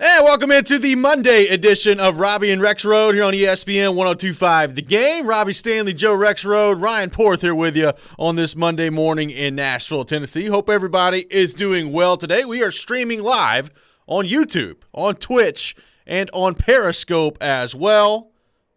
And welcome into the Monday edition of Robby and Rexrode here on ESPN 102.5 The Game. Robby Stanley, Joe Rexrode, Ryan Porth here with you on this Monday morning in Nashville, Tennessee. Hope everybody is doing well today. We are streaming live on YouTube, on Twitch, and on Periscope as well.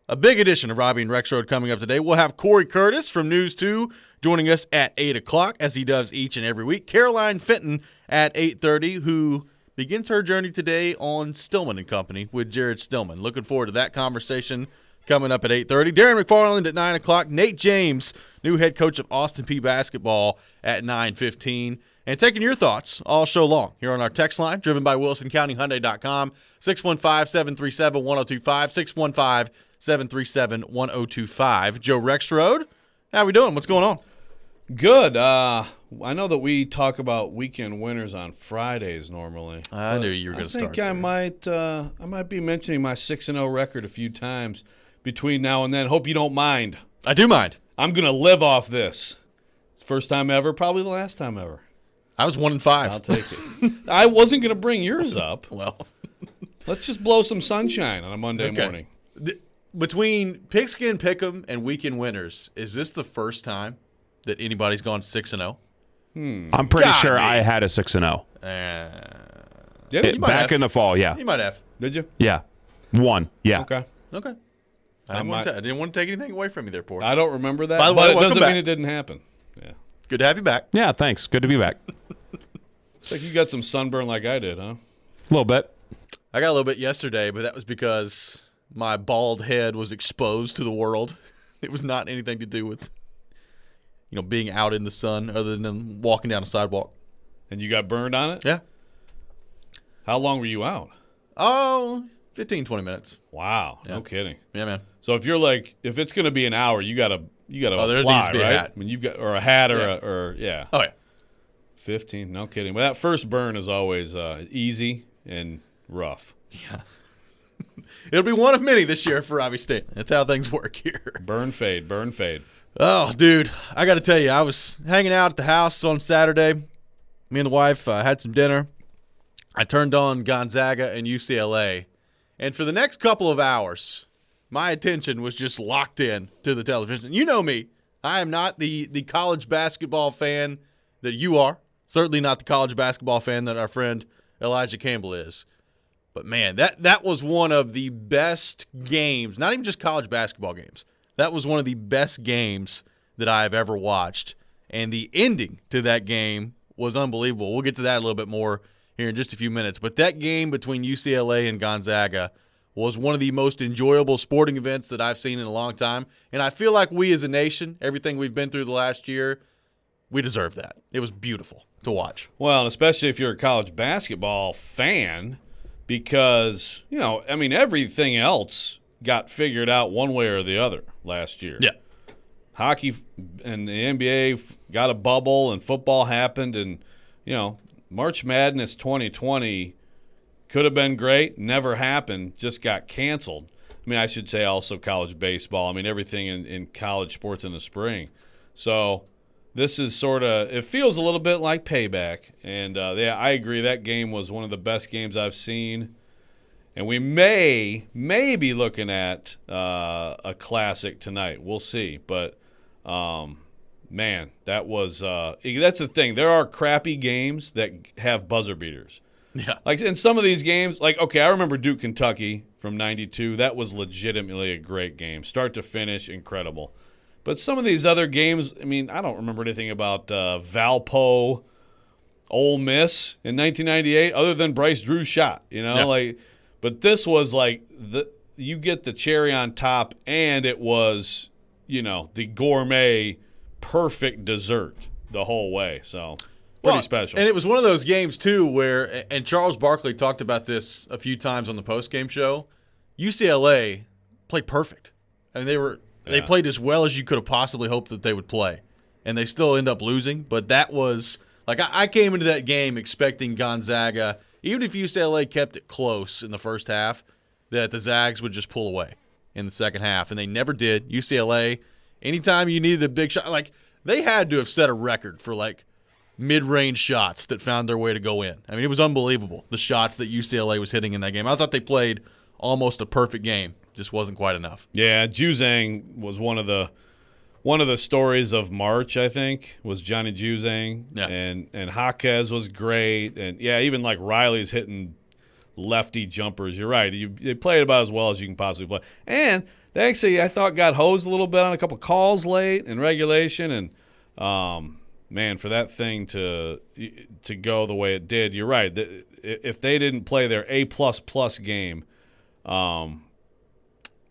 A big edition of Robby and Rexrode coming up today. We'll have Corey Curtis from News 2 joining us at 8 o'clock, as he does each and every week. Caroline Fenton at 8:30, who begins her journey today on Stillman & Company with Jared Stillman. Looking forward to that conversation coming up at 8:30. Darren McFarland at 9 o'clock. Nate James, new head coach of Austin Peay basketball, at 9:15. And taking your thoughts all show long here on our text line, driven by WilsonCountyHyundai.com, 615-737-1025, 615-737-1025. Joe Rexrode, how we doing? What's going on? Good. I know that we talk about weekend winners on Fridays normally. I knew you were going to start. I might be mentioning my 6-0 record a few times between now and then. Hope you don't mind. I do mind. I'm going to live off this. It's the first time ever, probably the last time ever. I was 1-5. I'll take it. I wasn't going to bring yours up. Well, let's just blow some sunshine on a Monday morning. Between Pigskin Pick'em and weekend winners, is this the first time that anybody's gone 6-0? I'm pretty sure I had a 6-0. Back in the fall, yeah. You might have. Did you? Yeah. One, yeah. Okay. I didn't want to take anything away from you there, Porter. I don't remember that. By the way, but it doesn't back. mean it didn't happen. Yeah. Good to have you back. Yeah, thanks. Good to be back. It's like you got some sunburn like I did, huh? A little bit. I got a little bit yesterday, but that was because my bald head was exposed to the world. It was not anything to do with, being out in the sun other than walking down a sidewalk. And you got burned on it? Yeah. How long were you out? Oh, 15, 20 minutes. Wow. Yeah. No kidding. Yeah, man. So if it's going to be an hour, you got to there apply, needs to be right? a hat. I mean, you've got or a hat or yeah. Oh, yeah. 15. No kidding. But that first burn is always easy and rough. Yeah. It'll be one of many this year for Robby State. That's how things work here. Burn, fade, burn, fade. Oh, dude, I got to tell you, I was hanging out at the house on Saturday. Me and the wife had some dinner. I turned on Gonzaga and UCLA, and for the next couple of hours, my attention was just locked in to the television. You know me. I am not the college basketball fan that you are. Certainly not the college basketball fan that our friend Elijah Campbell is. But, man, that was one of the best games, not even just college basketball games. That was one of the best games that I have ever watched. And the ending to that game was unbelievable. We'll get to that a little bit more here in just a few minutes. But that game between UCLA and Gonzaga was one of the most enjoyable sporting events that I've seen in a long time. And I feel like we as a nation, everything we've been through the last year, we deserve that. It was beautiful to watch. Well, and especially if you're a college basketball fan, because, everything else got figured out one way or the other last year. Yeah. Hockey and the NBA got a bubble and football happened, and, March Madness 2020 could have been great, never happened, just got canceled. I should say also college baseball. Everything in college sports in the spring. So this is it feels a little bit like payback. And, I agree, that game was one of the best games I've seen. And we may be looking at a classic tonight. We'll see. But, man, that was that's the thing. There are crappy games that have buzzer beaters. Yeah. Like in some of these games, I remember Duke, Kentucky from 92. That was legitimately a great game. Start to finish, incredible. But some of these other games, I don't remember anything about Valpo, Ole Miss in 1998 other than Bryce Drew's shot, Yeah. But this was you get the cherry on top, and it was, the gourmet perfect dessert the whole way. So pretty special. And it was one of those games, too, where, and Charles Barkley talked about this a few times on the postgame show, UCLA played perfect. They played as well as you could have possibly hoped that they would play. And they still end up losing. But that was, I came into that game expecting Gonzaga, even if UCLA kept it close in the first half, that the Zags would just pull away in the second half. And they never did. UCLA, anytime you needed a big shot, they had to have set a record for, mid-range shots that found their way to go in. I mean, it was unbelievable, the shots that UCLA was hitting in that game. I thought they played almost a perfect game. Just wasn't quite enough. Yeah, Juzang was one of the stories of March, I think, was Johnny Juzang. Yeah. And Jaquez was great. And, yeah, even like Riley's hitting lefty jumpers. You're right. They played about as well as you can possibly play. And they actually, I thought, got hosed a little bit on a couple calls late in regulation. And, man, for that thing to go the way it did, you're right. If they didn't play their A++ game,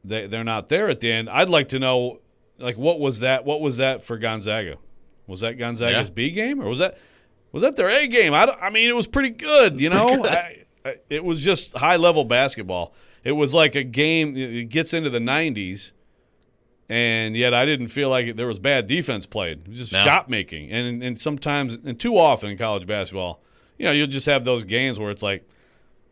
they're not there at the end. I'd like to know, like, what was that for Gonzaga? Was that Gonzaga's B game, or was that their A game? I mean, it was pretty good, you know. It was just high-level basketball. It was like a game. It gets into the 90s, and yet I didn't feel like there was bad defense played. It was just shot making, and sometimes, and too often in college basketball, you know, you'll just have those games where it's like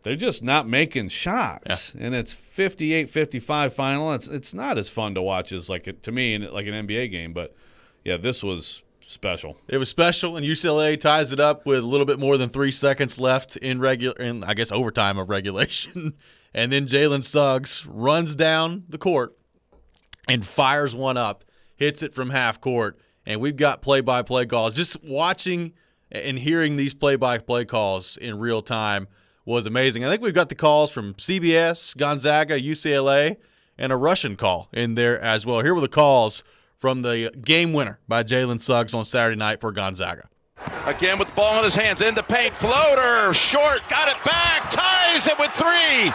they're just not making shots, and it's 58-55 final. It's not as fun to watch as to me like an NBA game, but yeah, this was special. It was special, and UCLA ties it up with a little bit more than 3 seconds left in I guess overtime of regulation. And then Jalen Suggs runs down the court and fires one up, hits it from half court, and we've got play-by-play calls. Just watching and hearing these play-by-play calls in real time was amazing. I think we've got the calls from CBS, Gonzaga, UCLA, and a Russian call in there as well. Here were the calls from the game winner by Jalen Suggs on Saturday night for Gonzaga. Again with the ball in his hands, in the paint, floater, short, got it back, ties it with 3.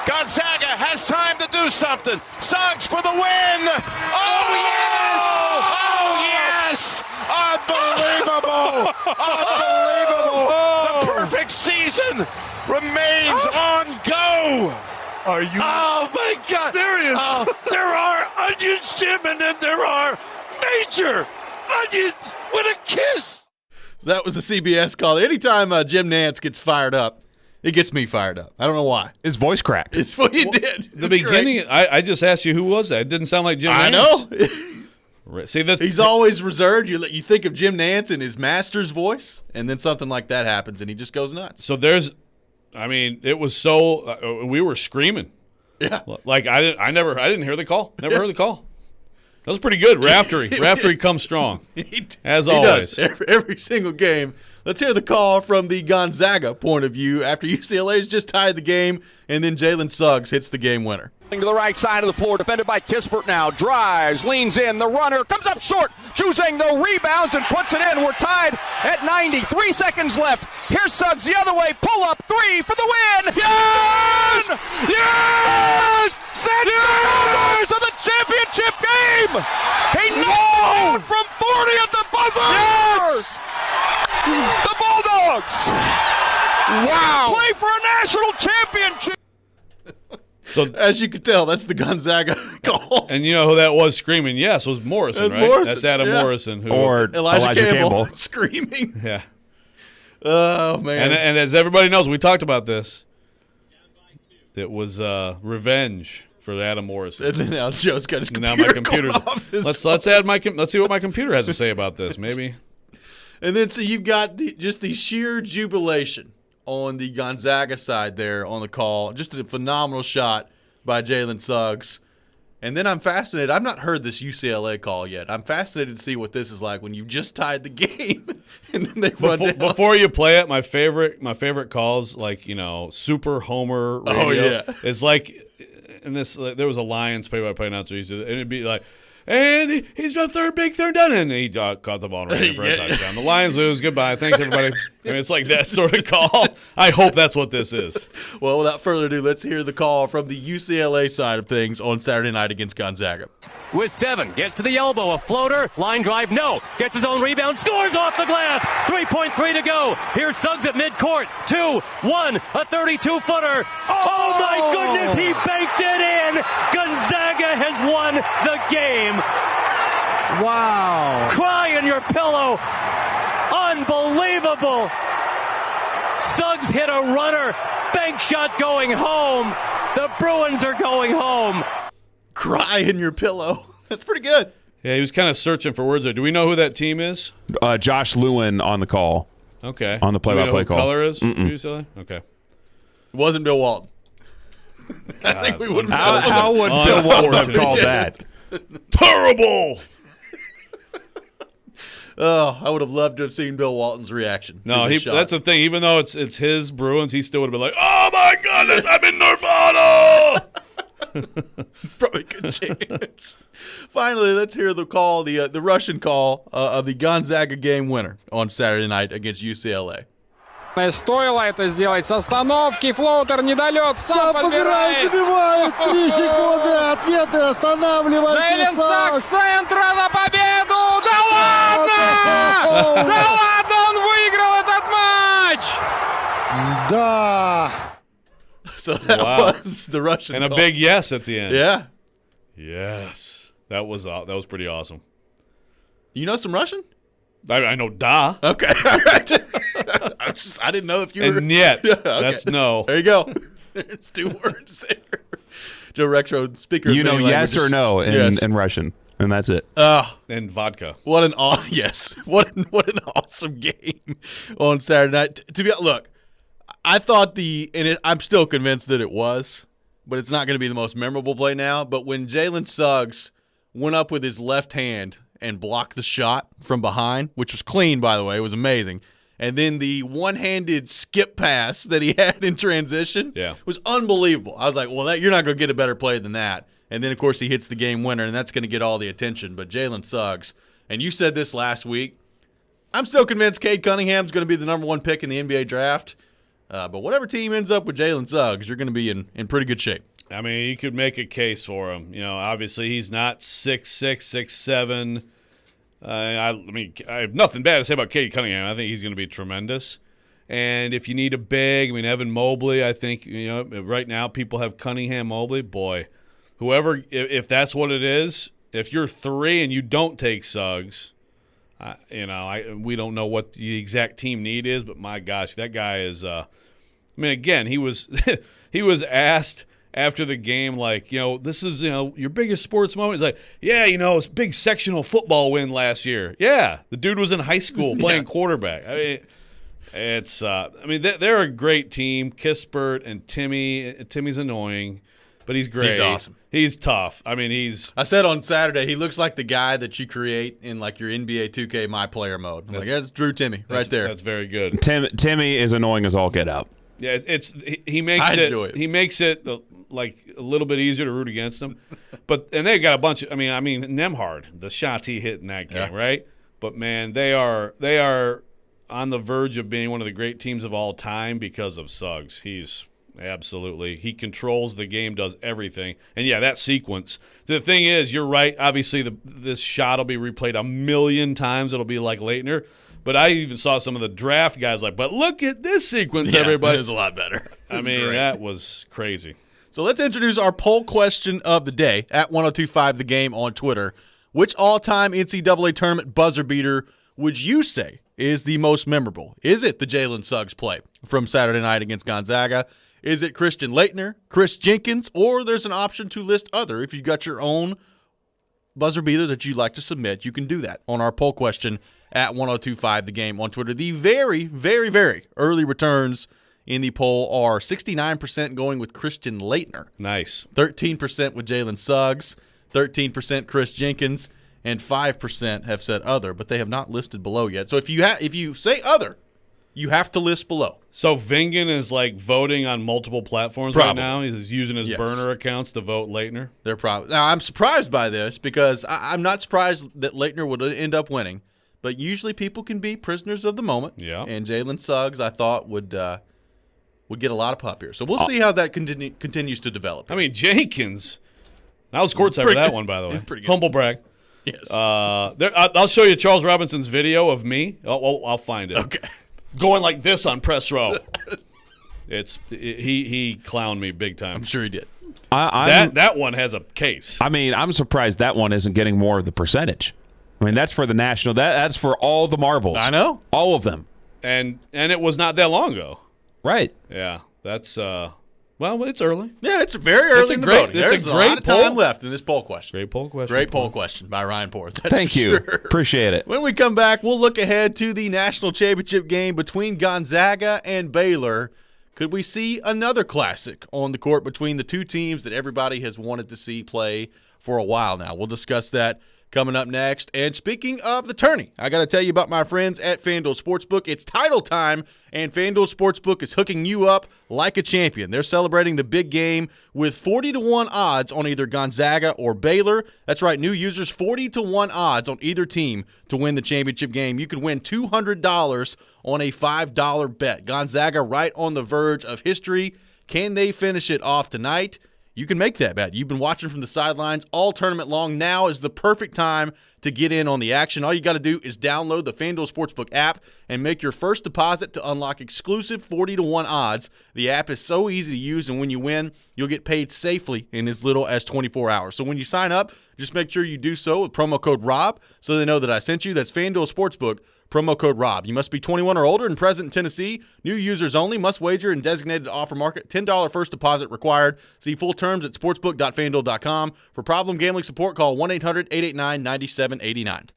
Gonzaga has time to do something. Suggs for the win. Oh, yes! Oh, yes! Unbelievable! Unbelievable! The perfect season remains on go. Are you? Oh, my God. There he is. There are onions, Jim, and then there are major onions with a kiss. So that was the CBS call. Anytime Jim Nantz gets fired up, it gets me fired up. I don't know why. His voice cracked. It's what he did. The beginning, I just asked you who was that. It didn't sound like Jim Nantz. I know. See this? He's always reserved. You think of Jim Nantz and his master's voice, and then something like that happens, and he just goes nuts. So it was so we were screaming. Yeah. Like I didn't hear the call. Never heard the call. That was pretty good. Raftery comes strong. As always. He does. Every single game. Let's hear the call from the Gonzaga point of view after UCLA's just tied the game, and then Jalen Suggs hits the game winner. To the right side of the floor, defended by Kispert now. Drives, leans in, the runner comes up short. Juzang though rebounds and puts it in. We're tied at 90. 3 seconds left. Here's Suggs the other way. Pull up 3 for the win. Yes! Yes! Yes! Of the championship game. He knocked out from 40 at the buzzer. Yes! The Bulldogs. Wow! Play for a national championship. So, as you could tell, that's the Gonzaga call. And you know who that was screaming? Yes, was Morrison, That's right? Morrison, That's Adam Morrison. Or Elijah Campbell. Screaming. Yeah. Oh, man. And as everybody knows, we talked about this. It was revenge for Adam Morrison. And then now Joe's got his computer Now my computer. going off his Let's phone. let's see what my computer has to say about this. Maybe. And then so you've got just the sheer jubilation on the Gonzaga side there on the call. Just a phenomenal shot by Jalen Suggs. And then I'm fascinated. I've not heard this UCLA call yet. I'm fascinated to see what this is like when you've just tied the game and then they run down. Before you play it, my favorite calls, like, you know, Super Homer radio. Oh, yeah. It's like, and this, there was a Lions play-by-play announcer, and it'd be like, and he's the third down, and he caught the ball and ran in for a touchdown. The Lions lose. Goodbye. Thanks, everybody. I mean, it's like that sort of call. I hope that's what this is. Well, without further ado, let's hear the call from the UCLA side of things on Saturday night against Gonzaga. With 7, gets to the elbow, a floater, line drive, no. Gets his own rebound, scores off the glass. 3.3 to go. Here's Suggs at midcourt. 2, 1, a 32-footer. Oh my goodness, he banked it in. Gonzaga has won the game. Wow. Cry in your pillow. Unbelievable. Suggs hit a runner. Bank shot going home. The Bruins are going home. Cry in your pillow. That's pretty good. Yeah, he was kind of searching for words there. Do we know who that team is? Josh Lewin on the call. Okay. On the play-by-play call. What color is? UCLA? Okay. It wasn't Bill Walton. I think we would have. How would Bill Walton have called that? Terrible. Oh, I would have loved to have seen Bill Walton's reaction. No, that's the thing. Even though it's his Bruins, he still would have been like, "Oh my goodness, I'm in Nirvana." Probably a good chance. Finally, let's hear the call, the Russian call of the Gonzaga game winner on Saturday night against UCLA. Стоило это сделать с остановки, флоутер недалек, сам подбирает. Забивает 3 секунды, ответы останавливает. Джейлен Сакс с центра на победу! Да ладно! Да ладно, он выиграл этот матч! Да. So that was the Russian and call. A big yes at the end. Yeah. Yes. That was pretty awesome. You know some Russian? I know da. Okay. All right. I didn't know if you were. And yet. Yeah, okay. That's no. There you go. There's 2 words there. Joe Rexrode, speaker of You know many yes languages. or no in Russian, and that's it. And vodka. What an awesome What an awesome game on Saturday night. Look, I thought I'm still convinced that it was, but it's not going to be the most memorable play now. But when Jalen Suggs went up with his left hand and blocked the shot from behind, which was clean, by the way, it was amazing. And then the one-handed skip pass that he had in transition was unbelievable. I was like, well, you're not going to get a better play than that. And then, of course, he hits the game winner, and that's going to get all the attention. But Jalen Suggs, and you said this last week, I'm still convinced Cade Cunningham's going to be the number 1 pick in the NBA draft. But whatever team ends up with Jalen Suggs, you're going to be in pretty good shape. I mean, you could make a case for him. You know, obviously he's not 6'6", 6'7". I mean, I have nothing bad to say about Cade Cunningham. I think he's going to be tremendous. And if you need a big, I mean, Evan Mobley, I think, right now people have Cunningham, Mobley. Boy, whoever, if that's what it is, if you're 3 and you don't take Suggs, we don't know what the exact team need is, but my gosh, that guy is I mean, again, he was he was asked after the game, like, this is, your biggest sports moment. He's like, yeah, it's a big sectional football win last year. Yeah, the dude was in high school playing quarterback. I mean, they're a great team. Kispert and Timmy's annoying, but he's great. He's awesome. He's tough. I mean, I said on Saturday, he looks like the guy that you create in like your NBA 2K My Player mode. That's Drew Timmy right there. That's very good. Timmy is annoying as all get out. Yeah, he makes it like a little bit easier to root against him. And they got a bunch of, I mean Nembhard, the shots he hit in that game, right? But man, they are on the verge of being one of the great teams of all time because of Suggs. He controls the game, does everything. And yeah, that sequence. The thing is, you're right. Obviously, this shot will be replayed a million times. It'll be like Leitner. But I even saw some of the draft guys like, but look at this sequence, everybody. It was a lot better. That was crazy. So let's introduce our poll question of the day at 1025 The Game on Twitter. Which all-time NCAA tournament buzzer beater would you say is the most memorable? Is it the Jalen Suggs play from Saturday night against Gonzaga? Is it Christian Laettner, Chris Jenkins, or there's an option to list other? If you've got your own buzzer beater that you'd like to submit, you can do that on our poll question at 1025 The Game on Twitter. The very, very, very early returns in the poll are 69% going with Christian Laettner. Nice. 13% with Jalen Suggs, 13% Chris Jenkins, and 5% have said other, but they have not listed below yet. So if you say other, you have to list below. So Vingan is like voting on multiple platforms right now. He's using his burner accounts to vote Laettner. They're probably. Now I'm surprised by this because I'm not surprised that Laettner would end up winning, but usually people can be prisoners of the moment. Yeah. And Jalen Suggs, I thought would get a lot of pop here. So we'll see how that continues to develop. I mean, Jenkins. I was courtside for that one, by the way. Pretty good. Humble brag. Yes. I'll show you Charles Robinson's video of me. I'll find it. Okay. Going like this on press row. He clowned me big time. I'm sure he did. That one has a case. I mean, I'm surprised that one isn't getting more of the percentage. I mean, that's for the national. That's for all the marbles. I know. All of them. And it was not that long ago. Right. Yeah. That's well, Well, it's early. Yeah, it's very early in the voting. There's a lot of time left in this poll question. Great poll question. Great poll question by Ryan Porth. Thank you. Appreciate it. When we come back, we'll look ahead to the national championship game between Gonzaga and Baylor. Could we see another classic on the court between the two teams that everybody has wanted to see play for a while now? We'll discuss that coming up next. And speaking of the tourney, I got to tell you about my friends at FanDuel Sportsbook. It's title time, and FanDuel Sportsbook is hooking you up like a champion. They're celebrating the big game with 40-1 odds on either Gonzaga or Baylor. That's right, new users, 40-1 odds on either team to win the championship game. You could win $200 on a $5 bet. Gonzaga right on the verge of history. Can they finish it off tonight? You can make that bet. You've been watching from the sidelines all tournament long. Now is the perfect time to get in on the action. All you got to do is download the FanDuel Sportsbook app and make your first deposit to unlock exclusive 40-1 odds. The app is so easy to use, and when you win, you'll get paid safely in as little as 24 hours. So when you sign up, just make sure you do so with promo code ROB so they know that I sent you. That's FanDuel Sportsbook. Promo code ROB. You must be 21 or older and present in Tennessee. New users only. Must wager in designated offer market. $10 first deposit required. See full terms at sportsbook.fanduel.com. For problem gambling support, call 1-800-889-9789.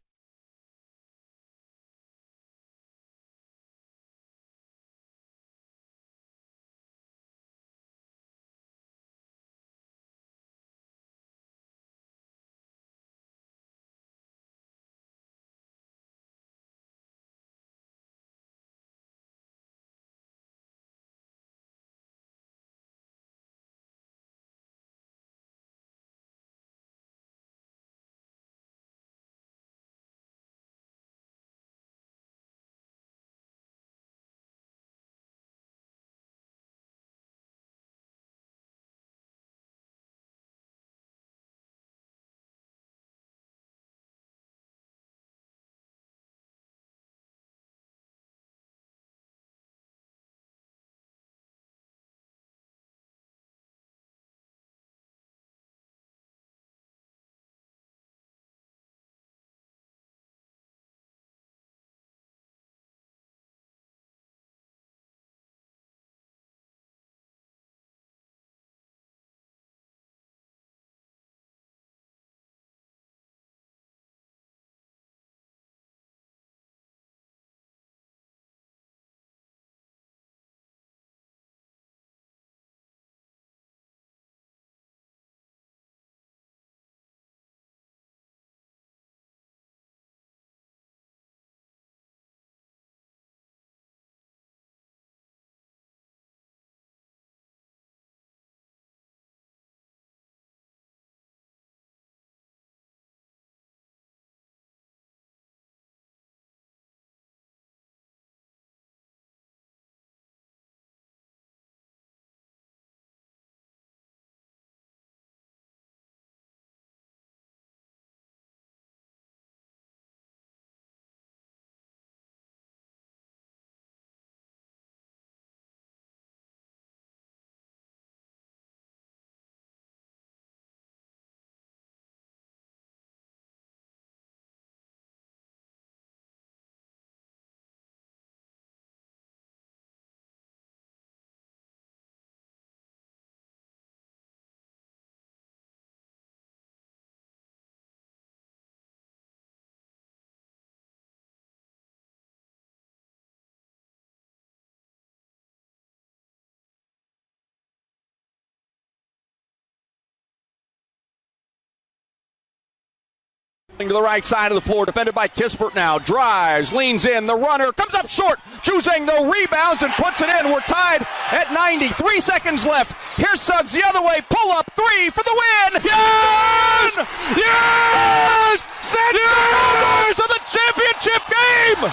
To the right side of the floor, defended by Kispert now. Drives, leans in, the runner comes up short. Juzang though rebounds and puts it in. We're tied at 90. 3 seconds left. Here's Suggs the other way. Pull up three for the win. Yes! Yes! Send yes! To the championship game.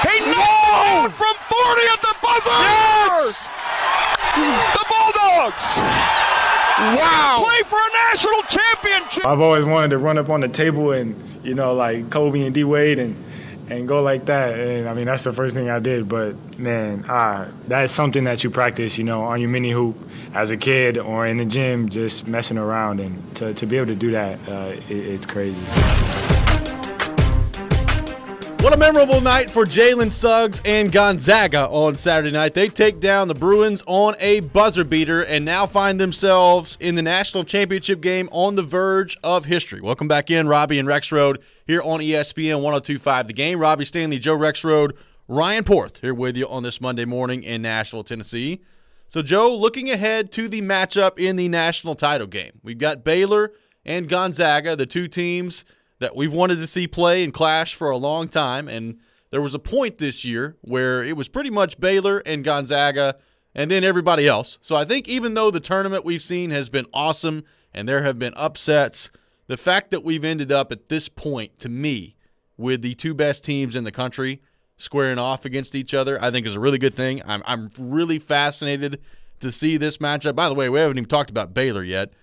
He knocked it from 40 at the buzzer. Yes! The Bulldogs. Wow! Play for a national championship. I've always wanted to run up on the table and, like Kobe and D Wade and go like that. And I mean, that's the first thing I did. But man, that's something that you practice, on your mini hoop as a kid or in the gym, just messing around. And to be able to do that, it's crazy. What a memorable night for Jalen Suggs and Gonzaga on Saturday night. They take down the Bruins on a buzzer beater and now find themselves in the national championship game on the verge of history. Welcome back in, Robby and Rexrode here on ESPN 102.5 The Game. Robby Stanley, Joe Rexrode, Ryan Porth here with you on this Monday morning in Nashville, Tennessee. So, Joe, looking ahead to the matchup in the national title game, we've got Baylor and Gonzaga, the two teams that we've wanted to see play and clash for a long time. And there was a point this year where it was pretty much Baylor and Gonzaga and then everybody else. So I think even though the tournament we've seen has been awesome and there have been upsets, the fact that we've ended up at this point, to me, with the two best teams in the country squaring off against each other, I think is a really good thing. I'm really fascinated to see this matchup. By the way, we haven't even talked about Baylor yet.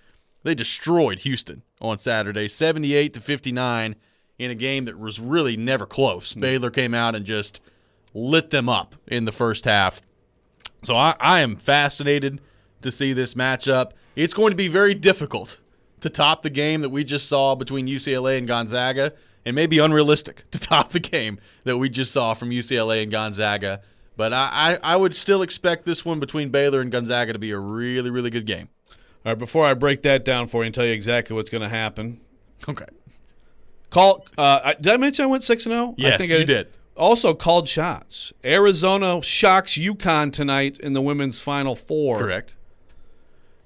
They destroyed Houston on Saturday, 78-59, in a game that was really never close. Baylor came out and just lit them up in the first half. So I am fascinated to see this matchup. It's going to be very difficult to top the game that we just saw between UCLA and Gonzaga, and maybe unrealistic to top the game that we just saw from UCLA and Gonzaga. But I would still expect this one between Baylor and Gonzaga to be a really, really good game. All right, before I break that down for you and tell you exactly what's going to happen. Okay. Did I mention I went 6-0? Yes, I think you did. Also called shots. Arizona shocks UConn tonight in the women's Final Four. Correct.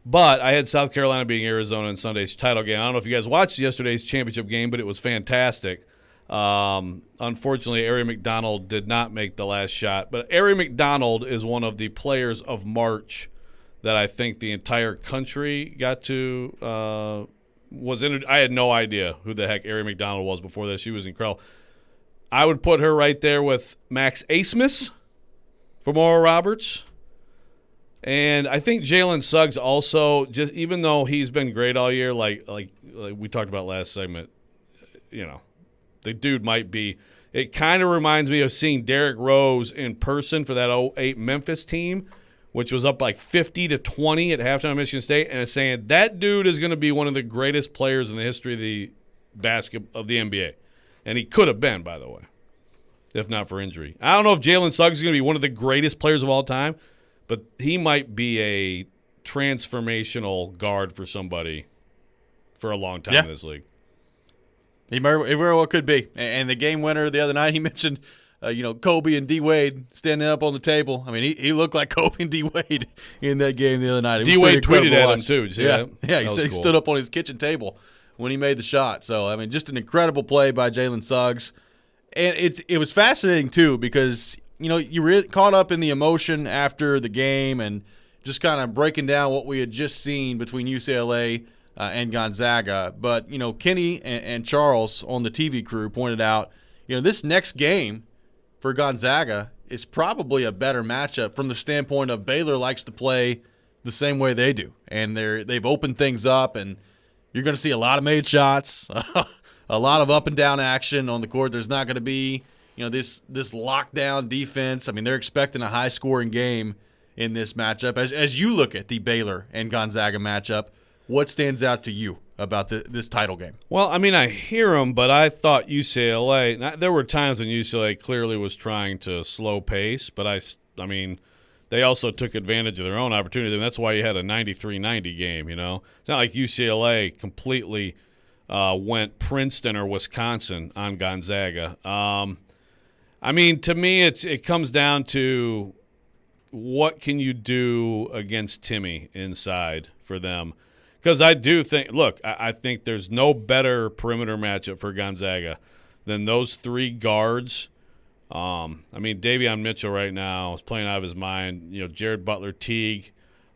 But I had South Carolina beating Arizona in Sunday's title game. I don't know if you guys watched yesterday's championship game, but it was fantastic. Unfortunately, Ari McDonald did not make the last shot. But Ari McDonald is one of the players of March that I think the entire country got to I had no idea who the heck Ari McDonald was before this. She was incredible. I would put her right there with Max Asmus from Oral Roberts. And I think Jalen Suggs also, just even though he's been great all year, like we talked about last segment, the dude might be. It kind of reminds me of seeing Derrick Rose in person for that 2008 Memphis team, which was up like 50-20 at halftime at Michigan State, and it's saying that dude is going to be one of the greatest players in the history of the NBA. And he could have been, by the way, if not for injury. I don't know if Jalen Suggs is going to be one of the greatest players of all time, but he might be a transformational guard for somebody for a long time in this league. He very well could be. And the game winner the other night, he mentioned Kobe and D. Wade standing up on the table. I mean, he looked like Kobe and D. Wade in that game the other night. D. Wade tweeted at him, too. Did you see that? Yeah, he said he stood up on his kitchen table when he made the shot. So, I mean, just an incredible play by Jalen Suggs. And it was fascinating, too, because, you were caught up in the emotion after the game and just kind of breaking down what we had just seen between UCLA and Gonzaga. But, Kenny and Charles on the TV crew pointed out, this next game for Gonzaga is probably a better matchup from the standpoint of Baylor likes to play the same way they do. And they've opened things up, and you're going to see a lot of made shots, a lot of up and down action on the court. There's not going to be, this lockdown defense. I mean, they're expecting a high-scoring game in this matchup. As you look at the Baylor and Gonzaga matchup, what stands out to you about this title game? Well, I mean, I hear them, but I thought UCLA – there were times when UCLA clearly was trying to slow pace, but I mean, they also took advantage of their own opportunity, and that's why you had a 93-90 game, It's not like UCLA completely went Princeton or Wisconsin on Gonzaga. I mean, to me, it comes down to what can you do against Timmy inside for them. Because I do think, I think there's no better perimeter matchup for Gonzaga than those three guards. I mean, Davion Mitchell right now is playing out of his mind. Jared Butler, Teague.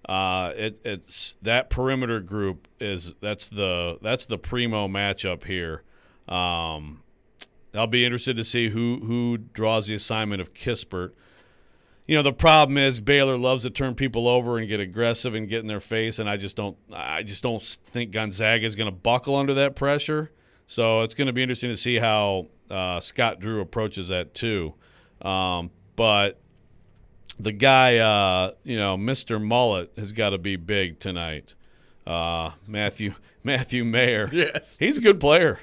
It's that perimeter group that's the primo matchup here. I'll be interested to see who draws the assignment of Kispert. The problem is Baylor loves to turn people over and get aggressive and get in their face, and I just don't think Gonzaga is going to buckle under that pressure. So it's going to be interesting to see how Scott Drew approaches that too. But the guy, Mr. Mullet has got to be big tonight. Matthew Mayer. Yes, he's a good player.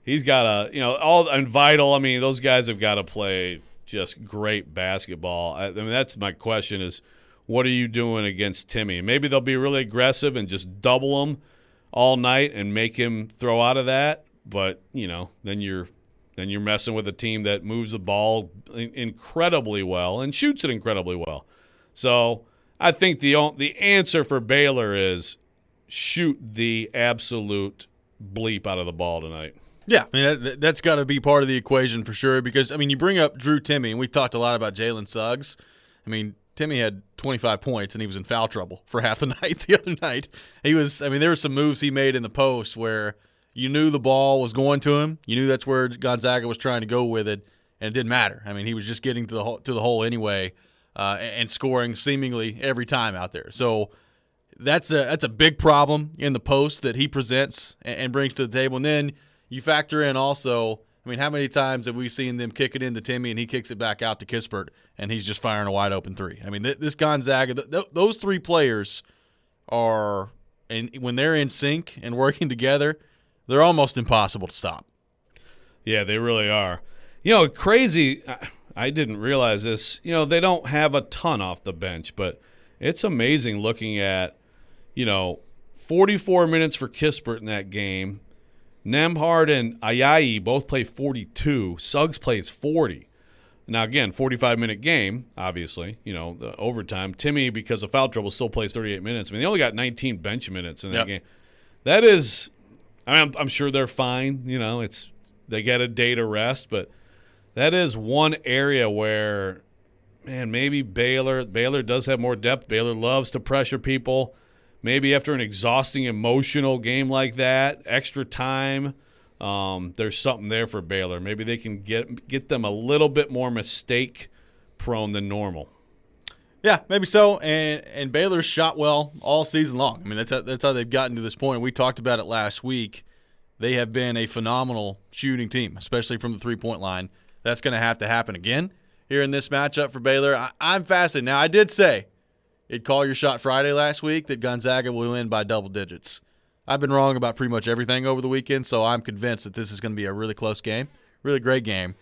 he's got and Vital. I mean, those guys have got to play just great basketball. I mean, that's my question is, what are you doing against Timmy? Maybe they'll be really aggressive and just double him all night and make him throw out of that. But, then you're messing with a team that moves the ball incredibly well and shoots it incredibly well. So I think the answer for Baylor is shoot the absolute bleep out of the ball tonight. Yeah, I mean, that's got to be part of the equation for sure because, I mean, you bring up Drew Timme, and we talked a lot about Jalen Suggs. I mean, Timme had 25 points, and he was in foul trouble for half the night the other night. There were some moves he made in the post where you knew the ball was going to him. You knew that's where Gonzaga was trying to go with it, and it didn't matter. I mean, he was just getting to the hole anyway and scoring seemingly every time out there. So that's a big problem in the post that he presents and brings to the table. And then you factor in also, I mean, how many times have we seen them kick it into Timme and he kicks it back out to Kispert and he's just firing a wide open three? I mean, this Gonzaga, those three players are, and when they're in sync and working together, they're almost impossible to stop. Yeah, they really are. Crazy, I didn't realize this. They don't have a ton off the bench, but it's amazing looking at, 44 minutes for Kispert in that game. Nembhard and Ayayi both play 42. Suggs plays 40. Now, again, 45-minute game, obviously, the overtime. Timme, because of foul trouble, still plays 38 minutes. I mean, they only got 19 bench minutes in that game. That is, I'm sure they're fine. They get a day to rest, but that is one area where, man, maybe Baylor does have more depth. Baylor loves to pressure people. Maybe after an exhausting emotional game like that, extra time, there's something there for Baylor. Maybe they can get them a little bit more mistake-prone than normal. Yeah, maybe so. And Baylor's shot well all season long. I mean, that's how they've gotten to this point. We talked about it last week. They have been a phenomenal shooting team, especially from the three-point line. That's going to have to happen again here in this matchup for Baylor. I'm fascinated. Now, I did say it'd call your shot Friday last week that Gonzaga will win by double digits. I've been wrong about pretty much everything over the weekend, so I'm convinced that this is going to be a really close game, really great game.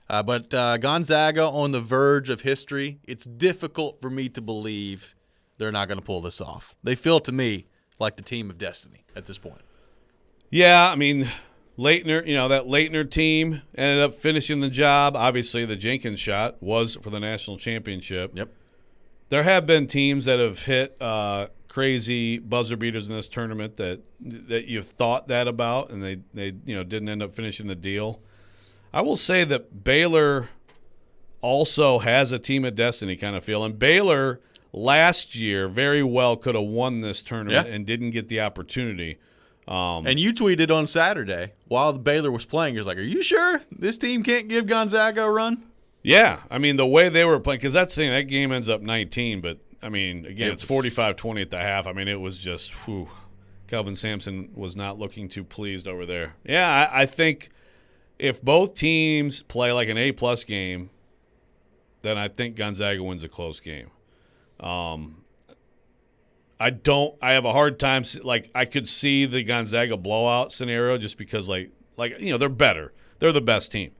But Gonzaga on the verge of history, it's difficult for me to believe they're not going to pull this off. They feel to me like the team of destiny at this point. Yeah, I mean, Leitner, that Leitner team ended up finishing the job. Obviously, the Jenkins shot was for the national championship. Yep. There have been teams that have hit crazy buzzer beaters in this tournament that you've thought that about, and they didn't end up finishing the deal. I will say that Baylor also has a team of destiny kind of feel, and Baylor last year very well could have won this tournament and didn't get the opportunity. And you tweeted on Saturday while Baylor was playing, you're like, are you sure this team can't give Gonzaga a run? Yeah, I mean, the way they were playing, because that's the thing, that game ends up 19, but, I mean, again, it's 45-20 at the half. I mean, it was just, Kelvin Sampson was not looking too pleased over there. Yeah, I think if both teams play like an A-plus game, then I think Gonzaga wins a close game. I have a hard time, I could see the Gonzaga blowout scenario just because, they're better. They're the best team.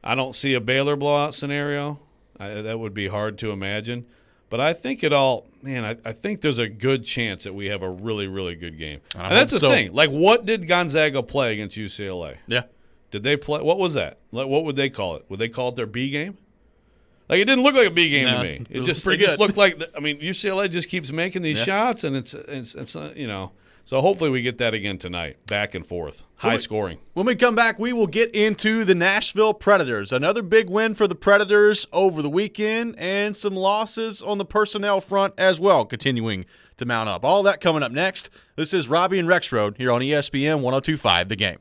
I don't see a Baylor blowout scenario. That would be hard to imagine. But I think I think there's a good chance that we have a really, really good game. And that's the thing. What did Gonzaga play against UCLA? Yeah. Did they play? What was that? What would they call it? Would they call it their B game? It didn't look like a B game to me. It just looked like, UCLA just keeps making these shots, and it's So hopefully we get that again tonight. Back and forth. High scoring. When we come back, we will get into the Nashville Predators. Another big win for the Predators over the weekend and some losses on the personnel front as well, continuing to mount up. All that coming up next. This is Robby and Rexrode here on ESPN 102.5 The Game.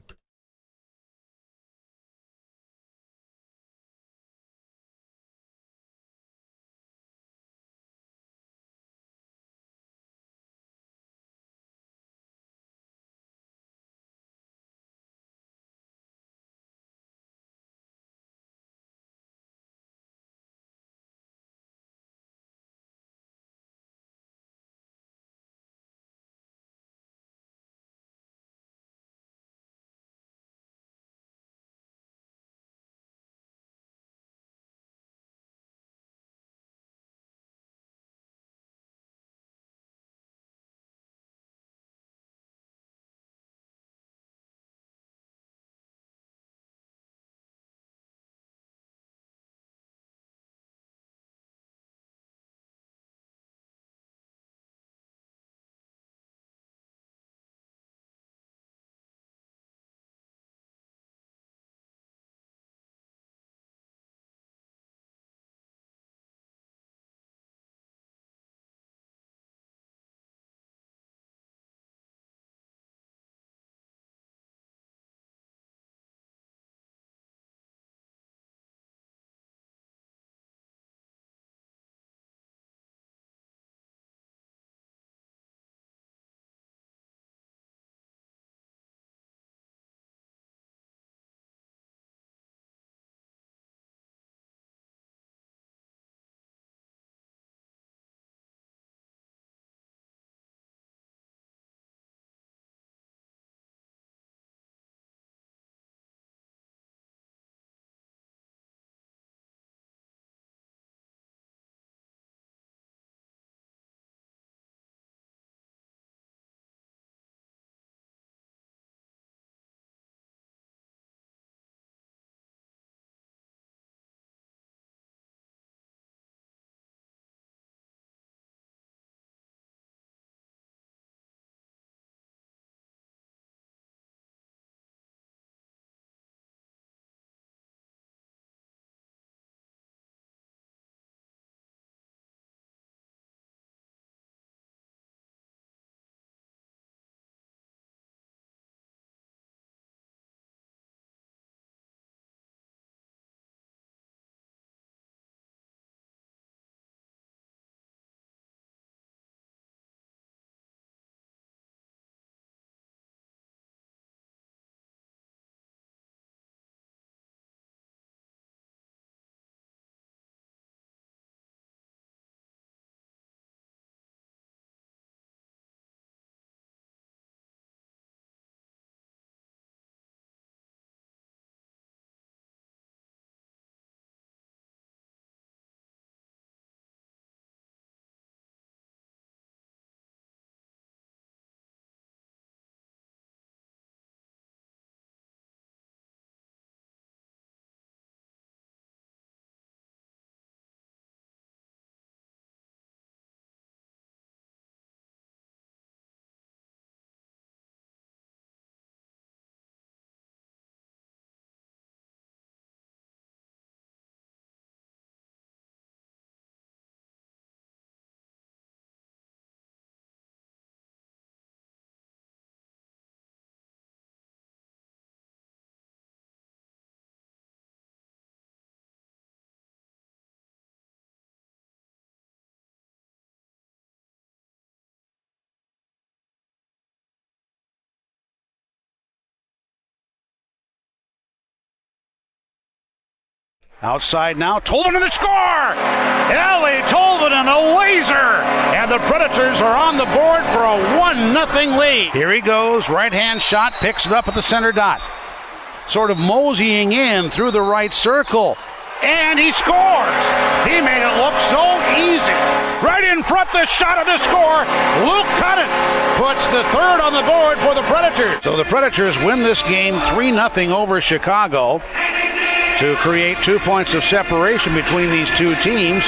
Outside now, Tolvanen to score! Ellie Tolvanen, a laser! And the Predators are on the board for a 1-0 lead. Here he goes, right-hand shot, picks it up at the center dot. Sort of moseying in through the right circle. And he scores! He made it look so easy. Right in front, the shot of the score. Luke Cunnin puts the third on the board for the Predators. So the Predators win this game 3-0 over Chicago to create 2 points of separation between these two teams.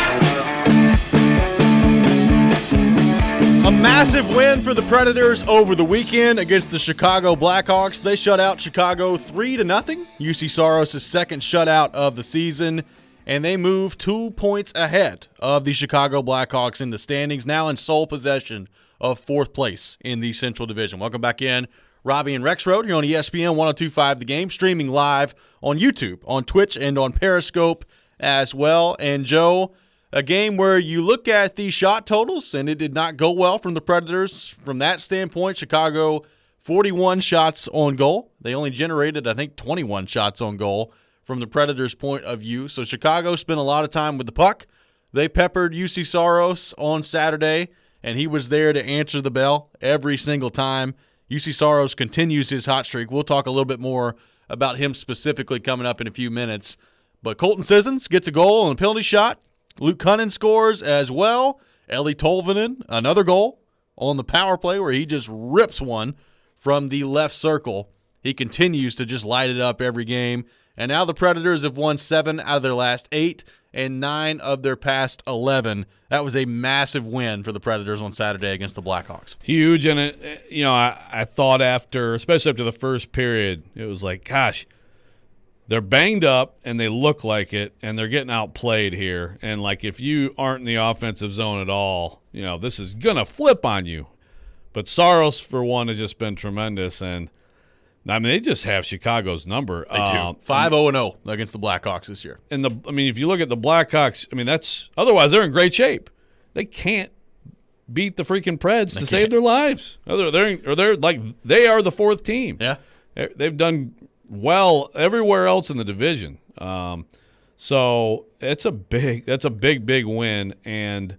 A massive win for the Predators over the weekend against the Chicago Blackhawks. They shut out Chicago 3-0. UC Saros' second shutout of the season, and they move 2 points ahead of the Chicago Blackhawks in the standings, now in sole possession of fourth place in the Central Division. Welcome back in. Robby and Rexrode here on ESPN 102.5 The Game, streaming live on YouTube, on Twitch, and on Periscope as well. And Joe, a game where you look at the shot totals, and it did not go well from the Predators. From that standpoint, Chicago, 41 shots on goal. They only generated, I think, 21 shots on goal from the Predators' point of view. So Chicago spent a lot of time with the puck. They peppered UC Saros on Saturday, and he was there to answer the bell every single time. UC Saros continues his hot streak. We'll talk a little bit more about him specifically coming up in a few minutes. But Colton Sissons gets a goal on a penalty shot. Luke Cunnin scores as well. Ellie Tolvanen, another goal on the power play where he just rips one from the left circle. He continues to just light it up every game. And now the Predators have won 7 out of their last 8 and 9 of their past 11. That was a massive win for the Predators on Saturday against the Blackhawks. Huge, and I thought especially after the first period, it was like, gosh, they're banged up and they look like it, and they're getting outplayed here. And like, if you aren't in the offensive zone at all, this is gonna flip on you. But Saros, for one, has just been tremendous, and I mean, they just have Chicago's number. They do. 5-0-0 against the Blackhawks this year. And if you look at the Blackhawks, otherwise they're in great shape. They can't beat the freaking Preds to save their lives. They are the fourth team. Yeah, they've done well everywhere else in the division. So that's a big win. And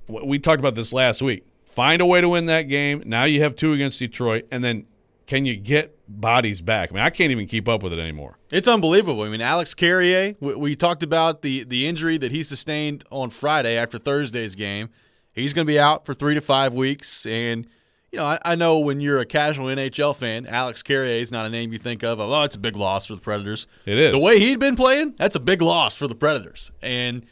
we talked about this last week. Find a way to win that game. Now you have 2 against Detroit, and then can you get bodies back? I mean, I can't even keep up with it anymore. It's unbelievable. I mean, Alex Carrier, we talked about the injury that he sustained on Friday after Thursday's game. He's going to be out for 3 to 5 weeks. And, I know when you're a casual NHL fan, Alex Carrier is not a name you think of, it's a big loss for the Predators. It is. The way he'd been playing, that's a big loss for the Predators. And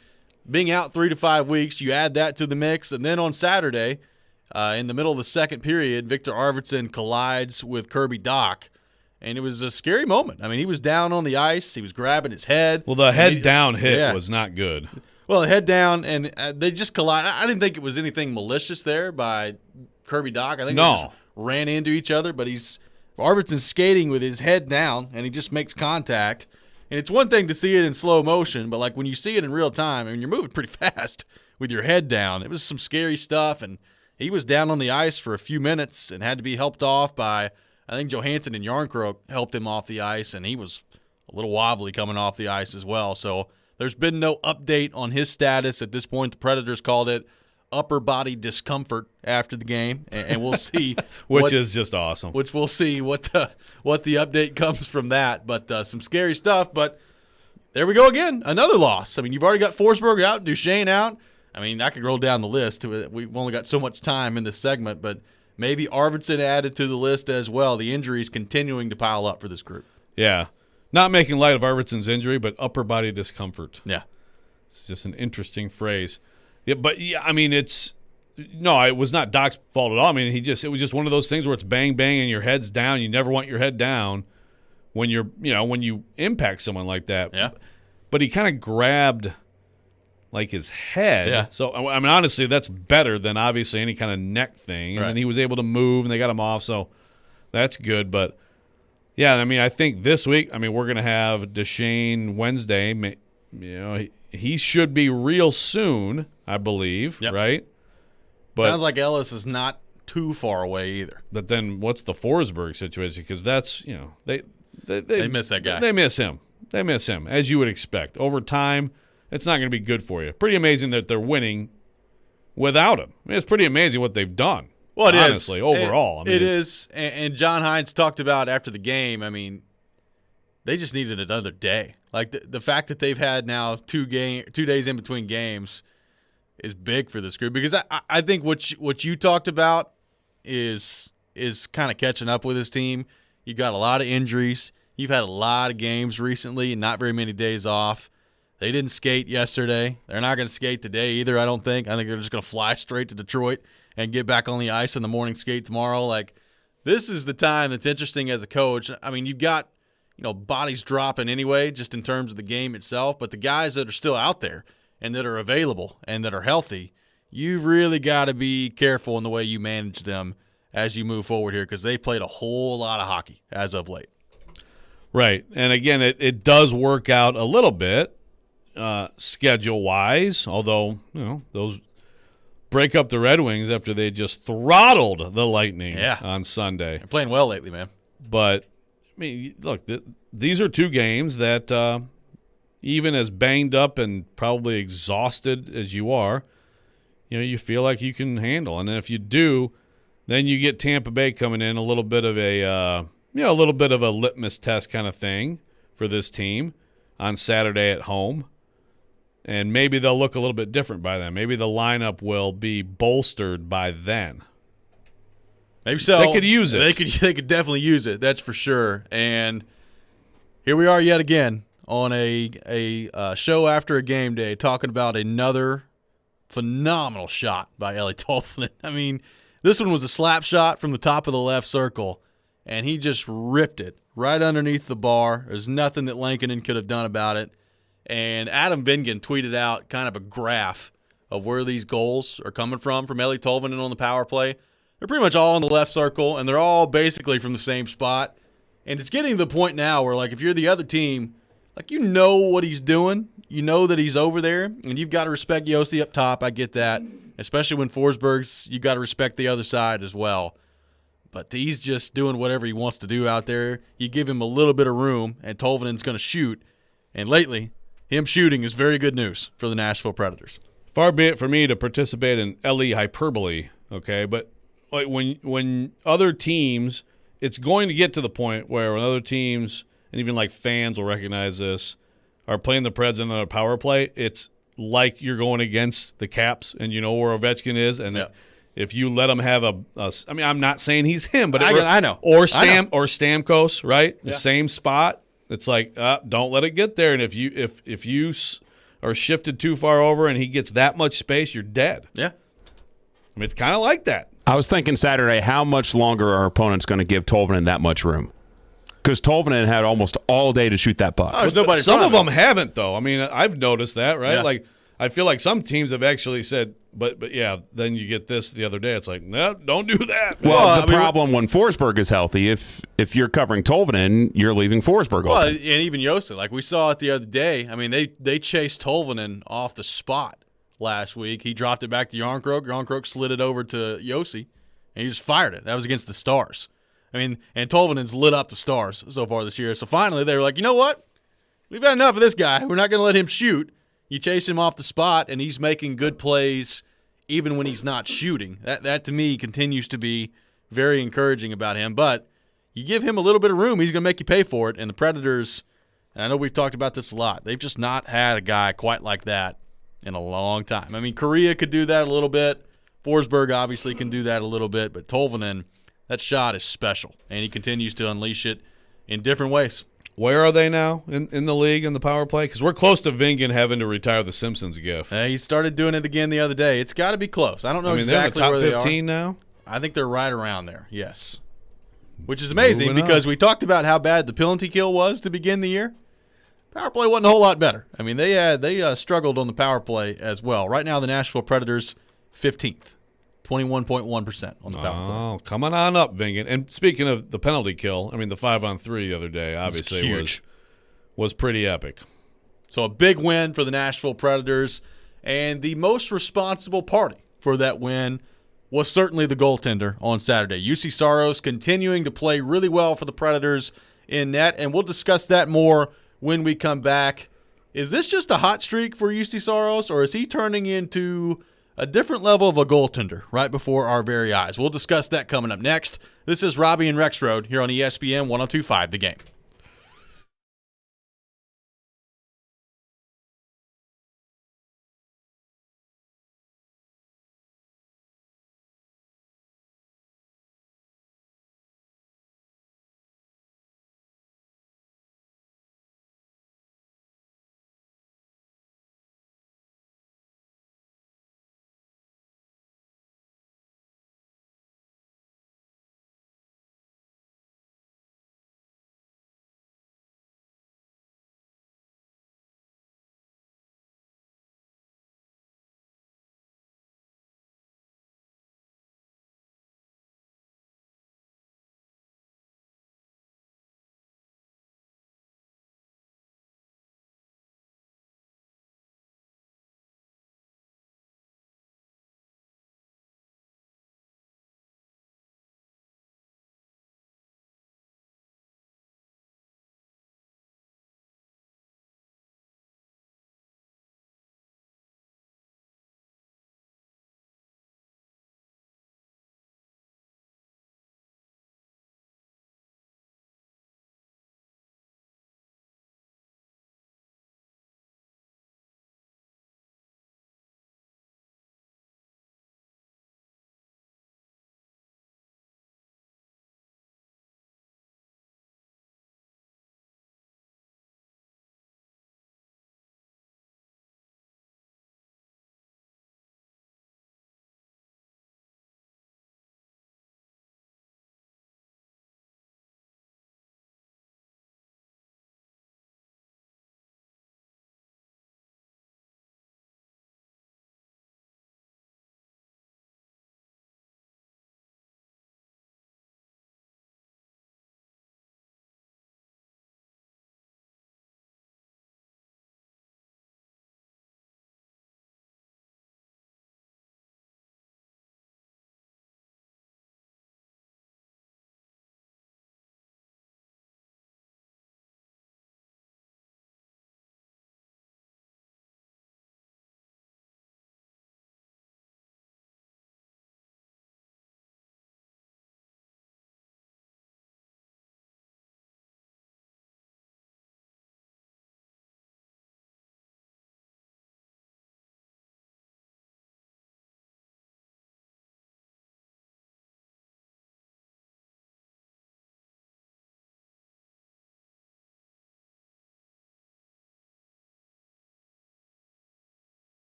being out 3 to 5 weeks, you add that to the mix. And then on Saturday, in the middle of the second period, Victor Arvidsson collides with Kirby Dach, and it was a scary moment. I mean, he was down on the ice. He was grabbing his head. Well, the head-down hit was not good. Well, the head-down, and they just collided. I didn't think it was anything malicious there by Kirby Dach. I think they just ran into each other, but Arvidsson's skating with his head down, and he just makes contact. And it's one thing to see it in slow motion, but like when you see it in real time, I mean, you're moving pretty fast with your head down. It was some scary stuff, and he was down on the ice for a few minutes and had to be helped off by, I think Johansson and Yarncroke helped him off the ice, and he was a little wobbly coming off the ice as well. So there's been no update on his status at this point. The Predators called it upper body discomfort after the game, and we'll see. Which is just awesome. Which we'll see what the update comes from that. But some scary stuff. But there we go again, another loss. I mean, you've already got Forsberg out, Duchesne out. I mean, I could roll down the list. We've only got so much time in this segment, but maybe Arvidsson added to the list as well. The injuries continuing to pile up for this group. Yeah. Not making light of Arvidsson's injury, but upper body discomfort. Yeah. It's just an interesting phrase. Yeah, but, I mean, it was not Doc's fault at all. I mean, it was just one of those things where it's bang, bang, and your head's down. You never want your head down when when you impact someone like that. Yeah. But he kind of grabbed his head. Yeah. So, I mean, honestly, that's better than obviously any kind of neck thing. And right. then he was able to move, and they got him off, so that's good. But, yeah, I mean, I think this week, we're going to have Duchesne Wednesday. He should be real soon, I believe, yep. right? But sounds like Ellis is not too far away either. But then what's the Forsberg situation? Because that's, they miss that guy. They miss him. they miss him, as you would expect. Over time, it's not going to be good for you. Pretty amazing that they're winning without him. I mean, it's pretty amazing what they've done. Well, honestly, overall. It is. And John Hines talked about after the game, I mean, they just needed another day. Like the fact that they've had now 2 days in between games is big for this group, because I think what you talked about is kind of catching up with this team. You've got a lot of injuries. You've had a lot of games recently and not very many days off. They didn't skate yesterday. They're not going to skate today either, I don't think. I think they're just going to fly straight to Detroit and get back on the ice in the morning skate tomorrow. Like, this is the time that's interesting as a coach. I mean, you've got, bodies dropping anyway, just in terms of the game itself, but the guys that are still out there and that are available and that are healthy, you've really got to be careful in the way you manage them as you move forward here, because they've played a whole lot of hockey as of late. Right. And again, it does work out a little bit schedule-wise, although, those break up the Red Wings after they just throttled the Lightning on Sunday. They're playing well lately, man. But, I mean, look, these are 2 games that even as banged up and probably exhausted as you are, you feel like you can handle. And if you do, then you get Tampa Bay coming in, a little bit of a litmus test kind of thing for this team on Saturday at home. And maybe they'll look a little bit different by then. Maybe the lineup will be bolstered by then. Maybe so. They could use it. They could definitely use it. That's for sure. And here we are yet again on a show after a game day, talking about another phenomenal shot by Eeli Tolvanen. I mean, this one was a slap shot from the top of the left circle, and he just ripped it right underneath the bar. There's nothing that Lankinen could have done about it. And Adam Vingan tweeted out kind of a graph of where these goals are coming from Eeli Tolvanen on the power play. They're pretty much all in the left circle, and they're all basically from the same spot. And it's getting to the point now where, like, if you're the other team, like, you know what he's doing. You know that he's over there, and you've got to respect Josi up top. I get that, especially when Forsberg's, you've got to respect the other side as well. But he's just doing whatever he wants to do out there. You give him a little bit of room, and Tolvanen's going to shoot. And lately, him shooting is very good news for the Nashville Predators. Far be it for me to participate in Eeli hyperbole, okay? But like when other teams, it's going to get to the point where when other teams, and even like fans will recognize this, are playing the Preds in their power play, it's like you're going against the Caps, and you know where Ovechkin is, and if you let him have I mean, I'm not saying he's him, but I know. Or Stamkos, right? Yeah. The same spot. It's like, don't let it get there. And if you are shifted too far over and he gets that much space, you're dead. Yeah. I mean, it's kind of like that. I was thinking Saturday, how much longer are our opponents going to give Tolvanen that much room? Because Tolvanen had almost all day to shoot that puck. Some of them haven't, though. I mean, I've noticed that, right? Yeah. Like, I feel like some teams have actually said, but yeah, then you get this the other day. It's like, no, don't do that. Well, the problem when Forsberg is healthy, if you're covering Tolvanen, you're leaving Forsberg open. Well, and even Josi, like we saw it the other day. I mean, they chased Tolvanen off the spot last week. He dropped it back to Jarnkrok. Jarnkrok slid it over to Josi, and he just fired it. That was against the Stars. I mean, and Tolvanen's lit up the Stars so far this year. So finally, they were like, you know what? We've had enough of this guy. We're not going to let him shoot. You chase him off the spot, and he's making good plays even when he's not shooting. That to me, continues to be very encouraging about him. But you give him a little bit of room, he's going to make you pay for it. And the Predators, and I know we've talked about this a lot, they've just not had a guy quite like that in a long time. I mean, Korea could do that a little bit. Forsberg obviously can do that a little bit. But Tolvanen, that shot is special, and he continues to unleash it in different ways. Where are they now in the league in the power play? Because we're close to Vingan having to retire the Simpsons gif. He started doing it again the other day. It's got to be close. I don't know exactly where they are. They're in the top 15 now? I think they're right around there, yes. Which is amazing because we talked about how bad the penalty kill was to begin the year. Power play wasn't a whole lot better. I mean, they struggled on the power play as well. Right now, the Nashville Predators, 15th. 21.1% on the power play. Oh, coming on up, Vingan. And speaking of the penalty kill, I mean, the 5-on-3 the other day obviously was pretty epic. So a big win for the Nashville Predators, and the most responsible party for that win was certainly the goaltender on Saturday. Juuse Saros continuing to play really well for the Predators in net, and we'll discuss that more when we come back. Is this just a hot streak for UC Saros, or is he turning into a different level of a goaltender right before our very eyes? We'll discuss that coming up next. This is Robby and Rexrode here on ESPN 102.5 The Game.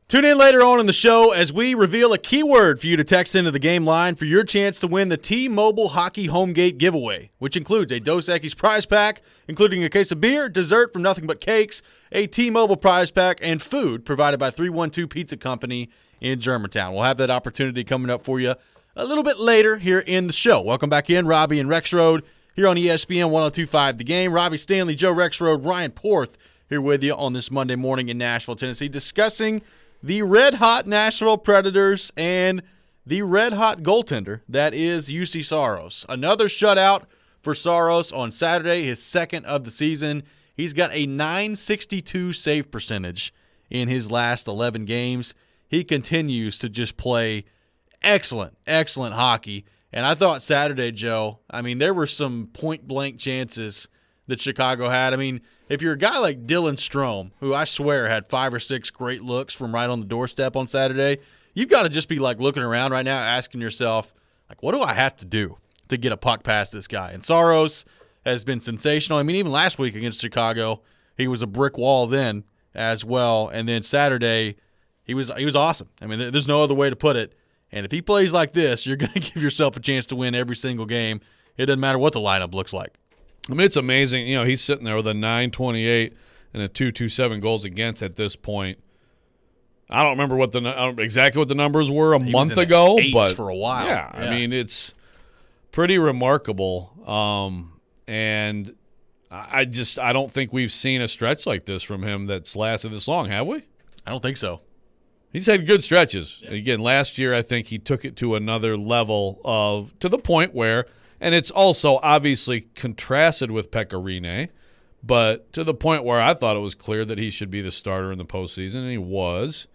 Tune in later on in the show as we reveal a keyword for you to text into the game line for your chance to win the T-Mobile Hockey Home Gate giveaway, which includes a Dos Equis prize pack, including a case of beer, dessert from Nothing But Cakes, a T-Mobile prize pack, and food provided by 312 Pizza Company in Germantown. We'll have that opportunity coming up for you a little bit later here in the show. Welcome back in, Robby and Rexrode here on ESPN 102.5 The Game. Robby Stanley, Joe Rexrode, Ryan Porth here with you on this Monday morning in Nashville, Tennessee, discussing the red-hot Nashville Predators and the red-hot goaltender that is UC Saros. Another shutout for Saros on Saturday, his second of the season. He's got a .962 save percentage in his last 11 games. He continues to just play excellent hockey. And I thought Saturday, Joe, I mean, there were some point-blank chances that Chicago had. I mean, if you're a guy like Dylan Strome, who I swear had 5 or 6 great looks from right on the doorstep on Saturday, you've got to just be like looking around right now asking yourself, like, what do I have to do to get a puck past this guy? And Saros has been sensational. I mean, even last week against Chicago, he was a brick wall then as well. And then Saturday, he was awesome. I mean, there's no other way to put it. And if he plays like this, you're going to give yourself a chance to win every single game. It doesn't matter what the lineup looks like. I mean, it's amazing. You know, he's sitting there with a 9.28 and a 2.27 goals against at this point. I don't remember exactly what the numbers were a month ago, but for a while. Yeah, I mean, it's pretty remarkable. And I don't think we've seen a stretch like this from him that's lasted this long, have we? I don't think so. He's had good stretches. Yeah. Again, last year I think he took it to another level to the point where, and it's also obviously contrasted with Pekka Rinne, but to the point where I thought it was clear that he should be the starter in the postseason, and he was.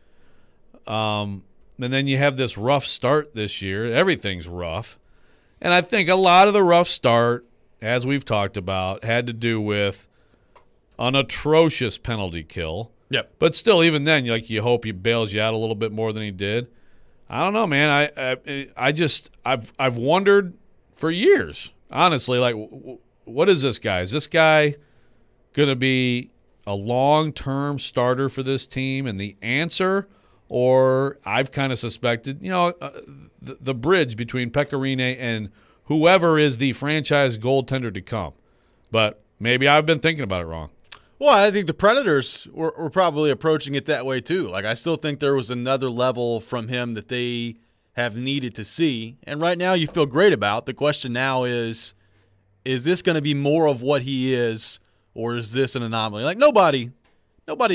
And then you have this rough start this year. Everything's rough. And I think a lot of the rough start, as we've talked about, had to do with an atrocious penalty kill. Yep. But still, even then, you hope he bails you out a little bit more than he did. I don't know, man. I've wondered for years, honestly, like, what is this guy? Is this guy going to be a long-term starter for this team? And the answer, or I've kind of suspected, the bridge between Pekka Rinne and whoever is the franchise goaltender to come. But maybe I've been thinking about it wrong. Well, I think the Predators were probably approaching it that way too. Like, I still think there was another level from him that they have needed to see. And right now you feel great about. The question now is this going to be more of what he is, or is this an anomaly? Like, nobody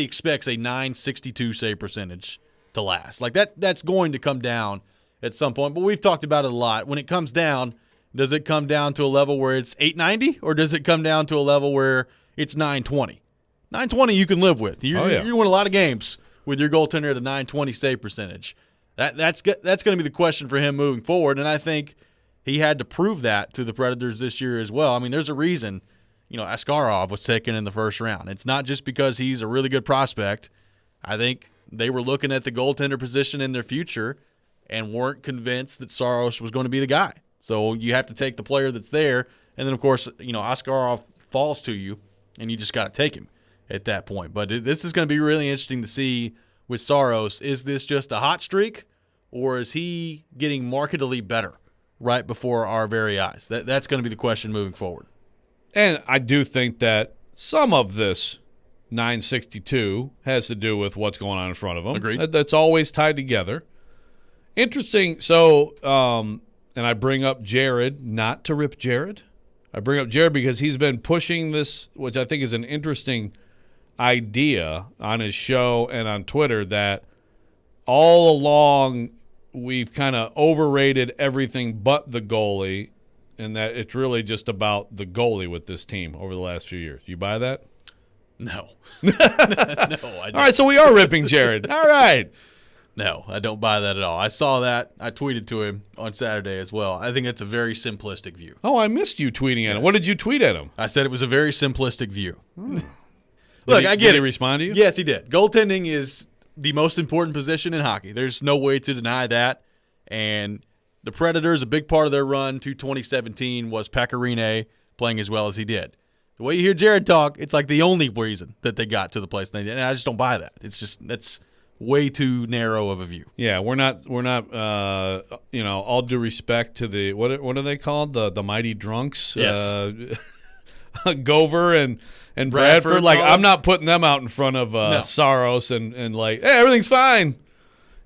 expects a .962 save percentage to last. Like, that's going to come down at some point. But we've talked about it a lot. When it comes down, does it come down to a level where it's .890, or does it come down to a level where it's .920? .920 you can live with. You win a lot of games with your goaltender at a .920 save percentage. That's going to be the question for him moving forward, and I think he had to prove that to the Predators this year as well. I mean, there's a reason, Askarov was taken in the first round. It's not just because he's a really good prospect. I think they were looking at the goaltender position in their future and weren't convinced that Saros was going to be the guy. So you have to take the player that's there, and then, of course, Askarov falls to you, and you just got to take him at that point. But this is going to be really interesting to see with Saros. Is this just a hot streak, or is he getting markedly better right before our very eyes? That's going to be the question moving forward. And I do think that some of this .962 has to do with what's going on in front of him. Agreed. That's always tied together. Interesting. So, and I bring up Jared, not to rip Jared. I bring up Jared because he's been pushing this, which I think is an interesting idea on his show and on Twitter, that all along we've kind of overrated everything but the goalie, and that it's really just about the goalie with this team over the last few years. You buy that? No. No, I don't. All right, so we are ripping Jared. All right. No, I don't buy that at all. I saw that. I tweeted to him on Saturday as well. I think it's a very simplistic view. Oh, I missed you tweeting at him. What did you tweet at him? I said it was a very simplistic view. Look, I get it. Did he respond to you? Yes, he did. Goaltending is the most important position in hockey. There's no way to deny that. And the Predators, a big part of their run to 2017 was Pekka Rinne playing as well as he did. The way you hear Jared talk, it's like the only reason that they got to the place they did. And I just don't buy that. It's just that's way too narrow of a view. Yeah, we're not all due respect to the what are they called? The Mighty Drunks? Yes. Gover and Bradford. Like, I'm not putting them out in front of Saros and like, hey, everything's fine.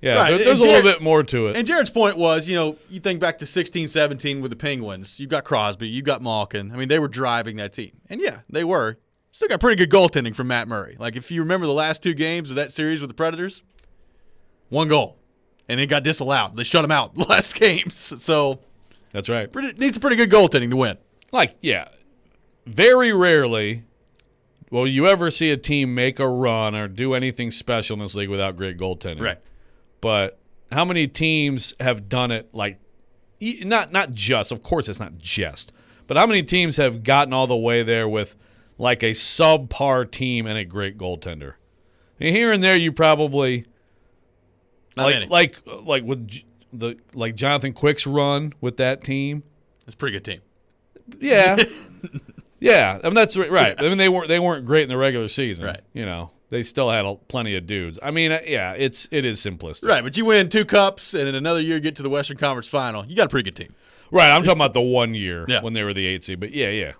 Yeah, right. There's a little bit more to it. And Jared's point was, you think back to 16-17 with the Penguins. You've got Crosby, you've got Malkin. I mean, they were driving that team. And, yeah, they were. Still got pretty good goaltending from Matt Murray. Like, if you remember the last two games of that series with the Predators, 1 goal. And it got disallowed. They shut him out the last games. So that's right. Needs a pretty good goaltending to win. Like, yeah, very rarely will you ever see a team make a run or do anything special in this league without great goaltending. Right. But how many teams have done it, like, not just, of course it's not just, but how many teams have gotten all the way there with like a subpar team and a great goaltender? And here and there you probably like with Jonathan Quick's run with that team. It's a pretty good team. Yeah. Yeah, I mean that's right. I mean they weren't great in the regular season, right? they still had plenty of dudes. I mean, yeah, it is simplistic. Right, but you win 2 cups, and in another year get to the Western Conference Final. You got a pretty good team. Right, I'm talking about the 1 year Yeah. when they were the 8 seed. But, yeah.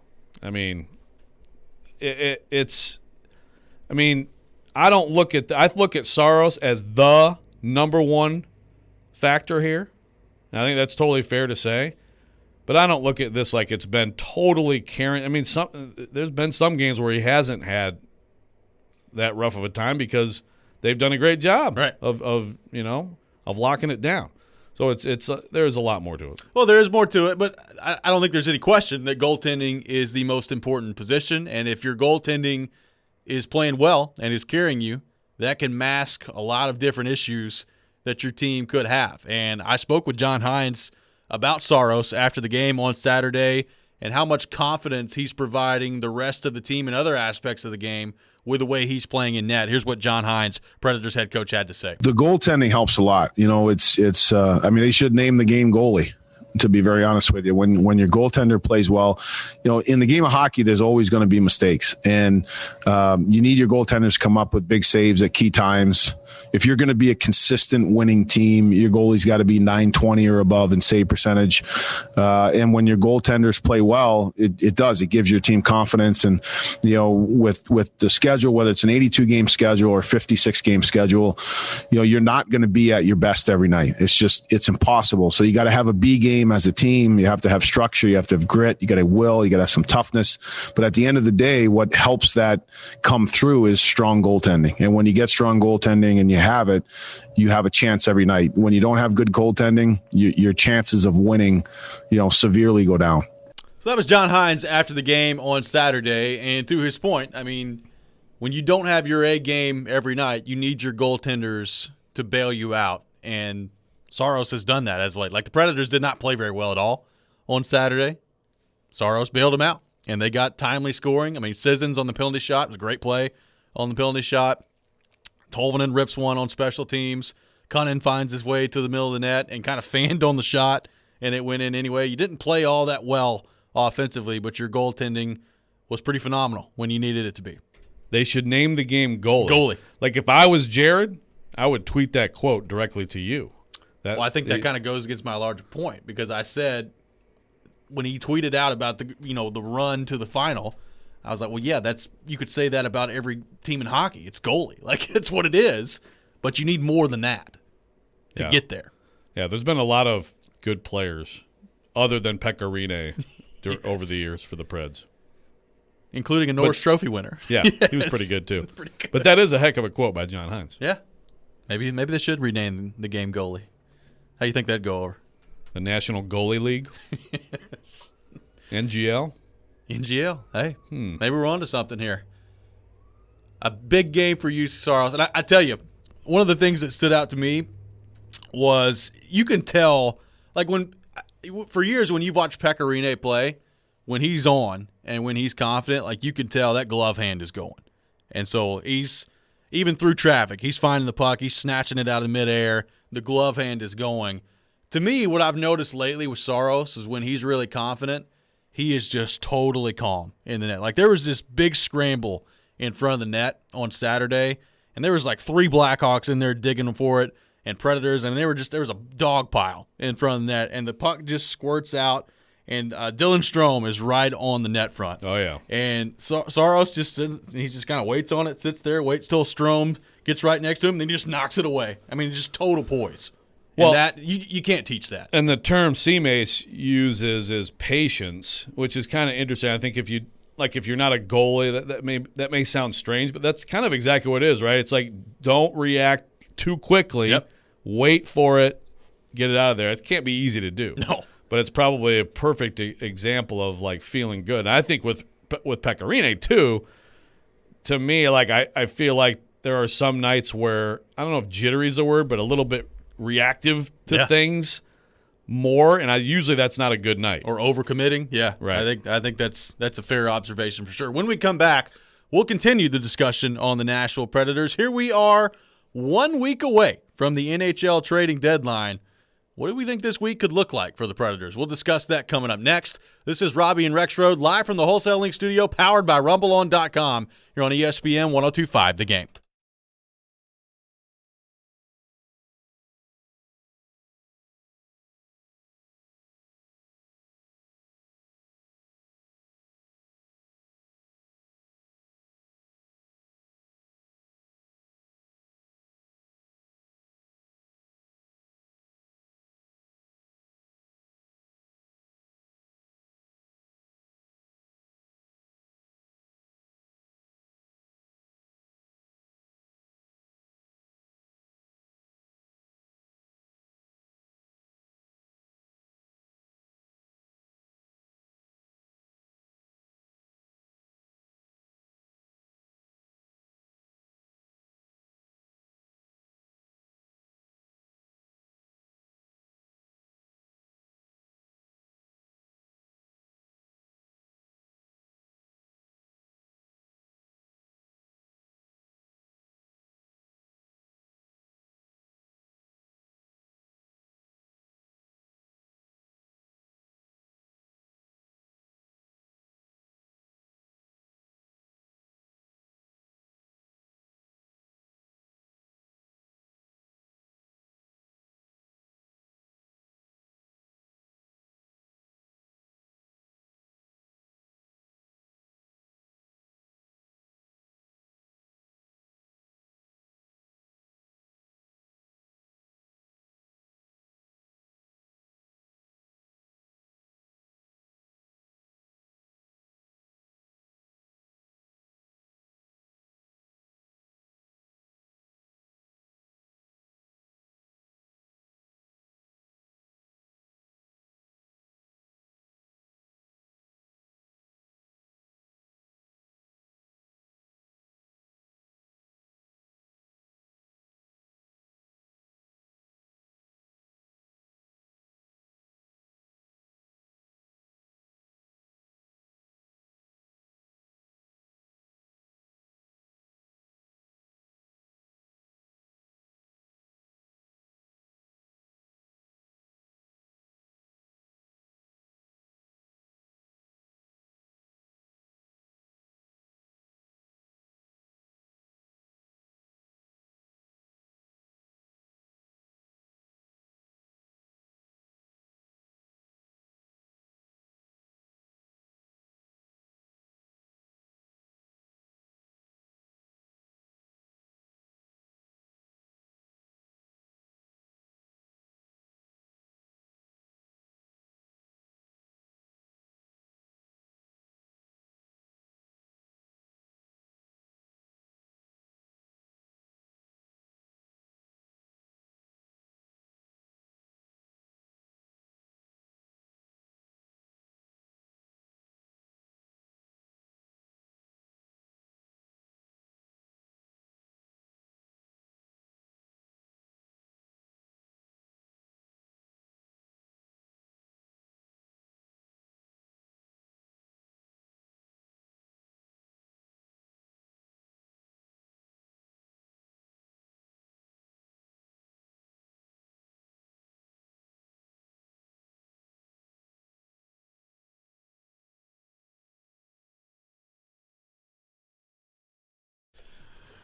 I mean, it's – I mean, I don't look at – I look at Saros as the number one factor here. And I think that's totally fair to say. But I don't look at this like it's been totally carrying – I mean, there's been some games where he hasn't had that rough of a time because they've done a great job of locking it down. So there's a lot more to it. Well, there is more to it, but I don't think there's any question that goaltending is the most important position. And if your goaltending is playing well and is carrying you, that can mask a lot of different issues that your team could have. And I spoke with John Hines about Saros after the game on Saturday and how much confidence he's providing the rest of the team in other aspects of the game with the way he's playing in net. Here's what John Hines, Predators head coach, had to say. The goaltending helps a lot. You know, it's I mean, they should name the game goalie, to be very honest with you. When your goaltender plays well, you know, in the game of hockey, there's always going to be mistakes. And you need your goaltenders to come up with big saves at key times. If you're going to be a consistent winning team, your goalie's got to be .920 or above in save percentage. And when your goaltenders play well, it does. It gives your team confidence. And, you know, with the schedule, whether it's an 82-game schedule or 56-game schedule, you know, you're not going to be at your best every night. It's impossible. So you got to have a B game as a team. You have to have structure. You have to have grit. You got to have will. You got to have some toughness. But at the end of the day, what helps that come through is strong goaltending. And when you get strong goaltending and you have it, you have a chance every night. When you don't have good goaltending, your chances of winning, you know, severely go down. So that was John Hines after the game on Saturday. And to his point, I mean, when you don't have your A game every night, you need your goaltenders to bail you out. And Saros has done that as of late. Like, the Predators did not play very well at all on Saturday. Saros bailed them out, and they got timely scoring. I mean, Sissons on the penalty shot. It was a great play on the penalty shot. Tolvanen rips one on special teams. Cunnin finds his way to the middle of the net and kind of fanned on the shot, and it went in anyway. You didn't play all that well offensively, but your goaltending was pretty phenomenal when you needed it to be. They should name the game goalie. Like, if I was Jared, I would tweet that quote directly to you. Well, I think that kind of goes against my larger point, because I said when he tweeted out about the run to the final, I was like, well, yeah, you could say that about every team in hockey. It's goalie. Like, it's what it is, but you need more than that to get there. Yeah, there's been a lot of good players other than Pekka Rinne over the years for the Preds. Including a Norris Trophy winner. Yeah, he was pretty good too. Pretty good. But that is a heck of a quote by John Hines. Yeah. Maybe they should rename the game goalie. How do you think that'd go over? The National Goalie League? Yes. NGL? NGL. Hey, maybe we're on to something here. A big game for UC Saros. And I tell you, one of the things that stood out to me was you can tell, like, for years when you've watched Pekka Rinne play, when he's on and when he's confident, like, you can tell that glove hand is going. And so he's, even through traffic, he's finding the puck, he's snatching it out of midair, the glove hand is going. To me, what I've noticed lately with Saros is when he's really confident, he is just totally calm in the net. Like, there was this big scramble in front of the net on Saturday, and there was like 3 Blackhawks in there digging for it, and Predators, and there was a dog pile in front of the net, and the puck just squirts out, and Dylan Strome is right on the net front. Oh, yeah. And Saros just sits, he just kind of waits on it, sits there, waits till Strome gets right next to him, and then he just knocks it away. I mean, just total poise. Well, and that you can't teach that. And the term C-Mace uses is patience, which is kind of interesting. I think if you're not a goalie, that may sound strange, but that's kind of exactly what it is, right? It's like, don't react too quickly. Yep. Wait for it, get it out of there. It can't be easy to do. No. But it's probably a perfect example of, like, feeling good. And I think with Pekka Rinne, too, to me, like, I feel like there are some nights where, I don't know if jittery is the word, but a little bit reactive to things more, and usually that's not a good night. Or overcommitting. Yeah. Right. I think that's a fair observation for sure. When we come back, we'll continue the discussion on the Nashville Predators. Here we are 1 week away from the NHL trading deadline. What do we think this week could look like for the Predators? We'll discuss that coming up next. This is Robby and Rexrode live from the Wholesale Link studio, powered by RumbleOn.com. You're on ESPN 102.5 The Game.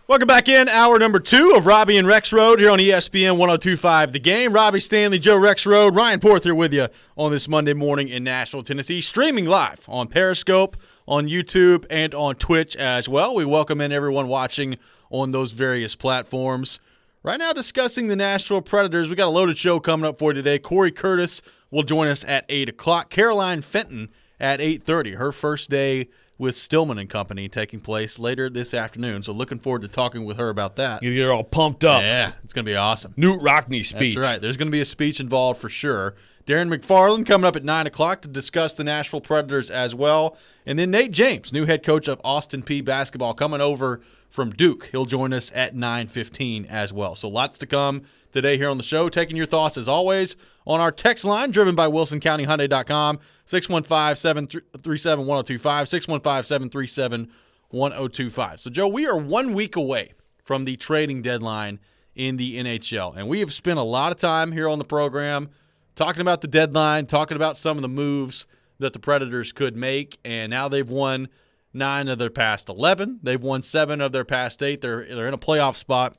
Welcome back in. Hour number 2 of Robby and Rexrode here on ESPN 102.5 The Game. Robby Stanley, Joe Rexrode, Ryan Porth here with you on this Monday morning in Nashville, Tennessee. Streaming live on Periscope, on YouTube, and on Twitch as well. We welcome in everyone watching on those various platforms. Right now discussing the Nashville Predators. We got a loaded show coming up for you today. Corey Curtis will join us at 8 o'clock. Caroline Fenton at 8:30. Her first day with Stillman and Company taking place later this afternoon. So looking forward to talking with her about that. You get her all pumped up. Yeah, it's going to be awesome. Newt Rockney speech. That's right. There's going to be a speech involved for sure. Darren McFarland coming up at 9 o'clock to discuss the Nashville Predators as well. And then Nate James, new head coach of Austin Peay basketball, coming over from Duke. He'll join us at 9:15 as well. So lots to come today here on the show. Taking your thoughts, as always, on our text line, driven by WilsonCountyHyundai.com, 615-737-1025, 615-737-1025. So, Joe, we are 1 week away from the trading deadline in the NHL, and we have spent a lot of time here on the program talking about the deadline, talking about some of the moves that the Predators could make, and now they've won 9 of their past 11. They've won 7 of their past 8. They're in a playoff spot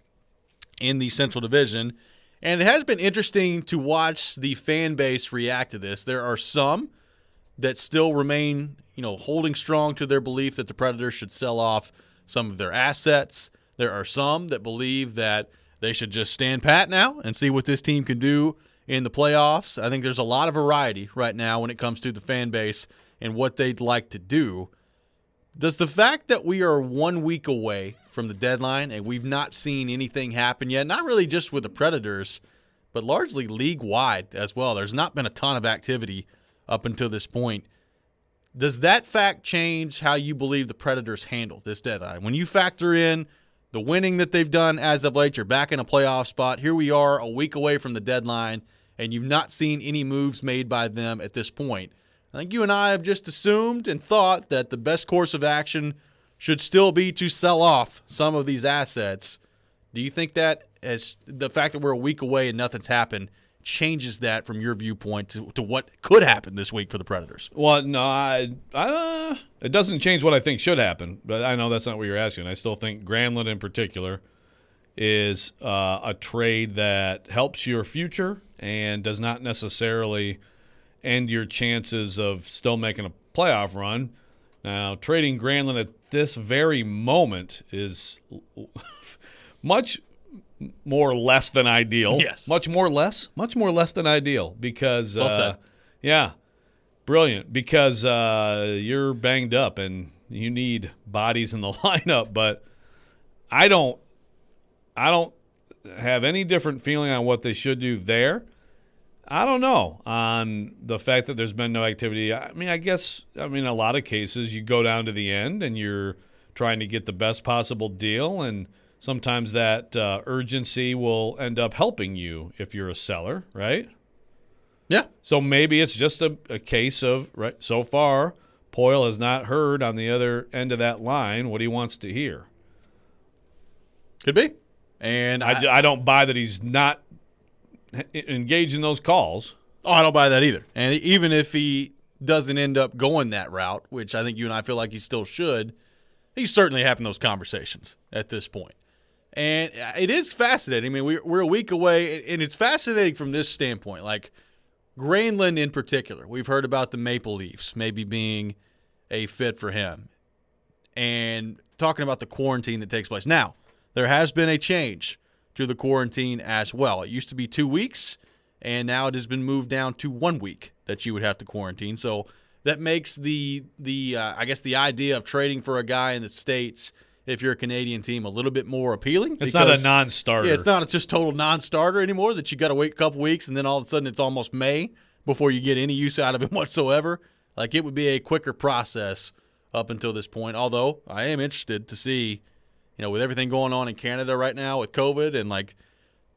in the Central Division, and it has been interesting to watch the fan base react to this. There are some that still remain, holding strong to their belief that the Predators should sell off some of their assets. There are some that believe that they should just stand pat now and see what this team can do in the playoffs. I think there's a lot of variety right now when it comes to the fan base and what they'd like to do. Does the fact that we are 1 week away from the deadline and we've not seen anything happen yet, not really just with the Predators, but largely league-wide as well, there's not been a ton of activity up until this point. Does that fact change how you believe the Predators handle this deadline? When you factor in the winning that they've done as of late, you're back in a playoff spot. Here we are a week away from the deadline, and you've not seen any moves made by them at this point. I think you and I have just assumed and thought that the best course of action should still be to sell off some of these assets. Do you think that, as the fact that we're a week away and nothing's happened, changes that from your viewpoint to what could happen this week for the Predators? Well, no, it doesn't change what I think should happen, but I know that's not what you're asking. I still think Granlund in particular is a trade that helps your future and does not necessarily end your chances of still making a playoff run. Now, trading Granlund at this very moment is much more less than ideal. Yes. Much more less than ideal because, well said. Yeah, brilliant, because you're banged up and you need bodies in the lineup. But I don't have any different feeling on what they should do there. I don't know on the fact that there's been no activity. I mean, a lot of cases you go down to the end and you're trying to get the best possible deal, and sometimes that urgency will end up helping you if you're a seller, right? Yeah. So maybe it's just a case of, right, so far, Poyle has not heard on the other end of that line what he wants to hear. Could be. And I don't buy that he's not engaged in those calls. Oh, I don't buy that either. And even if he doesn't end up going that route, which I think you and I feel like he still should, he's certainly having those conversations at this point. And it is fascinating. I mean, we're a week away, and it's fascinating from this standpoint. Like Granlund in particular, we've heard about the Maple Leafs maybe being a fit for him, and talking about the quarantine that takes place. Now, there has been a change to the quarantine as well. It used to be 2 weeks, and now it has been moved down to 1 week that you would have to quarantine. So that makes the idea of trading for a guy in the States, if you're a Canadian team, a little bit more appealing. It's not a non-starter. Yeah, it's not just total non-starter anymore that you got to wait a couple weeks and then all of a sudden it's almost May before you get any use out of him whatsoever. Like, it would be a quicker process up until this point, although I am interested to see, with everything going on in Canada right now with COVID and like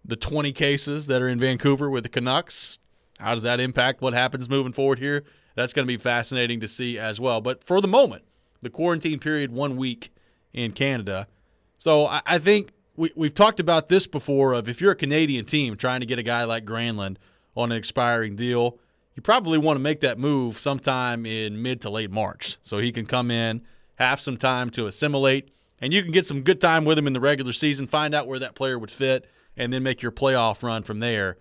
the 20 cases that are in Vancouver with the Canucks, how does that impact what happens moving forward here? That's going to be fascinating to see as well. But for the moment, the quarantine period, 1 week in Canada. So I think we've talked about this before of if you're a Canadian team trying to get a guy like Granlund on an expiring deal, you probably want to make that move sometime in mid to late March so he can come in, have some time to assimilate, and you can get some good time with him in the regular season, find out where that player would fit, and then make your playoff run from there.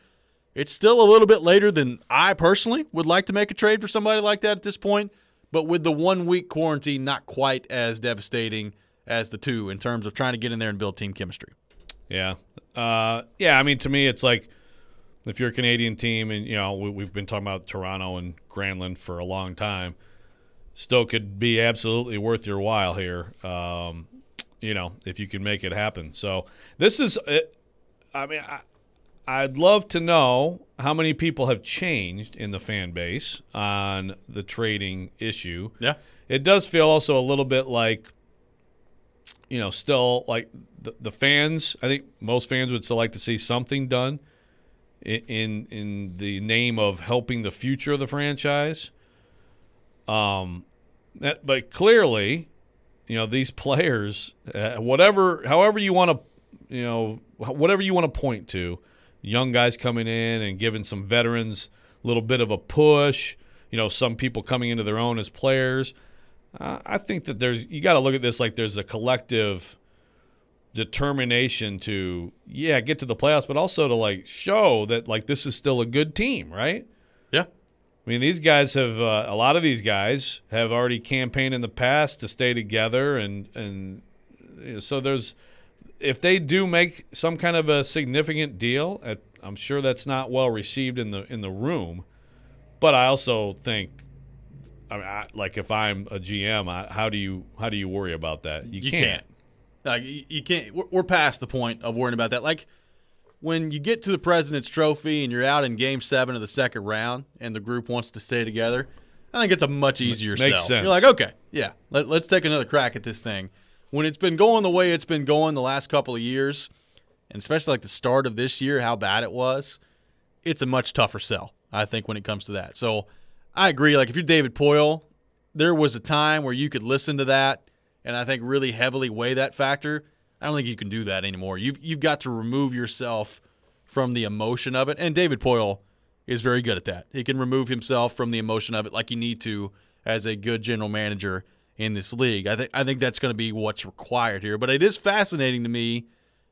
It's still a little bit later than I personally would like to make a trade for somebody like that at this point, but with the 1 week quarantine, not quite as devastating as the 2 in terms of trying to get in there and build team chemistry. Yeah. I mean, to me, it's like if you're a Canadian team and, we've been talking about Toronto and Granlund for a long time, still could be absolutely worth your while here. If you can make it happen. So this is, I'd love to know how many people have changed in the fan base on the trading issue. Yeah. It does feel also a little bit like, still like the fans, I think most fans would still like to see something done in the name of helping the future of the franchise. But clearly, these players, however you want to, whatever you want to point to, young guys coming in and giving some veterans little bit of a push, some people coming into their own as players. I think that you got to look at this like there's a collective determination to, get to the playoffs, but also to show that this is still a good team, right? Yeah. I mean, these guys have a lot of these guys have already campaigned in the past to stay together, and so if they do make some kind of a significant deal, I'm sure that's not well received in the room. But I also think, if I'm a GM, how do you worry about that? You can't. You can't. We're past the point of worrying about that. When you get to the President's Trophy and you're out in Game 7 of the second round and the group wants to stay together, I think it's a much easier sell. Makes sense. You're like, okay, yeah, let's take another crack at this thing. When it's been going the way it's been going the last couple of years, and especially the start of this year, how bad it was, it's a much tougher sell, I think, when it comes to that. So I agree. If you're David Poile, there was a time where you could listen to that and I think really heavily weigh that factor. I don't think you can do that anymore. You've got to remove yourself from the emotion of it, and David Poile is very good at that. He can remove himself from the emotion of it like you need to as a good general manager in this league. I think that's going to be what's required here. But it is fascinating to me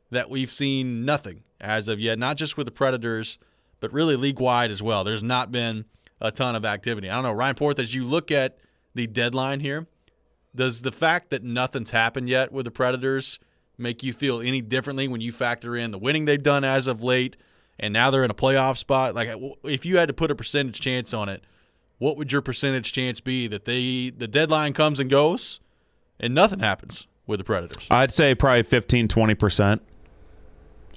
that we've seen nothing as of yet, not just with the Predators, but really league-wide as well. There's not been a ton of activity. I don't know, Ryan Porth, as you look at the deadline here, does the fact that nothing's happened yet with the Predators make you feel any differently when you factor in the winning they've done as of late and now they're in a playoff spot? If you had to put a percentage chance on it, what would your percentage chance be that the deadline comes and goes and nothing happens with the Predators? I'd say probably 15-20%.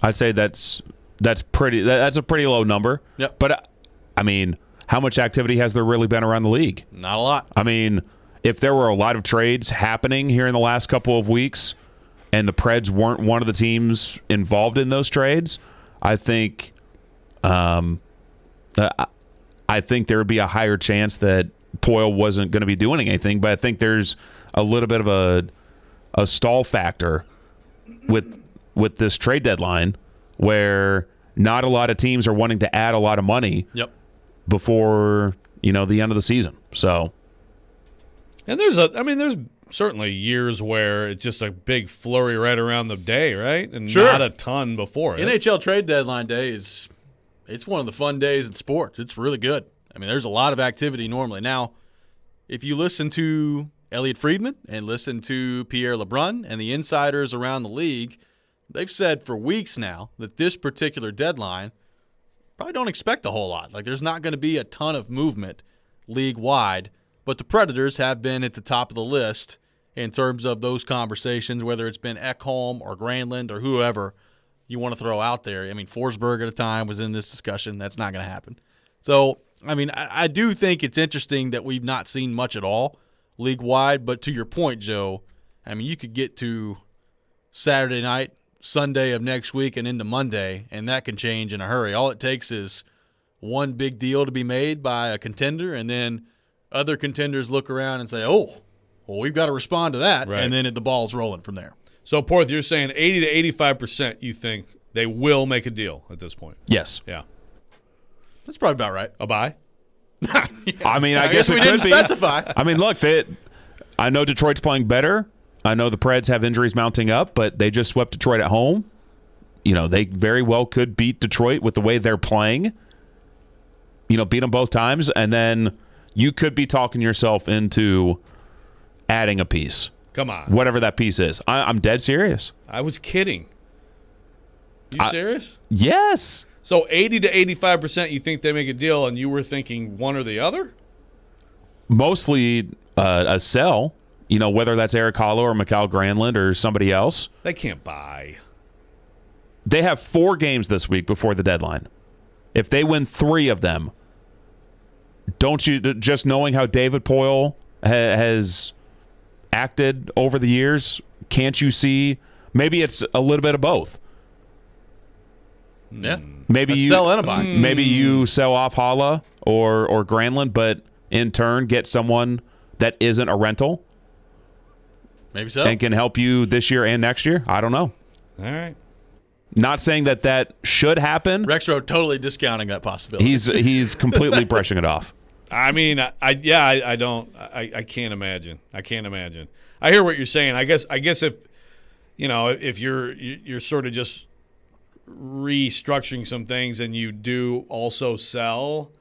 I'd say that's a pretty low number. Yep. But I mean, how much activity has there really been around the league? Not a lot. I mean, if there were a lot of trades happening here in the last couple of weeks and the Preds weren't one of the teams involved in those trades, I think there would be a higher chance that Poile wasn't going to be doing anything. But I think there's a little bit of a stall factor with this trade deadline where not a lot of teams are wanting to add a lot of money before the end of the season. So, and there's certainly years where it's just a big flurry right around the day, right? And not a ton before it. NHL trade deadline day it's one of the fun days in sports. It's really good. I mean, there's a lot of activity normally. Now, if you listen to Elliot Friedman and listen to Pierre LeBrun and the insiders around the league, they've said for weeks now that this particular deadline probably don't expect a whole lot. There's not going to be a ton of movement league-wide, but the Predators have been at the top of the list in terms of those conversations, whether it's been Ekholm or Granlund or whoever you want to throw out there. I mean, Forsberg at a time was in this discussion. That's not going to happen. So, I mean, I do think it's interesting that we've not seen much at all league-wide, but to your point, Joe, I mean, you could get to Saturday night, Sunday of next week, and into Monday, and that can change in a hurry. All it takes is one big deal to be made by a contender, and then other contenders look around and say, oh, well, we've got to respond to that, right. And then the ball's rolling from there. So, Porth, you're saying 80 to 85% you think they will make a deal at this point? Yes. Yeah. That's probably about right. A buy? I mean, I guess we it didn't could be. specify. I mean, look, I know Detroit's playing better. I know the Preds have injuries mounting up, but they just swept Detroit at home. They very well could beat Detroit with the way they're playing. Beat them both times, and then you could be talking yourself into adding a piece. Come on. Whatever that piece is. I'm dead serious. I was kidding. You serious? Yes. So 80 to 85% you think they make a deal, and you were thinking one or the other? Mostly a sell, whether that's Eric Hollow or Mikhail Granlund or somebody else. They can't buy. They have 4 games this week before the deadline. If they win 3 of them, don't you, just knowing how David Poile has acted over the years, can't you see maybe it's a little bit of both? Yeah. Maybe you sell and a buy. Maybe you sell off Holla or Granlund, but in turn get someone that isn't a rental. Maybe so. And can help you this year and next year. I don't know. All right. Not saying that should happen. Rexrode totally discounting that possibility. He's completely brushing it off. I mean, I can't imagine. I can't imagine. I hear what you're saying. I guess if if you're sort of just restructuring some things and you do also sell.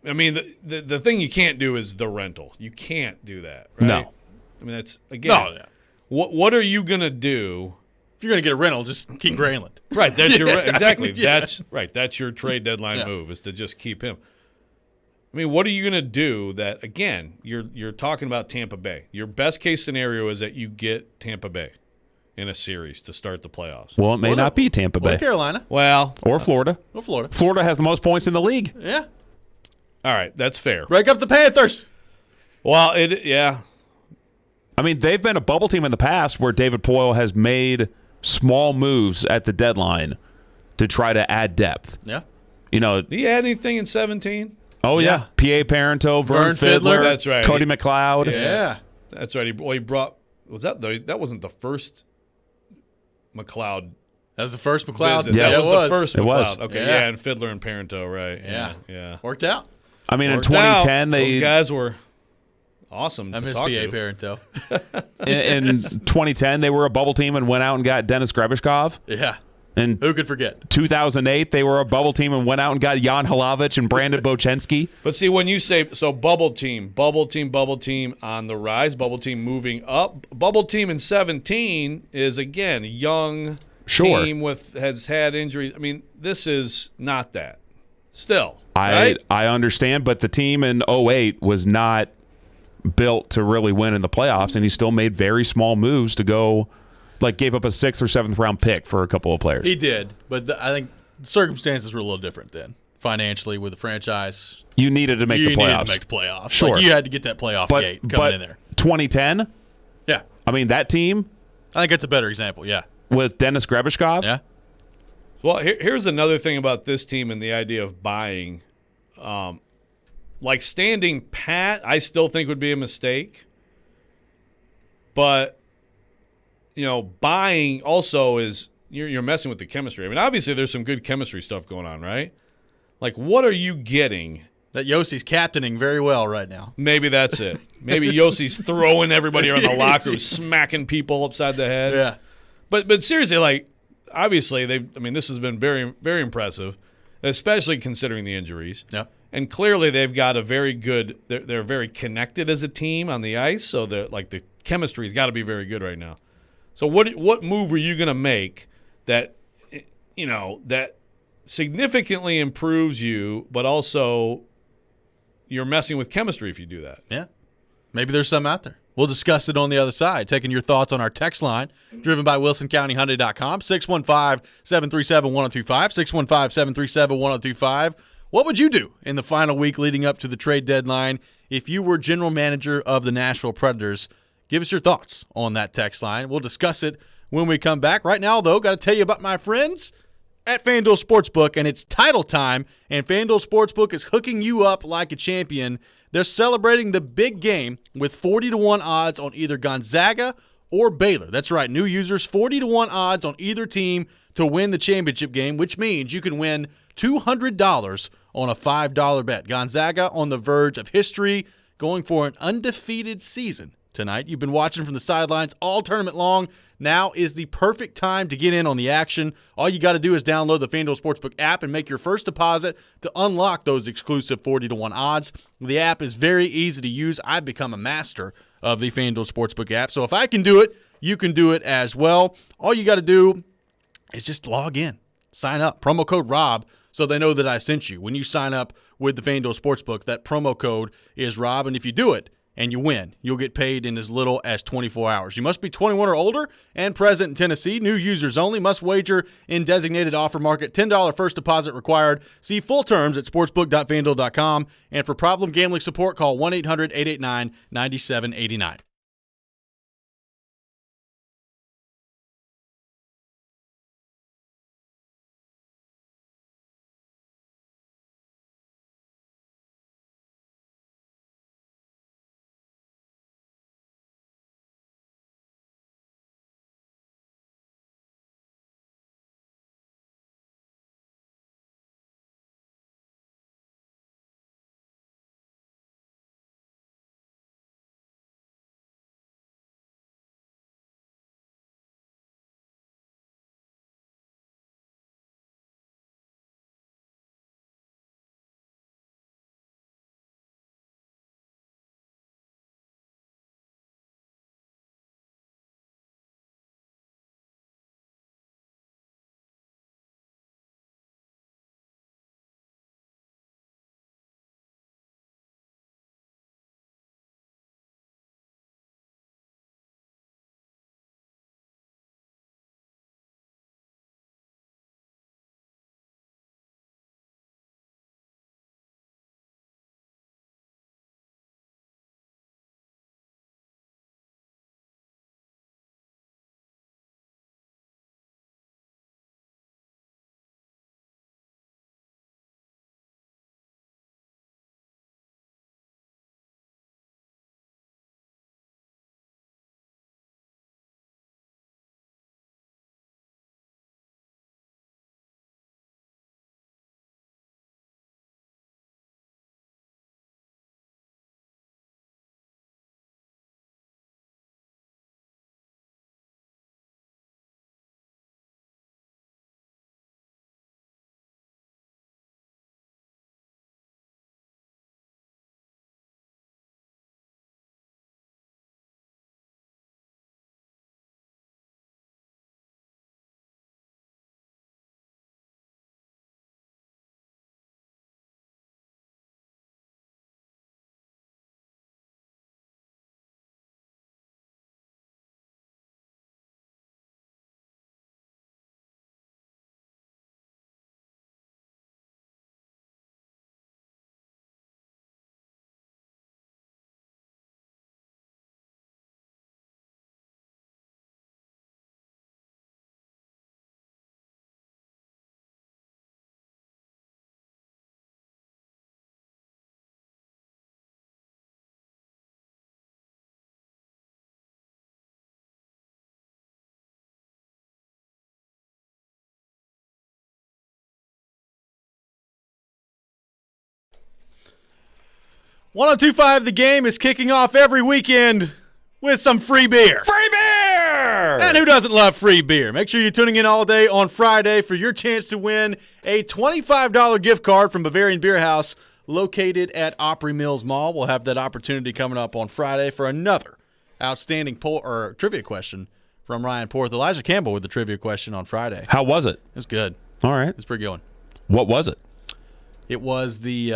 I mean, the thing you can't do is the rental. You can't do that, right? No. I mean, that's again. No. What are you gonna do? If you're going to get a rental, just keep Grayland. Right, that's exactly. Yeah. That's right. That's your trade deadline move, is to just keep him. I mean, what are you going to do that, again, you're talking about Tampa Bay. Your best case scenario is that you get Tampa Bay in a series to start the playoffs. Well, it may not be Tampa Bay. Or Carolina. Well. Or Florida. Or Florida. Florida has the most points in the league. Yeah. All right, that's fair. Break up the Panthers. Well, yeah. I mean, they've been a bubble team in the past where David Poile has made small moves at the deadline to try to add depth. Yeah. Did he add anything in 17? Oh, yeah. P.A. Parento, Vern Fiddler. That's right. Cody McLeod. Yeah. That's right. He brought – that wasn't the first McLeod. That was the first McLeod. Visit. Yeah, that was the first it McLeod. was. Okay, yeah. and Fiddler and Parento, right. Yeah. Worked out. I mean, Worked in 2010, out. Those guys were awesome I to miss talk P.A. to. Parento. in 2010, they were a bubble team and went out and got Dennis Grebishkov. Yeah. In Who could forget? 2008, they were a bubble team and went out and got Jan Hlavich and Brandon Bochenski. But see, when you say so, bubble team on the rise, bubble team moving up, bubble team in 17 is again a young team has had injuries. I mean, this is not that. Still, right? I understand, but the team in 08 was not built to really win in the playoffs, and he still made very small moves to go. Like, gave up a 6th or 7th round pick for a couple of players. He did, but I think the circumstances were a little different then. Financially, with the franchise, you needed to make the playoffs. You needed to make the playoffs. Sure. Like, you had to get that playoff gate coming in there. 2010? Yeah. I mean, that team? I think that's a better example, yeah. With Dennis Grebishkov? Yeah. Well, here's another thing about this team and the idea of buying. Like, standing pat, I still think would be a mistake. But buying also is you're messing with the chemistry. I mean, obviously there's some good chemistry stuff going on, right? Like, what are you getting? That Yossi's captaining very well right now. Maybe that's it. Maybe Yossi's throwing everybody around the locker room, smacking people upside the head. Yeah. But seriously, like, obviously this has been very, very impressive, especially considering the injuries. Yeah. And clearly they've got a very good. They're very connected as a team on the ice, so the chemistry's got to be very good right now. So what move are you going to make that that significantly improves you, but also you're messing with chemistry if you do that? Yeah. Maybe there's some out there. We'll discuss it on the other side. Taking your thoughts on our text line, driven by WilsonCountyHyundai.com, 615-737-1025, 615-737-1025. What would you do in the final week leading up to the trade deadline if you were general manager of the Nashville Predators? Give us your thoughts on that text line. We'll discuss it when we come back. Right now, though, got to tell you about my friends at FanDuel Sportsbook, and it's title time, and FanDuel Sportsbook is hooking you up like a champion. They're celebrating the big game with 40-1 odds on either Gonzaga or Baylor. That's right, new users, 40-1 odds on either team to win the championship game, which means you can win $200 on a $5 bet. Gonzaga on the verge of history, going for an undefeated season tonight. You've been watching from the sidelines all tournament long. Now is the perfect time to get in on the action. All you got to do is download the FanDuel Sportsbook app and make your first deposit to unlock those exclusive 40-1 odds. The app is very easy to use. I've become a master of the FanDuel Sportsbook app. So if I can do it, you can do it as well. All you got to do is just log in, sign up, promo code ROB, so they know that I sent you. When you sign up with the FanDuel Sportsbook, that promo code is ROB, and if you do it, and you win, you'll get paid in as little as 24 hours. You must be 21 or older and present in Tennessee. New users only. Must wager in designated offer market. $10 first deposit required. See full terms at sportsbook.fanduel.com. And for problem gambling support, call 1-800-889-9789. 1025 The Game is kicking off every weekend with some free beer. Free beer! And who doesn't love free beer? Make sure you're tuning in all day on Friday for your chance to win a $25 gift card from Bavarian Beer House located at Opry Mills Mall. We'll have that opportunity coming up on Friday for another outstanding poll or trivia question from Ryan Porth. Elijah Campbell with the trivia question on Friday. How was it? It was good. All right. It was pretty good one. What was it? It was the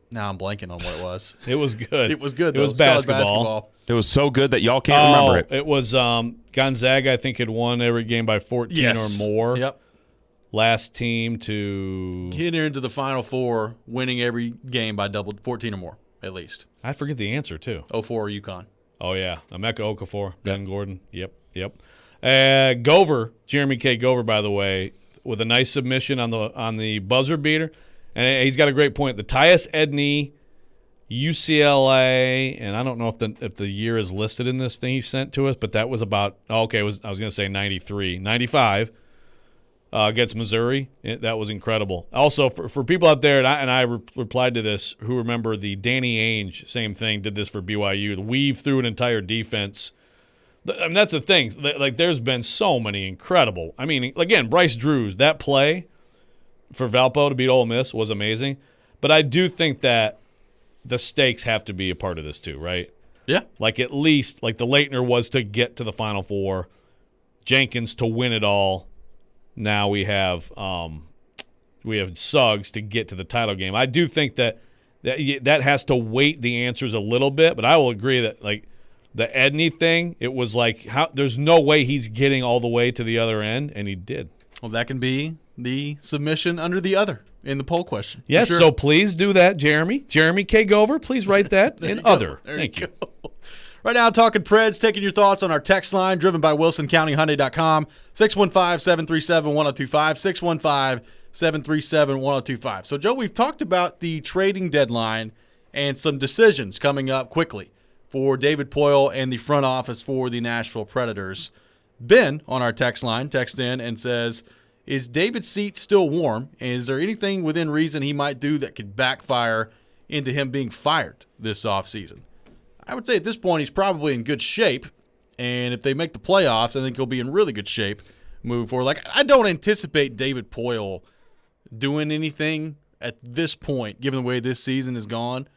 now I'm blanking on what it was. It was good. It was good, though. It was basketball. It was so good that y'all can't remember it. It was Gonzaga, I think, had won every game by 14 or more. Yep. Last team to get into the Final Four, winning every game by 14 or more, at least. I forget the answer, too. 04 UConn. Oh, yeah. Emeka Okafor, Ben Gordon. Yep. Gover, Jeremy K. Gover, by the way, with a nice submission on the buzzer beater. And he's got a great point. The Tyus Edney, UCLA, and I don't know if the year is listed in this thing he sent to us, but that was about I was going to say 93, 95 against Missouri. That was incredible. Also, for people out there, and I replied to this, who remember the Danny Ainge, same thing, did this for BYU, weave through an entire defense. I mean, that's the thing. Like, there's been so many incredible. I mean, again, Bryce Drews, that play for Valpo to beat Ole Miss was amazing. But I do think that the stakes have to be a part of this too, right? Yeah. Like, at least, like the Leitner was to get to the Final Four, Jenkins to win it all. Now we have Suggs to get to the title game. I do think that has to weight the answers a little bit, but I will agree that, like, the Edney thing, it was like, there's no way he's getting all the way to the other end, and he did. Well, that can be the submission under the other in the poll question. Yes, sure. So please do that, Jeremy. Jeremy K. Gover, please write that in other. Thank you. Right now, talking Preds, taking your thoughts on our text line, driven by WilsonCountyHyundai.com, 615-737-1025, 615-737-1025. So, Joe, we've talked about the trading deadline and some decisions coming up quickly for David Poile and the front office for the Nashville Predators. Ben on our text line texts in and says, is David's seat still warm? And is there anything within reason he might do that could backfire into him being fired this offseason? I would say at this point he's probably in good shape. And if they make the playoffs, I think he'll be in really good shape moving forward. Like, I don't anticipate David Poile doing anything at this point, given the way this season has gone,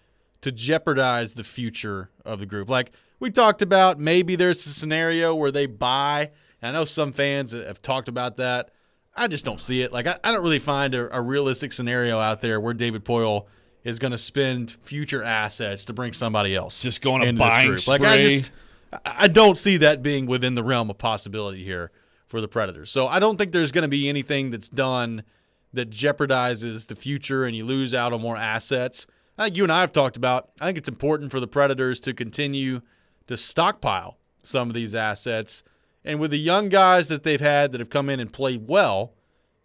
to jeopardize the future of the group. Like we talked about, maybe there's a scenario where they buy. And I know some fans have talked about that. I just don't see it. Like, I don't really find a realistic scenario out there where David Poile is going to spend future assets to bring somebody else. Just going to buying spree. Like, I don't see that being within the realm of possibility here for the Predators. So I don't think there's going to be anything that's done that jeopardizes the future and you lose out on more assets. I think you and I have talked about, I think it's important for the Predators to continue to stockpile some of these assets. And with the young guys that they've had that have come in and played well,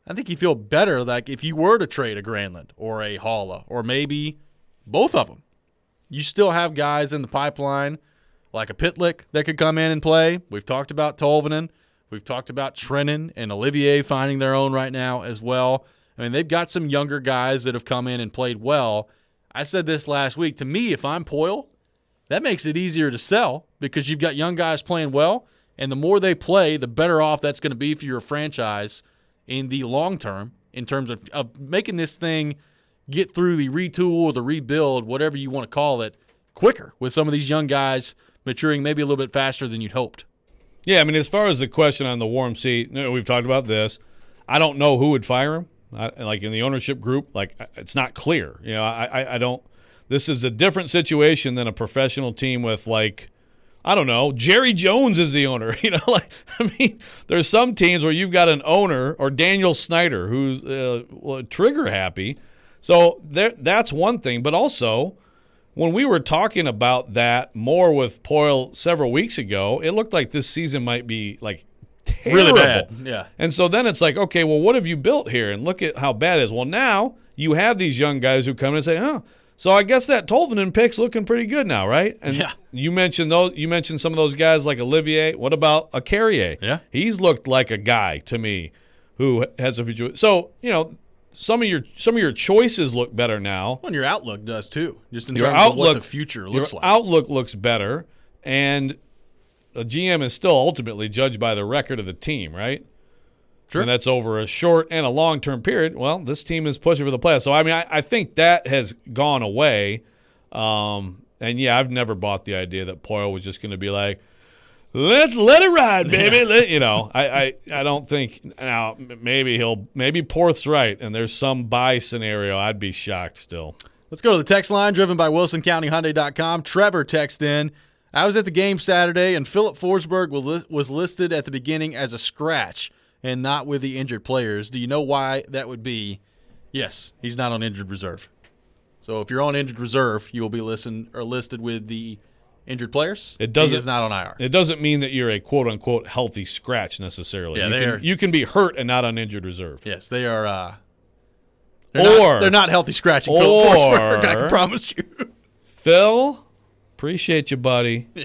I think you feel better like if you were to trade a Granlund or a Haula or maybe both of them. You still have guys in the pipeline like a Pitlick that could come in and play. We've talked about Tolvanen. We've talked about Trennan and Olivier finding their own right now as well. I mean, they've got some younger guys that have come in and played well. I said this last week. To me, if I'm Poile, that makes it easier to sell because you've got young guys playing well, and the more they play, the better off that's going to be for your franchise in the long term in terms of making this thing get through the retool or the rebuild, whatever you want to call it, quicker with some of these young guys maturing maybe a little bit faster than you'd hoped. Yeah, I mean, as far as the question on the warm seat, we've talked about this. I don't know who would fire him. Like in the ownership group, like it's not clear. You know, I don't. This is a different situation than a professional team with, like, I don't know, Jerry Jones is the owner. You know, like, I mean, there's some teams where you've got an owner or Daniel Snyder who's trigger happy. So that's one thing. But also, when we were talking about that more with Poile several weeks ago, it looked like this season might be like terrible. Really bad. Yeah. And so then it's like, okay, well, what have you built here? And look at how bad it is. Well, now you have these young guys who come in and say, so I guess that Tolvanen pick's looking pretty good now, right? And yeah. You mentioned some of those guys like Olivier. What about a Carrier? Yeah. He's looked like a guy to me who has a future. So, you know, some of your choices look better now. Well, and your outlook does too, just in Your terms of outlook- what the future looks Your like. outlook looks better, and a GM is still ultimately judged by the record of the team, right? Sure. And that's over a short and a long-term period. Well, this team is pushing for the playoffs. So, I mean, I think that has gone away. And, yeah, I've never bought the idea that Poyle was just going to be like, let's let it ride, baby. I don't think – now, maybe Porth's right, and there's some buy scenario. I'd be shocked still. Let's go to the text line driven by WilsonCountyHyundai.com. Trevor texted in, I was at the game Saturday, and Philip Forsberg was listed at the beginning as a scratch and not with the injured players. Do you know why that would be? Yes, he's not on injured reserve. So if you're on injured reserve, you will be listed with the injured players. He is not on IR. It doesn't mean that you're a quote-unquote healthy scratch necessarily. Yeah, you can be hurt and not on injured reserve. Yes, they are. They're not healthy scratching Philip Forsberg, I can promise you. Phil, appreciate you, buddy. Yeah.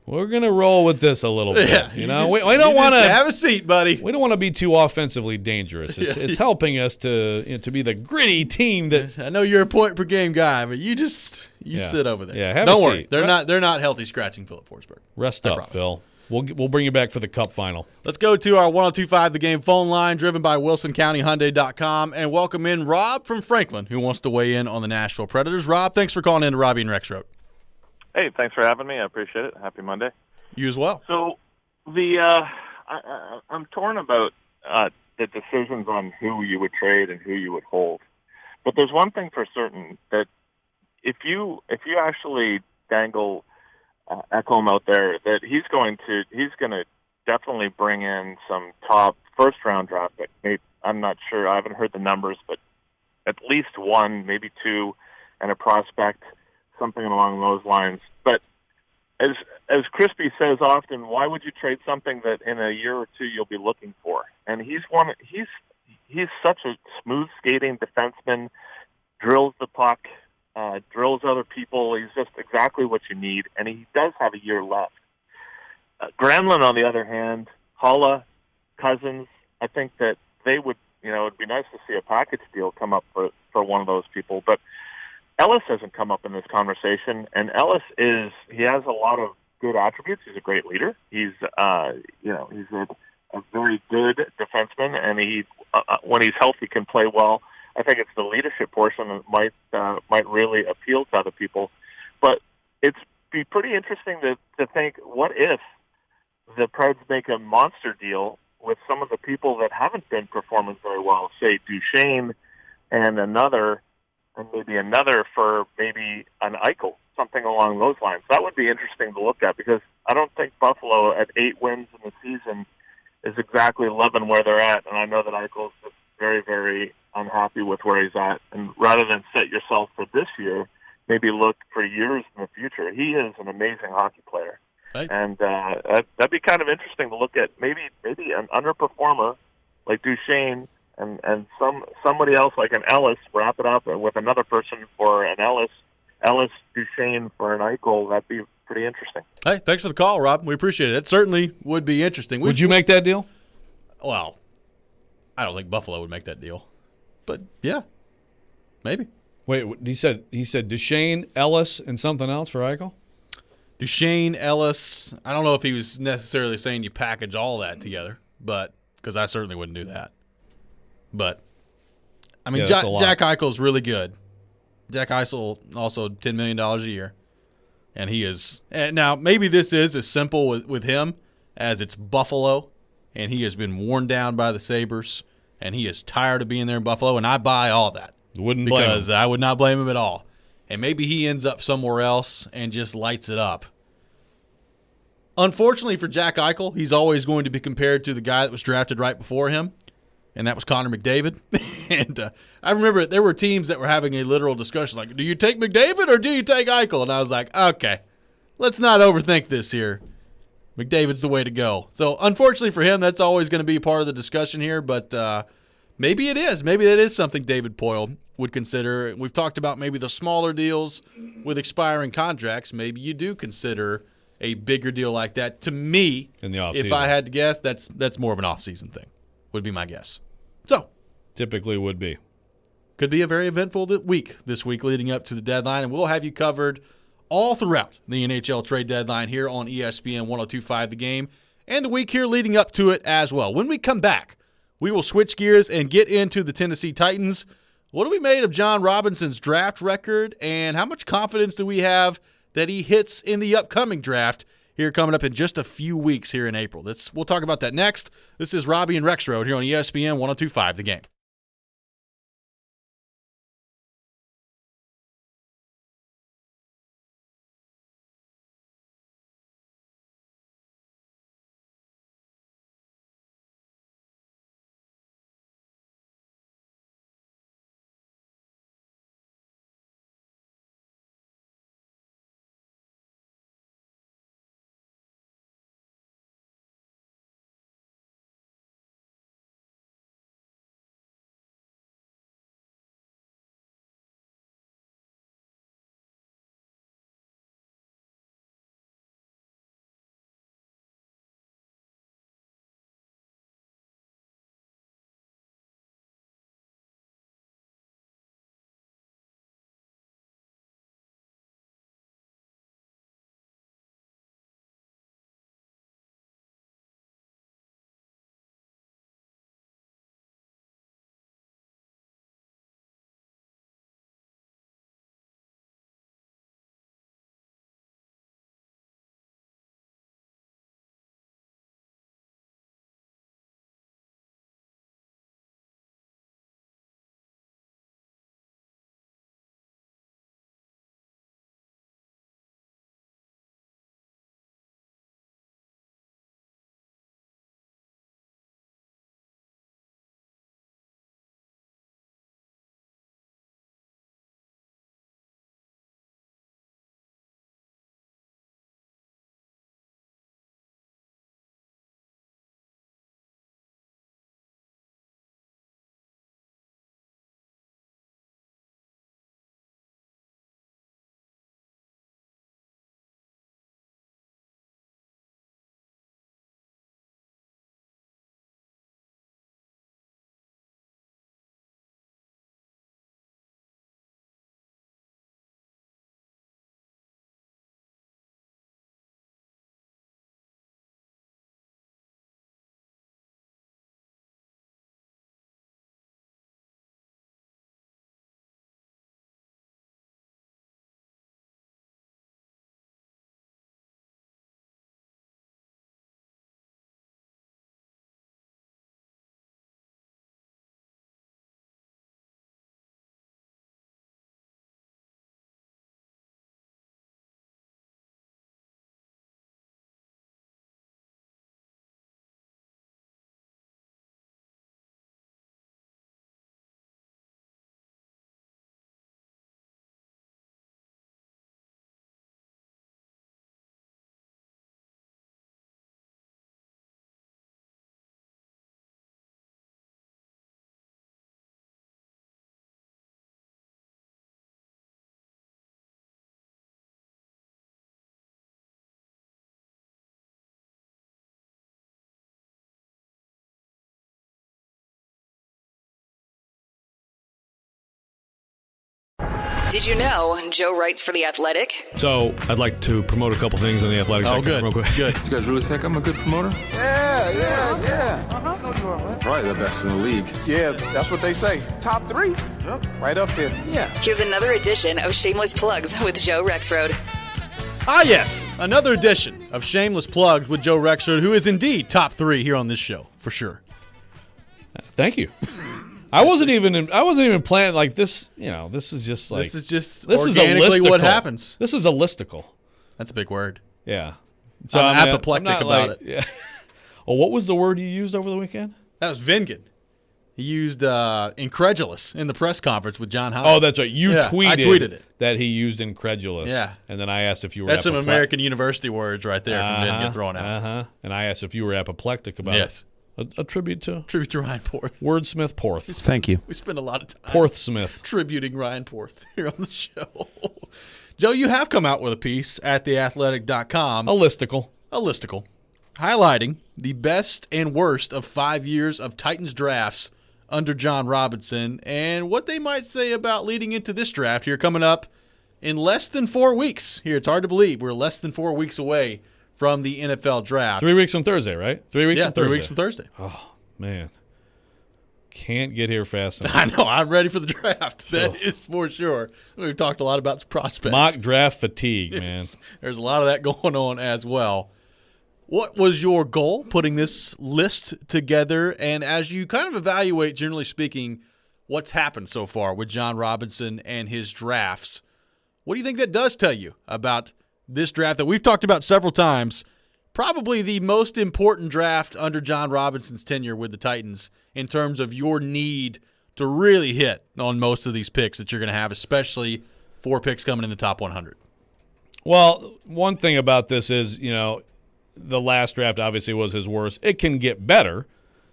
We're gonna roll with this a little bit. Yeah, we don't want to have a seat, buddy. We don't want to be too offensively dangerous. It's helping us to be the gritty team that. I know you're a point per game guy, but you sit over there. Yeah, don't worry. They're not healthy scratching Philip Forsberg. Rest up, Phil. We'll bring you back for the Cup final. Let's go to our 1025 The Game phone line, driven by WilsonCountyHyundai.com, and welcome in Rob from Franklin, who wants to weigh in on the Nashville Predators. Rob, thanks for calling in to Robby and Rexrode. Hey, thanks for having me. I appreciate it. Happy Monday. You as well. So I'm torn about the decisions on who you would trade and who you would hold. But there's one thing for certain, that if you actually dangle Ekholm out there, that he's going to definitely bring in some top first round draft pick. I'm not sure. I haven't heard the numbers, but at least one, maybe two, and a prospect, something along those lines. But as Crispy says often, why would you trade something that in a year or two you'll be looking for? And he's such a smooth skating defenseman, drills the puck, drills other people. He's just exactly what you need, and he does have a year left. Granlund, on the other hand, Holla, Cousins, I think that they would, it'd be nice to see a package deal come up for one of those people. But Ellis hasn't come up in this conversation, and Ellis he has a lot of good attributes. He's a great leader. He's he's a very good defenseman, and he when he's healthy can play well. I think it's the leadership portion that might really appeal to other people. But it's be pretty interesting to think, what if the Preds make a monster deal with some of the people that haven't been performing very well, say Duchesne and maybe another for maybe an Eichel, something along those lines. That would be interesting to look at, because I don't think Buffalo at 8 wins in the season is exactly loving where they're at, and I know that Eichel's just very, very unhappy with where he's at. And rather than set yourself for this year, maybe look for years in the future. He is an amazing hockey player. Right. And that'd be kind of interesting to look at. Maybe an underperformer like Duchesne and somebody else like an Ellis, wrap it up with another person for an Ellis Duchesne for an Eichel. That'd be pretty interesting. Hey, thanks for the call, Rob. We appreciate it. It certainly would be interesting. Would you make that deal? Well, I don't think Buffalo would make that deal. But, yeah, maybe. Wait, he said Duchesne, Ellis, and something else for Eichel? Duchesne, Ellis. I don't know if he was necessarily saying you package all that together, but because I certainly wouldn't do that. But, I mean, Jack Eichel's really good. Jack Eichel also $10 million a year. And he is – now, maybe this is as simple with him as it's Buffalo, and he has been worn down by the Sabres, and he is tired of being there in Buffalo, and I buy all that. Wouldn't blame him. Because I would not blame him at all. And maybe he ends up somewhere else and just lights it up. Unfortunately for Jack Eichel, he's always going to be compared to the guy that was drafted right before him, and that was Connor McDavid. And I remember there were teams that were having a literal discussion, like, do you take McDavid or do you take Eichel? And I was like, okay, let's not overthink this here. McDavid's the way to go. So, unfortunately for him, that's always going to be part of the discussion here, but maybe it is. Maybe that is something David Poyle would consider. We've talked about maybe the smaller deals with expiring contracts. Maybe you do consider a bigger deal like that. To me, in the offseason, if I had to guess, that's more of an offseason thing, would be my guess. So, typically would be. could be a very eventful week this week leading up to the deadline, and we'll have you covered all throughout the NHL trade deadline here on ESPN 102.5 The Game, and the week here leading up to it as well. When we come back, we will switch gears and get into the Tennessee Titans. What have we made of John Robinson's draft record, and how much confidence do we have that he hits in the upcoming draft here coming up in just a few weeks here in April? We'll talk about that next. This is Robby and Rexrode here on ESPN 102.5 The Game. Did you know Joe writes for The Athletic? So I'd like to promote a couple things on The Athletic. Oh, good. Real quick. Good. You guys really think I'm a good promoter? Yeah. No, you are, man. Probably the best in the league. Yeah, that's what they say. Top 3. Yep. Right up there. Yeah. Here's another edition of Shameless Plugs with Joe Rexrode. Ah, yes. Another edition of Shameless Plugs with Joe Rexrode, who is indeed top 3 here on this show, for sure. Thank you. I wasn't even planning like this. You know, this is just like this is just this organically is a listicle. what happens. This is a listicle. That's a big word. Yeah. So I'm apoplectic about it. Yeah. Oh, what was the word you used over the weekend? That was Vingan. He used incredulous in the press conference with John Hines. Oh, that's right. You tweeted, I tweeted it. That he used incredulous. Yeah. And then I asked if you were That's some American university words right there from Vingan thrown out. Uh-huh. And I asked if you were apoplectic about it. A tribute to Ryan Porth. Wordsmith Porth. Thank you. We spend a lot of time Porthsmith tributing Ryan Porth here on the show. Joe, you have come out with a piece at theathletic.com. A listicle. Highlighting the best and worst of 5 years of Titans drafts under John Robinson and what they might say about leading into this draft here coming up in less than 4 weeks. Here, it's hard to believe we're less than 4 weeks away from the NFL draft. 3 weeks from Thursday, right? 3 weeks from Thursday. 3 weeks from Thursday. Oh, man. Can't get here fast enough. I know. I'm ready for the draft. That is for sure. We've talked a lot about prospects. Mock draft fatigue, man. There's a lot of that going on as well. What was your goal putting this list together? And as you kind of evaluate, generally speaking, what's happened so far with John Robinson and his drafts, what do you think that does tell you about this draft that we've talked about several times? Probably the most important draft under John Robinson's tenure with the Titans in terms of your need to really hit on most of these picks that you're going to have, especially 4 picks coming in the top 100. Well, one thing about this is, the last draft obviously was his worst. It can get better.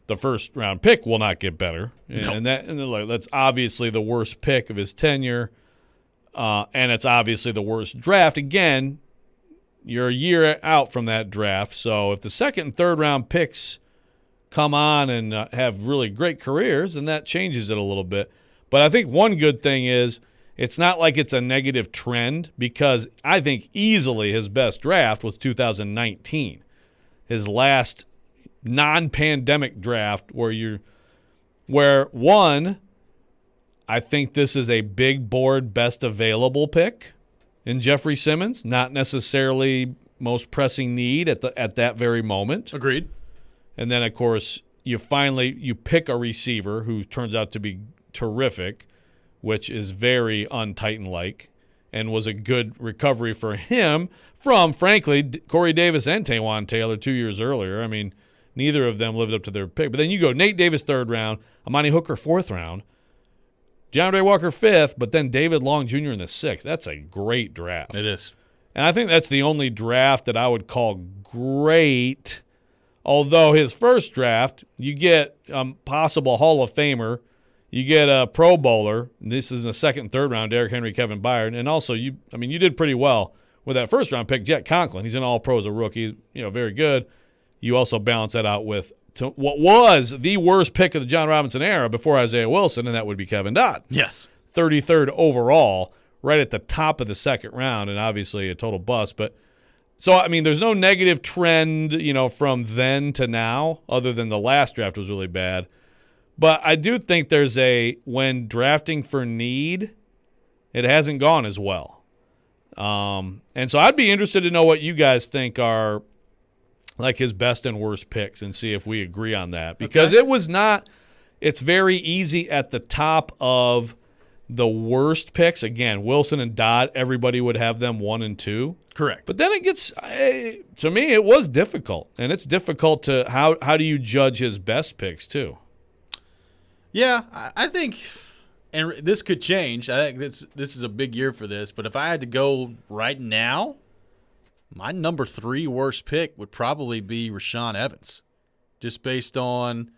The first round pick will not get better. No. And that's obviously the worst pick of his tenure. And it's obviously the worst draft. Again, you're a year out from that draft. So if the second and third round picks come on and have really great careers, then that changes it a little bit. But I think one good thing is it's not like it's a negative trend, because I think easily his best draft was 2019, his last non-pandemic draft where I think this is a big board best available pick in Jeffrey Simmons, not necessarily most pressing need at that very moment. Agreed. And then, of course, you pick a receiver who turns out to be terrific, which is very un-Titan-like, and was a good recovery for him from, frankly, Corey Davis and Taywan Taylor 2 years earlier. I mean, neither of them lived up to their pick. But then you go Nate Davis 3rd round, Amani Hooker 4th round, DeAndre Walker 5th, but then David Long Jr. in the 6th. That's a great draft. It is. And I think that's the only draft that I would call great, although his first draft, you get a possible Hall of Famer, you get a Pro Bowler. This is in the 2nd and 3rd round, Derrick Henry, Kevin Byard. And also, you did pretty well with that first round pick, Jet Conklin. He's an All-Pro as a rookie, very good. You also balance that out with what was the worst pick of the John Robinson era before Isaiah Wilson, and that would be Kevin Dodd. Yes. 33rd overall, right at the top of the 2nd round, and obviously a total bust. But so, there's no negative trend, from then to now, other than the last draft was really bad. But I do think when drafting for need, it hasn't gone as well. And so I'd be interested to know what you guys think are like his best and worst picks and see if we agree on that. Because it's very easy at the top of the worst picks. Again, Wilson and Dodd, everybody would have them 1 and 2. Correct. But then it gets, to me, it was difficult. And it's difficult to, how do you judge his best picks too? Yeah, I think, and this could change. I think this is a big year for this. But if I had to go right now, my number 3 worst pick would probably be Rashaan Evans, just based on,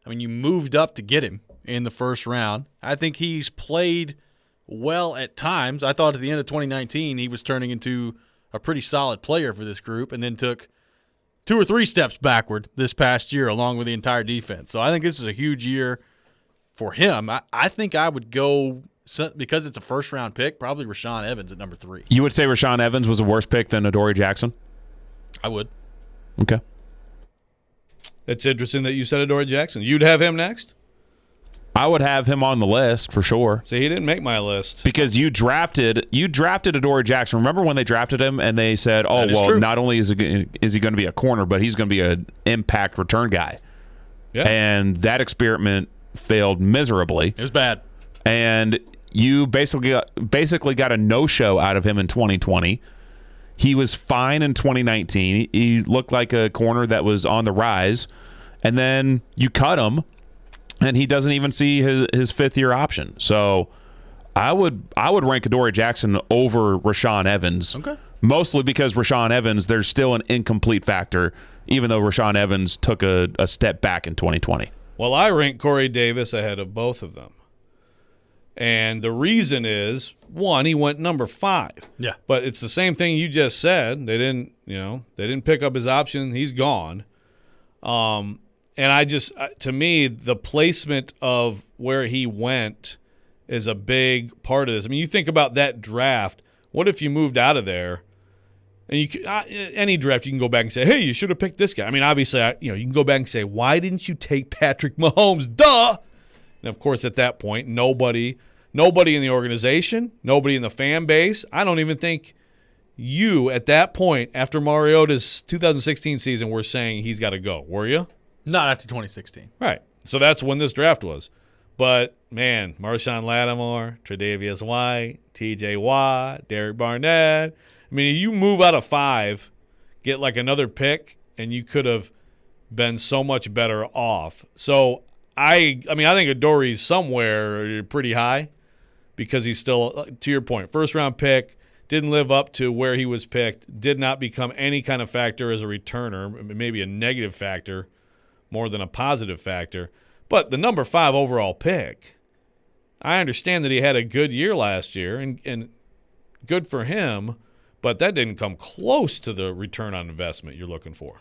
you moved up to get him in the first round. I think he's played well at times. I thought at the end of 2019 he was turning into a pretty solid player for this group, and then took 2 or 3 steps backward this past year along with the entire defense. So I think this is a huge year for him. I think I would go, because it's a first-round pick, probably Rashaan Evans at number 3. You would say Rashaan Evans was a worse pick than Adoree Jackson? I would. Okay. It's interesting that you said Adoree Jackson. You'd have him next? I would have him on the list for sure. See, he didn't make my list. Because you drafted Adoree Jackson. Remember when they drafted him and they said, true. Not only is he going to be a corner, but he's going to be an impact return guy. Yeah. And that experiment failed miserably. It was bad. And you basically got a no-show out of him in 2020. He was fine in 2019. He looked like a corner that was on the rise. And then you cut him, and he doesn't even see his fifth-year option. So I would rank Adoree Jackson over Rashaan Evans. Okay. Mostly because Rashaan Evans, there's still an incomplete factor, even though Rashaan Evans took a step back in 2020. Well, I rank Corey Davis ahead of both of them. And the reason is, one, he went number 5. Yeah. But it's the same thing you just said. They didn't pick up his option. He's gone. And to me, the placement of where he went is a big part of this. I mean, you think about that draft. What if you moved out of there? And any draft, you can go back and say, hey, you should have picked this guy. I mean, obviously, you can go back and say, why didn't you take Patrick Mahomes? Duh! And, of course, at that point, nobody in the organization, nobody in the fan base, I don't even think you, at that point, after Mariota's 2016 season, were saying he's got to go. Were you? Not after 2016. Right. So that's when this draft was. But, man, Marshawn Lattimore, Tre'Davious White, T.J. Watt, Derek Barnett. I mean, you move out of 5, get like another pick, and you could have been so much better off. So, I think Adorie's somewhere pretty high because he's still, to your point, first-round pick, didn't live up to where he was picked, did not become any kind of factor as a returner, maybe a negative factor more than a positive factor. But the number 5 overall pick, I understand that he had a good year last year, and good for him, but that didn't come close to the return on investment you're looking for.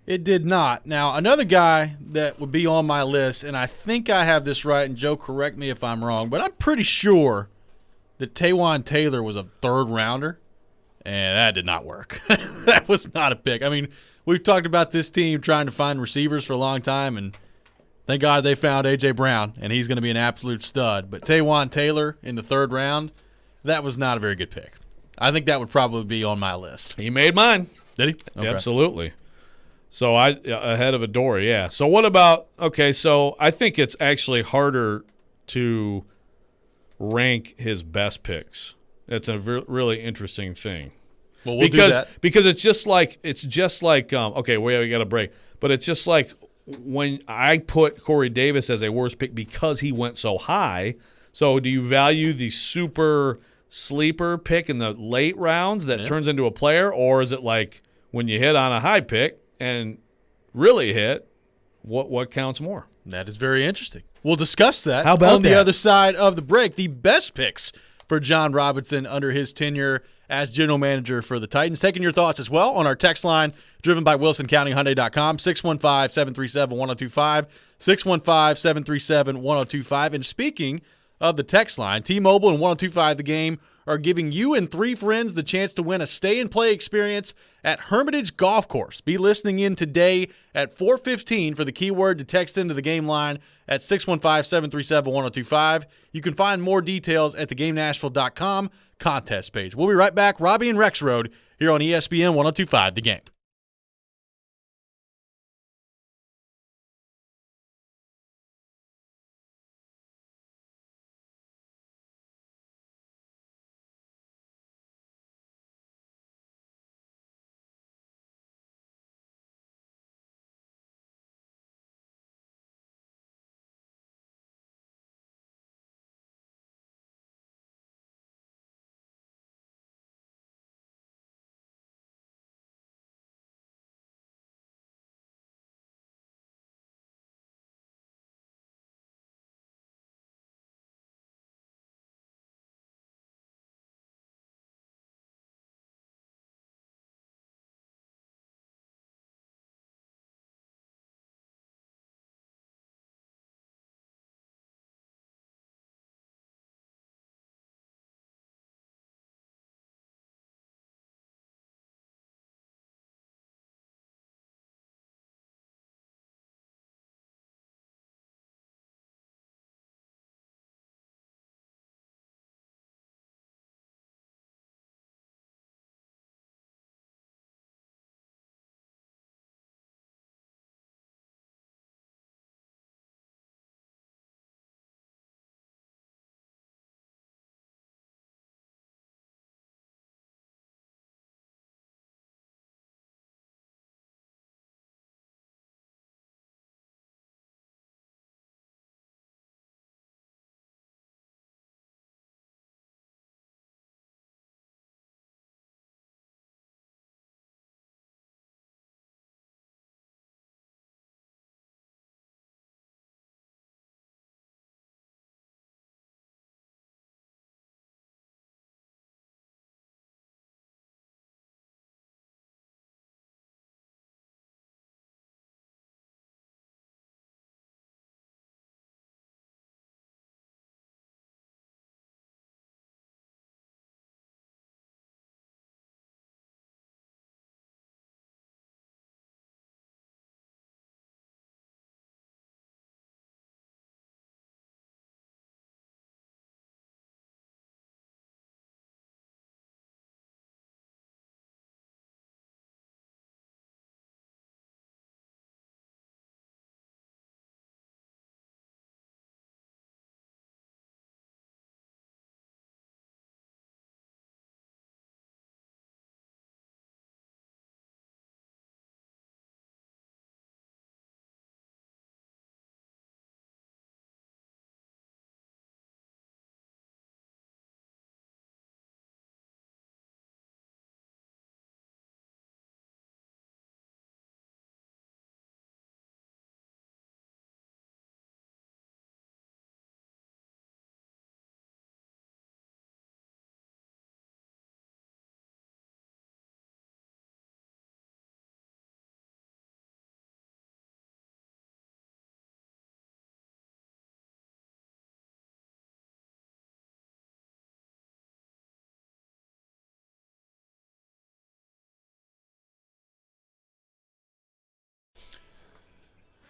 It did not. Now, another guy that would be on my list, and I think I have this right, and Joe, correct me if I'm wrong, but I'm pretty sure that Taywan Taylor was a 3rd rounder, and that did not work. That was not a pick. I mean, we've talked about this team trying to find receivers for a long time, and thank God they found A.J. Brown, and he's going to be an absolute stud. But Taywan Taylor in the 3rd round, that was not a very good pick. I think that would probably be on my list. He made mine. Did he? Okay. Absolutely. So ahead of Adore, yeah. So what about – okay, so I think it's actually harder to rank his best picks. That's a really interesting thing. Well, we'll do that. Because it's just like okay, we got a break. But it's just like when I put Corey Davis as a worst pick because he went so high. So do you value the super sleeper pick in the late rounds that turns into a player, or is it like when you hit on a high pick and really hit, what counts more? That is very interesting. We'll discuss that How about on the other side of the break. The best picks for John Robinson under his tenure as general manager for the Titans. Taking your thoughts as well on our text line, driven by WilsonCountyHyundai.com, 615-737-1025, 615-737-1025. And speaking of the text line, T-Mobile and 1025 The Game are giving you and 3 friends the chance to win a stay-and-play experience at Hermitage Golf Course. Be listening in today at 4:15 for the keyword to text into the game line at 615-737-1025. You can find more details at thegamenashville.com contest page. We'll be right back. Robby and Rexrode here on ESPN 1025 The Game.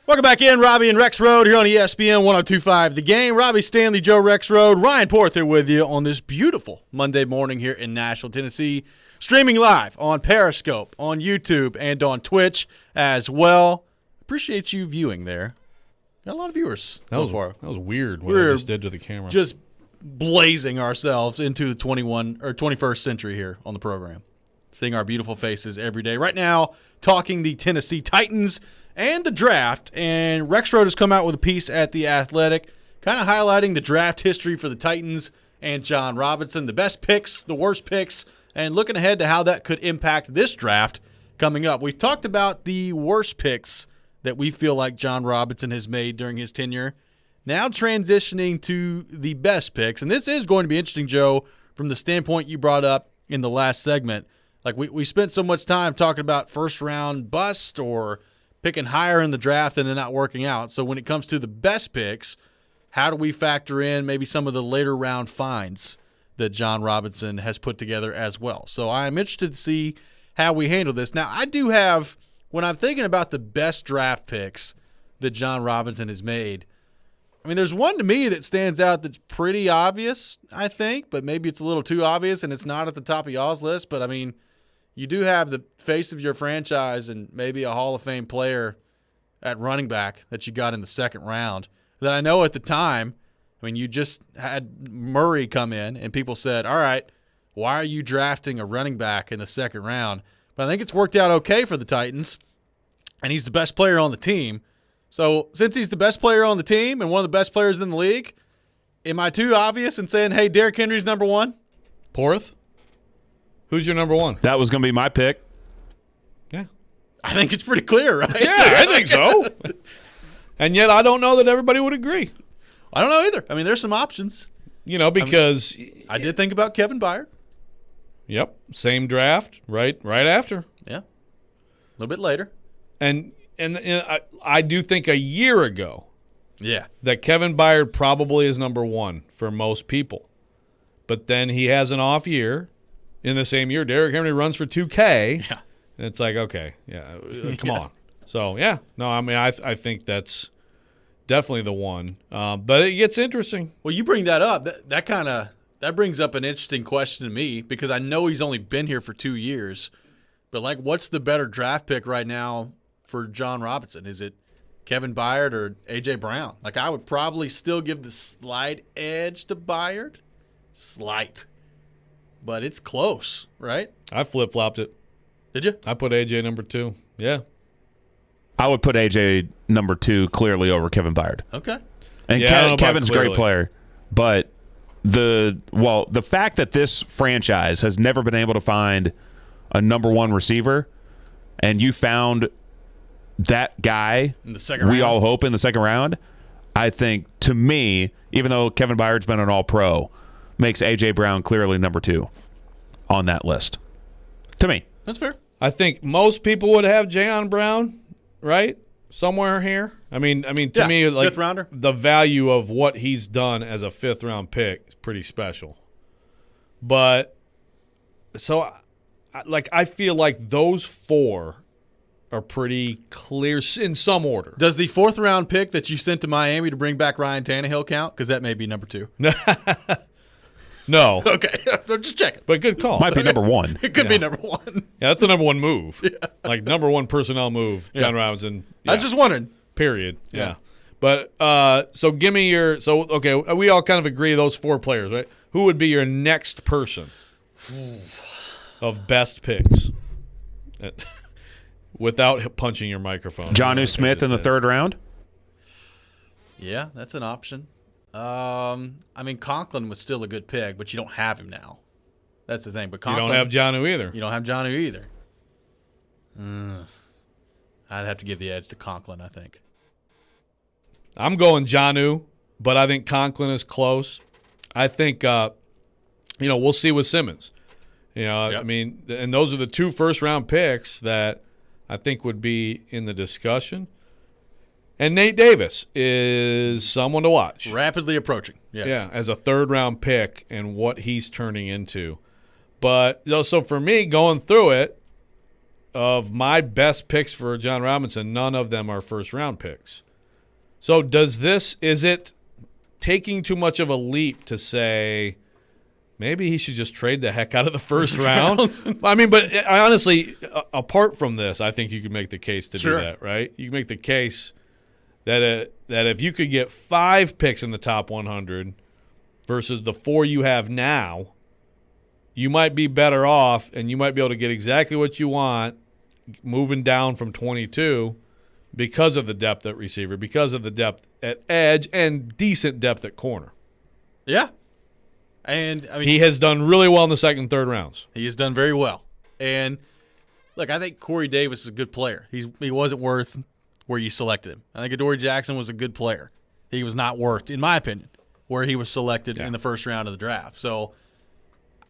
Welcome back in, Robby and Rexrode here on ESPN 102.5 The Game. Robby Stanley, Joe Rexrode, Ryan Porth here with you on this beautiful Monday morning here in Nashville, Tennessee. Streaming live on Periscope, on YouTube, and on Twitch as well. Appreciate you viewing there. Got a lot of viewers so far. That was weird what I just did to the camera. Just blazing ourselves into the 21st century here on the program. Seeing our beautiful faces every day. Right now, talking the Tennessee Titans and the draft, and Rexrode has come out with a piece at The Athletic kind of highlighting the draft history for the Titans and John Robinson, the best picks, the worst picks, and looking ahead to how that could impact this draft coming up. We've talked about the worst picks that we feel like John Robinson has made during his tenure. Now transitioning to the best picks, and this is going to be interesting, Joe, from the standpoint you brought up in the last segment. Like we spent so much time talking about first-round bust or picking higher in the draft and then not working out. So when it comes to the best picks, how do we factor in maybe some of the later round finds that John Robinson has put together as well? So I'm interested to see how we handle this. Now, I do have, when I'm thinking about the best draft picks that John Robinson has made, I mean, there's one to me that stands out that's pretty obvious, I think, but maybe it's a little too obvious and it's not at the top of y'all's list. But, I mean, you do have the face of your franchise and maybe a Hall of Fame player at running back that you got in the second round that I know at the time, I mean, you just had Murray come in and people said, all right, why are you drafting a running back in the second round? But I think it's worked out okay for the Titans, and he's the best player on the team. So since he's the best player on the team and one of the best players in the league, am I too obvious in saying, hey, Derrick Henry's number one? Porth? Who's your number one? That was going to be my pick. Yeah. I think it's pretty clear, right? Yeah, I think so. And yet I don't know that everybody would agree. I don't know either. I mean, there's some options. You know, because I did think about Kevin Byard. Yep, same draft, right after. Yeah, a little bit later. And I do think a year ago, yeah, that Kevin Byard probably is number one for most people. But then he has an off year. In the same year, Derrick Henry runs for 2K. Yeah, and it's like, okay, yeah, come on. So yeah, no, I mean, I think that's definitely the one. But it gets interesting. Well, you bring that up. That brings up an interesting question to me because I know he's only been here for 2 years. But like, what's the better draft pick right now for John Robinson? Is it Kevin Byard or A.J. Brown? Like, I would probably still give the slight edge to Byard. Slight. But it's close, right? I flip-flopped it. Did you? I put A.J. number 2. Yeah. I would put A.J. number 2 clearly over Kevin Byard. Okay. And yeah, Kevin's a great player. But the fact that this franchise has never been able to find a number one receiver, and you found that guy in the second round, all hope in the second round, I think, to me, even though Kevin Byard's been an all-pro, makes A.J. Brown clearly number 2 on that list. To me. That's fair. I think most people would have Jayon Brown, right? Somewhere here. I mean, to me, like, fifth rounder. The value of what he's done as a fifth-round pick is pretty special. But so, I feel like those four are pretty clear in some order. Does the fourth round pick that you sent to Miami to bring back Ryan Tannehill count? Because that may be number 2. No. Okay. I'm just checking. But good call. Might be number 1. It could be number 1. Yeah, that's the number 1 move. Yeah. Like, number 1 personnel move, John Robinson. Yeah. I was just wondering. Period. Yeah. But so give me your – so, okay, we all kind of agree those 4 players, right? Who would be your next person of best picks without punching your microphone? Jonnu Smith in the third round? Yeah, that's an option. I mean, Conklin was still a good pick, but you don't have him now. That's the thing. But Conklin, you don't have Jonnu either. You don't have Jonnu either. I'd have to give the edge to Conklin, I think. I'm going Jonnu, but I think Conklin is close. I think, we'll see with Simmons. I mean, and those are the 2 first-round picks that I think would be in the discussion. And Nate Davis is someone to watch. Rapidly approaching, yes. Yeah, as a third-round pick and what he's turning into. But, so for me, going through it, of my best picks for John Robinson, none of them are first-round picks. So is it taking too much of a leap to say maybe he should just trade the heck out of the first round? I mean, but honestly, apart from this, I think you could make the case to do that, right? You can make the case that if you could get 5 picks in the top 100 versus the 4 you have now, you might be better off and you might be able to get exactly what you want moving down from 22 because of the depth at receiver, because of the depth at edge, and decent depth at corner. Yeah. And I mean, he has done really well in the second and third rounds. He has done very well. And look, I think Corey Davis is a good player. He wasn't worth where you selected him. I think Adoree Jackson was a good player. He was not worth, in my opinion, where he was selected in the first round of the draft. So,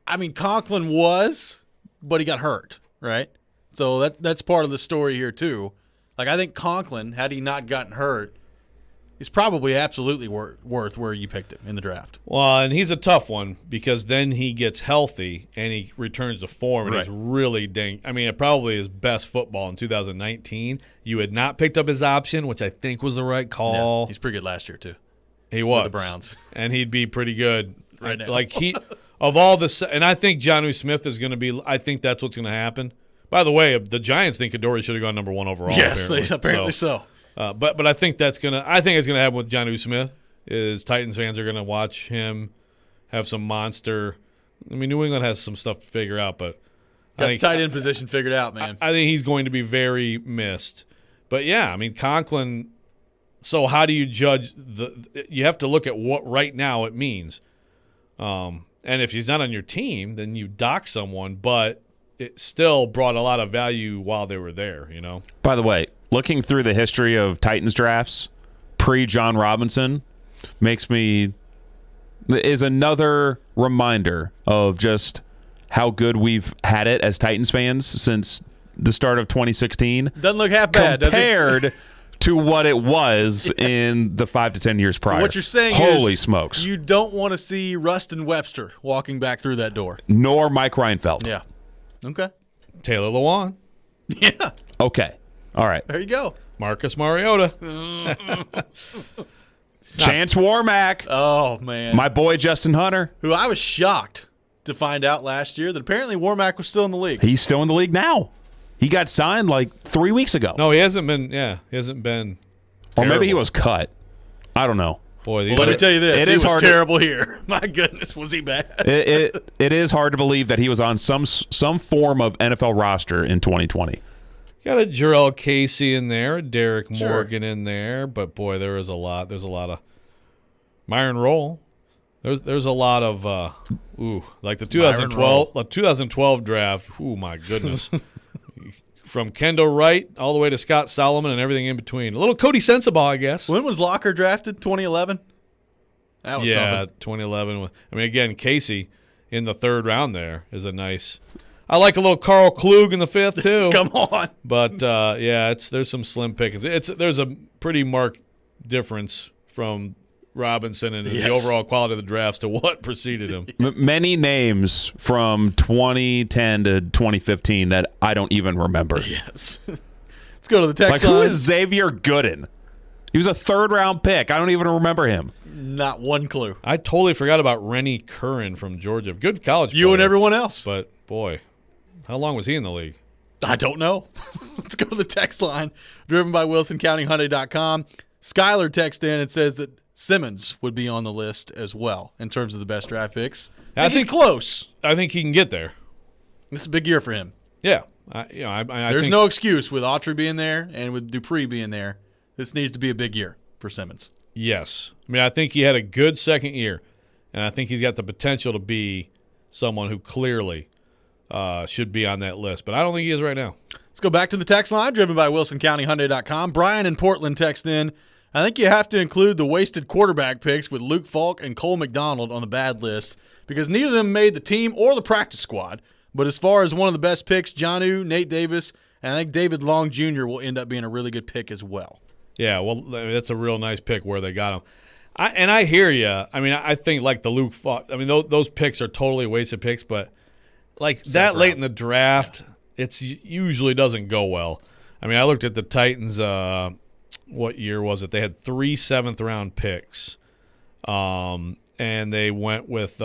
I mean, Conklin was, but he got hurt, right? So that's part of the story here too. Like, I think Conklin, had he not gotten hurt, is probably absolutely worth where you picked him in the draft. Well, and he's a tough one because then he gets healthy and he returns to form and he's really I mean, it probably his best football in 2019. You had not picked up his option, which I think was the right call. Yeah, he's pretty good last year too. He was. With the Browns. And he'd be pretty good right now. Like of all the – and I think Jonnu Smith is going to be – I think that's what's going to happen. By the way, the Giants think Adoree should have gone number 1 overall. Yes, apparently so. But I think it's going to happen with Jonnu Smith. Is Titans fans are going to watch him have some monster. I mean, New England has some stuff to figure out, but got the tight end position figured out, man. I think he's going to be very missed. But yeah, I mean Conklin. So how do you judge you have to look at what right now it means. And if he's not on your team, then you dock someone, but it still brought a lot of value while they were there, you know. By the way, looking through the history of Titans drafts pre-John Robinson is another reminder of just how good we've had it as Titans fans since the start of 2016. Doesn't look half bad, does it? Compared to what it was in the 5 to 10 years prior. So what you're saying Holy smokes. You don't want to see Rustin Webster walking back through that door. Nor Mike Reinfeldt. Yeah. Okay. Taylor Lewan. Yeah. Okay. All right. There you go. Marcus Mariota. Chance Warmack. Oh, man. My boy Justin Hunter. Who I was shocked to find out last year that apparently Warmack was still in the league. He's still in the league now. He got signed like 3 weeks ago. No, he hasn't been. Yeah, he hasn't been. Or maybe he was cut. I don't know. Boy, let me tell you this. He was terrible here. My goodness, was he bad? It is hard to believe that he was on some form of NFL roster in 2020. Got a Jarrell Casey in there, a Derek Morgan in there, but boy, there's a lot of Myron Roll. There's a lot of like the 2012 draft. Oh my goodness. From Kendall Wright all the way to Scott Solomon and everything in between. A little Cody Sensabaugh, I guess. When was Locker drafted? 2011? That was something. 2011. I mean, again, Casey in the third round there is a nice – I like a little Carl Klug in the fifth, too. Come on. But, there's some slim pickings. There's a pretty marked difference from Robinson and the overall quality of the drafts to what preceded him. Many names from 2010 to 2015 that I don't even remember. Yes. Let's go to the text line. Who is Xavier Gooden? He was a third-round pick. I don't even remember him. Not one clue. I totally forgot about Rennie Curran from Georgia. Good college player. You and everyone else. But, boy, how long was he in the league? I don't know. Let's go to the text line, driven by WilsonCountyHyundai.com. Skylar texted in and says that Simmons would be on the list as well in terms of the best draft picks. I think he's close. I think he can get there. This is a big year for him. Yeah. There's no excuse with Autry being there and with Dupree being there. This needs to be a big year for Simmons. Yes. I mean, I think he had a good second year, and I think he's got the potential to be someone who clearly should be on that list. But I don't think he is right now. Let's go back to the text line, driven by WilsonCountyHyundai.com. Brian in Portland texted in, I think you have to include the wasted quarterback picks with Luke Falk and Cole McDonald on the bad list because neither of them made the team or the practice squad. But as far as one of the best picks, Jonnu, Nate Davis, and I think David Long Jr. will end up being a really good pick as well. Yeah, well, that's a real nice pick where they got him. I hear you. I mean, I think like the Luke Falk, I mean, those picks are totally wasted picks, but like that late in the draft, it usually doesn't go well. I mean, I looked at the Titans. What year was it? They had 3 7th-round picks, and they went with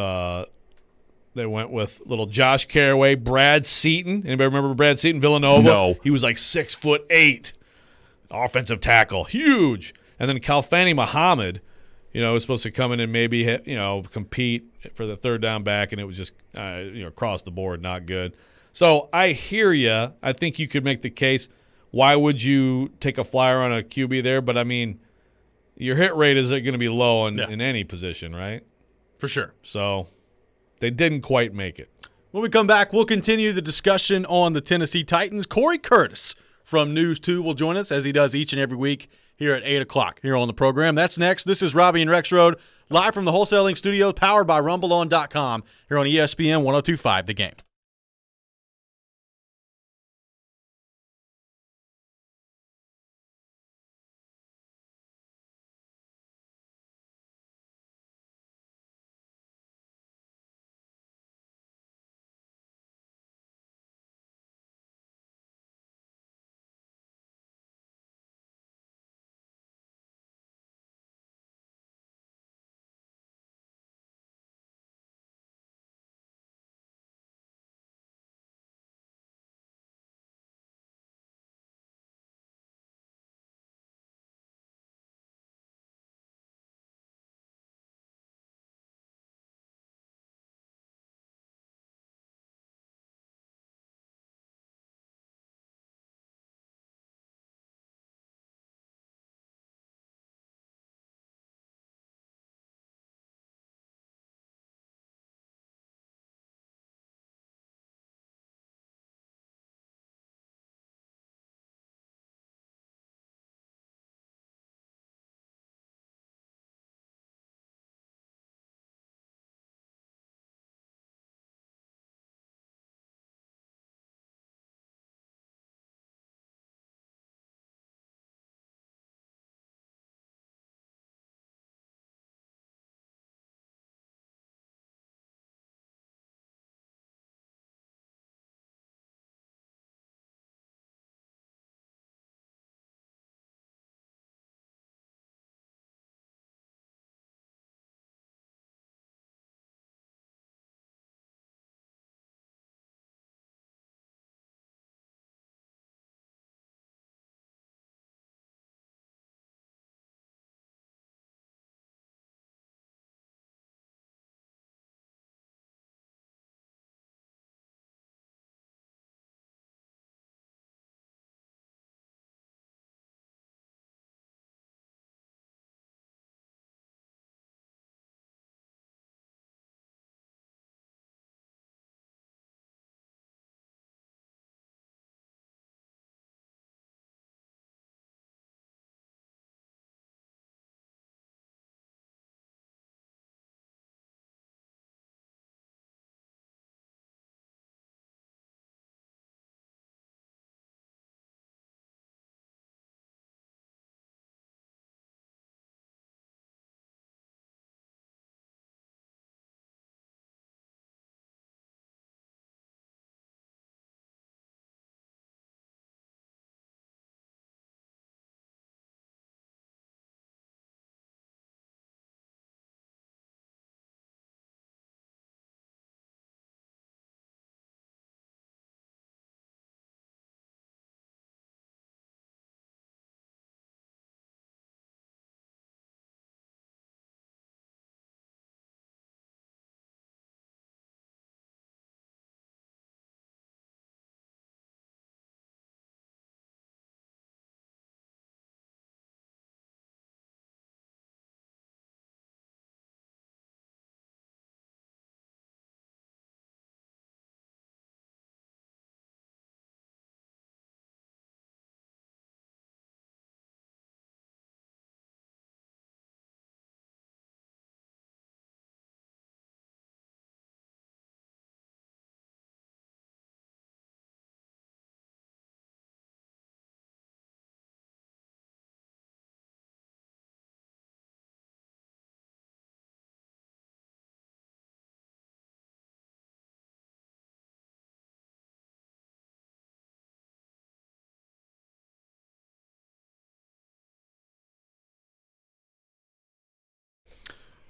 little Josh Carraway, Brad Seaton. Anybody remember Brad Seaton, Villanova? No. He was like 6'8", offensive tackle, huge. And then Kalfani Muhammad, was supposed to come in and maybe compete for the third down back, and it was just across the board not good. So I hear you. I think you could make the case. Why would you take a flyer on a QB there? But I mean, your hit rate is going to be low in any position, right? For sure. So they didn't quite make it. When we come back, we'll continue the discussion on the Tennessee Titans. Corey Curtis from News 2 will join us, as he does each and every week here at 8 o'clock here on the program. That's next. This is Robby and Rexrode, live from the Wholesaling Studios, powered by RumbleOn.com here on ESPN 102.5 The Game.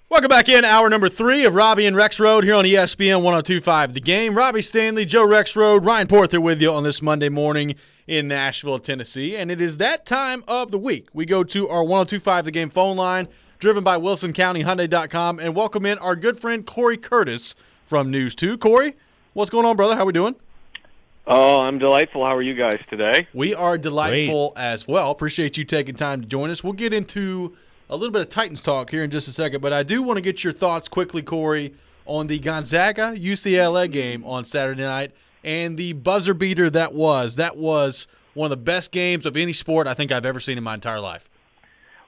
Welcome back in, hour number 3 of Robby and Rexrode here on ESPN 102.5 The Game. Robby Stanley, Joe Rexrode, Ryan Porter with you on this Monday morning in Nashville, Tennessee. And it is that time of the week. We go to our 102.5 The Game phone line, driven by WilsonCountyHyundai.com, and welcome in our good friend Corey Curtis from News 2. Corey, what's going on, brother? How we doing? Oh, I'm delightful. How are you guys today? We are delightful as well. Appreciate you taking time to join us. We'll get into a little bit of Titans talk here in just a second, but I do want to get your thoughts quickly, Corey, on the Gonzaga-UCLA game on Saturday night and the buzzer beater that was. That was one of the best games of any sport I think I've ever seen in my entire life.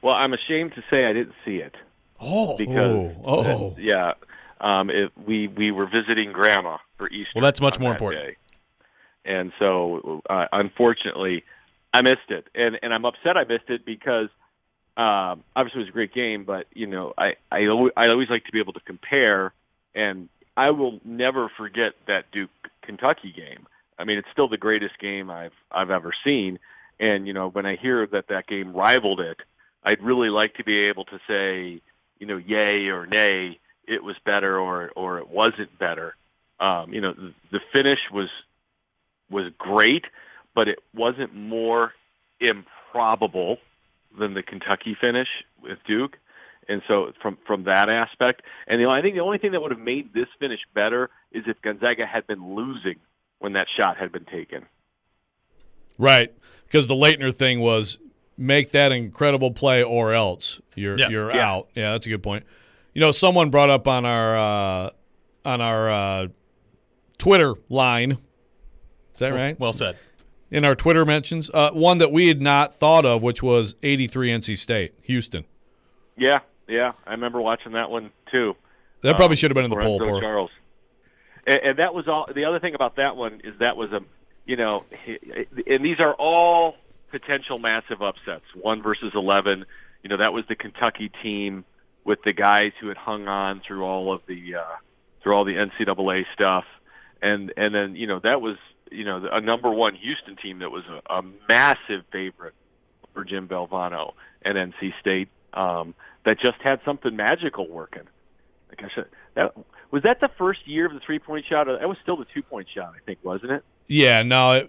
Well, I'm ashamed to say I didn't see it. We were visiting Grandma for Easter. Well, that's much more important. Day. And so, unfortunately, I missed it. And I'm upset I missed it because obviously it was a great game, but, I always like to be able to compare, and I will never forget that Duke-Kentucky game. I mean, it's still the greatest game I've ever seen. And, when I hear that game rivaled it, I'd really like to be able to say, yay or nay, it was better or it wasn't better. The finish was great, but it wasn't more improbable than the Kentucky finish with Duke. And so from that aspect, and I think the only thing that would have made this finish better is if Gonzaga had been losing when that shot had been taken. Right, because the Leitner thing was make that incredible play or else you're out. Yeah, that's a good point. Someone brought up on our Twitter line. Is that right? Well said. In our Twitter mentions, one that we had not thought of, which was 83 NC State, Houston. Yeah, I remember watching that one too. That probably should have been in the poll. Charles. And that was all. The other thing about that one is that was and these are all potential massive upsets. 1 versus 11. That was the Kentucky team with the guys who had hung on through all the NCAA stuff, and then that was. A number 1 Houston team that was a massive favorite for Jim Valvano and NC State that just had something magical working. Like I said, was that the first year of the 3-point shot? That was still the 2-point shot, I think, wasn't it? Yeah, no.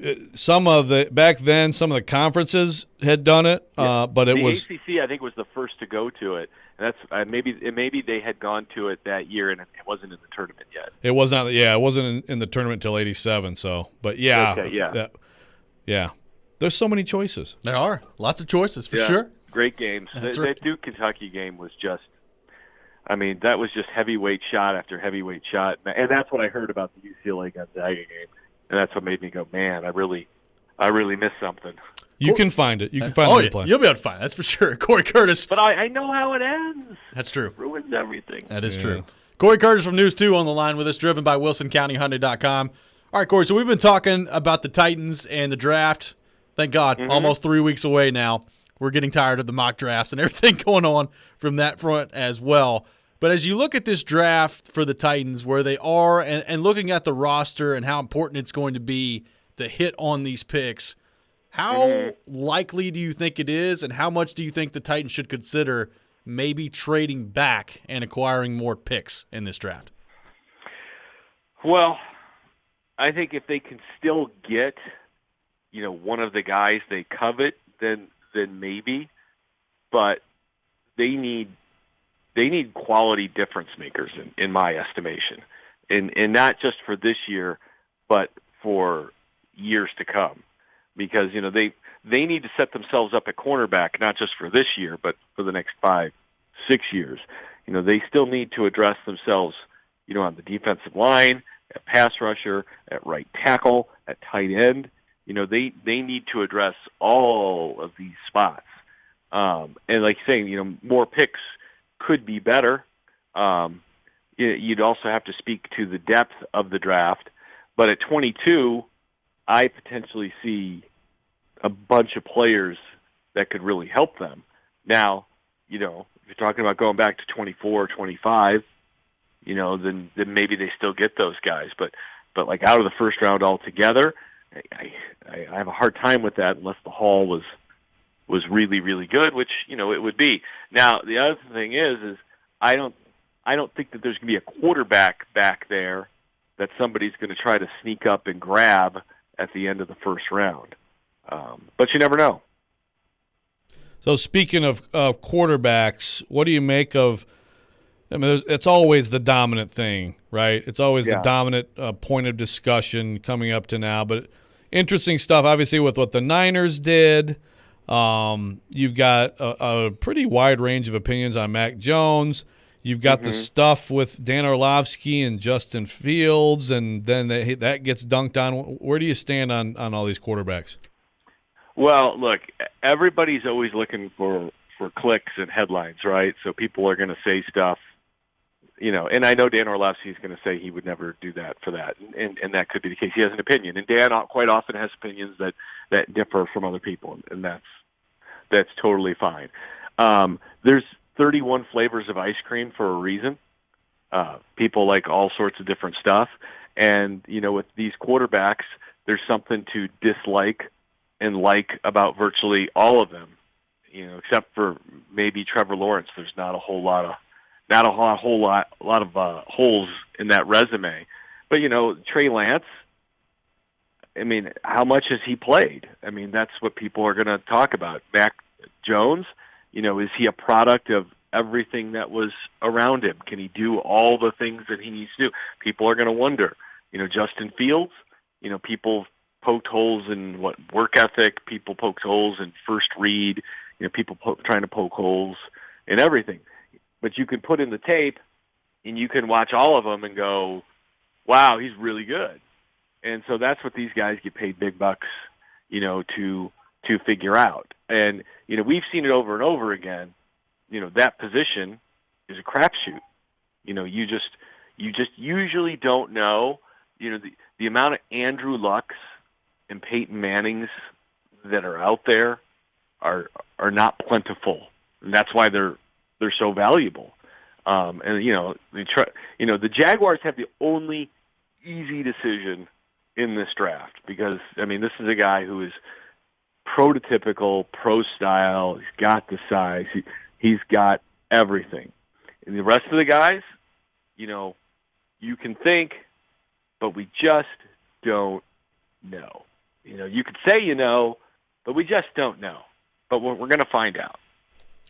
Back then, some of the conferences had done it, but it was the ACC. I think was the first to go to it. And that's maybe they had gone to it that year, and it wasn't in the tournament yet. It was not. Yeah, it wasn't in the tournament until '87. So, but yeah, okay, yeah. There's so many choices. There are lots of choices for sure. Great games. That's right. That Duke Kentucky game was just. I mean, that was just heavyweight shot after heavyweight shot, and that's what I heard about the UCLA Gonzaga game, and that's what made me go, man, I really missed something. You can find it. You can find the replay. You'll be able to find it. That's for sure. Corey Curtis. But I know how it ends. That's true. It ruins everything. That is true. Corey Curtis from News 2 on the line with us, driven by WilsonCountyHyundai.com. All right, Corey, so we've been talking about the Titans and the draft. Thank God, almost 3 weeks away now. We're getting tired of the mock drafts and everything going on from that front as well. But as you look at this draft for the Titans, where they are, and looking at the roster and how important it's going to be to hit on these picks, how likely do you think it is, and how much do you think the Titans should consider maybe trading back and acquiring more picks in this draft? Well, I think if they can still get, one of the guys they covet, then maybe. But they need quality difference makers in my estimation, and not just for this year, but for years to come. Because they need to set themselves up at cornerback, not just for this year, but for the next 5-6 years. They still need to address themselves, on the defensive line, at pass rusher, at right tackle, at tight end. They need to address all of these spots. And like saying, more picks could be better. You'd also have to speak to the depth of the draft. But at 22, I potentially see a bunch of players that could really help them. Now, if you're talking about going back to 24 or 25, then maybe they still get those guys. But like out of the first round altogether, I have a hard time with that unless the haul was really, really good, which, it would be. Now, the other thing is I don't I don't think that there's going to be a quarterback back there that somebody's going to try to sneak up and grab at the end of the first round. But you never know. So speaking of quarterbacks, what do you make of – I mean, it's always the dominant thing, right? It's always the dominant point of discussion coming up to now. But interesting stuff, obviously, with what the Niners did. You've got a pretty wide range of opinions on Mac Jones. You've got the stuff with Dan Orlovsky and Justin Fields, and then that gets dunked on. Where do you stand on all these quarterbacks? Well, look, everybody's always looking for clicks and headlines, right? So people are going to say stuff, and I know Dan Orlovsky is going to say he would never do that for that, and that could be the case. He has an opinion, and Dan quite often has opinions that differ from other people, and that's totally fine. There's 31 flavors of ice cream for a reason. People like all sorts of different stuff, and with these quarterbacks, there's something to dislike and like about virtually all of them, except for maybe Trevor Lawrence. There's not a whole lot of holes in that resume. But Trey Lance, I mean, how much has he played? I mean, that's what people are going to talk about. Mac Jones, is he a product of everything that was around him? Can he do all the things that he needs to do? People are going to wonder. Justin Fields, people poked holes in work ethic. People poked holes in first read. People trying to poke holes in everything. But you can put in the tape, and you can watch all of them and go, "Wow, he's really good." And so that's what these guys get paid big bucks, to figure out. And we've seen it over and over again. That position is a crapshoot. You just usually don't know. The amount of Andrew Lucks and Peyton Mannings that are out there are not plentiful, and that's why they're so valuable. And the Jaguars have the only easy decision in this draft because this is a guy who is prototypical, pro style. He's got the size. He's got everything. And the rest of the guys, you can think, but we just don't know. You could say but we just don't know. But we're going to find out.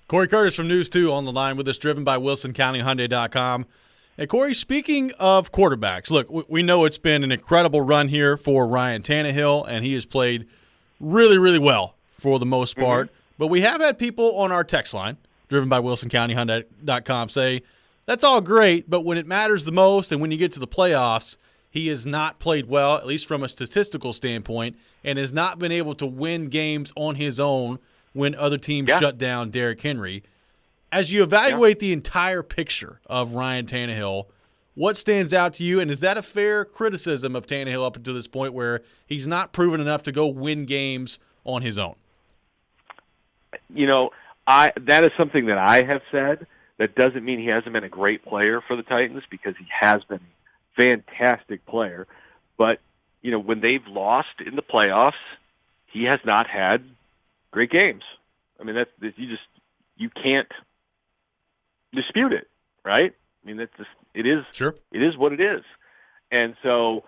Corey Curtis from News 2 on the line with us, driven by WilsonCountyHyundai.com. And Corey, speaking of quarterbacks, look, we know it's been an incredible run here for Ryan Tannehill, and he has played really, really well for the most part. But we have had people on our text line, driven by WilsonCountyHyundai.com, say, that's all great, but when it matters the most and when you get to the playoffs, he has not played well, at least from a statistical standpoint, and has not been able to win games on his own when other teams shut down Derrick Henry. As you evaluate the entire picture of Ryan Tannehill, what stands out to you, and is that a fair criticism of Tannehill up until this point where he's not proven enough to go win games on his own? That is something that I have said. That doesn't mean he hasn't been a great player for the Titans, because he has been a fantastic player. But, when they've lost in the playoffs, he has not had great games. I mean, you can't dispute it, right? I mean, it is what it is. And so,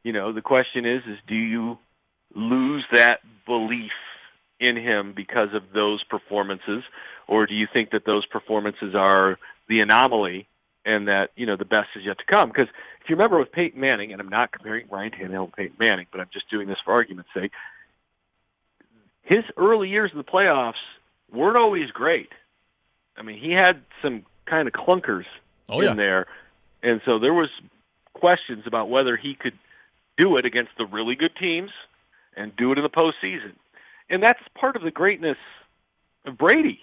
the question is do you lose that belief in him because of those performances, or do you think that those performances are the anomaly and that, the best is yet to come? Because if you remember with Peyton Manning, and I'm not comparing Ryan Tannehill and Peyton Manning, but I'm just doing this for argument's sake, his early years in the playoffs weren't always great. I mean, he had some kind of clunkers in there, and so there was questions about whether he could do it against the really good teams and do it in the postseason. And that's part of the greatness of Brady.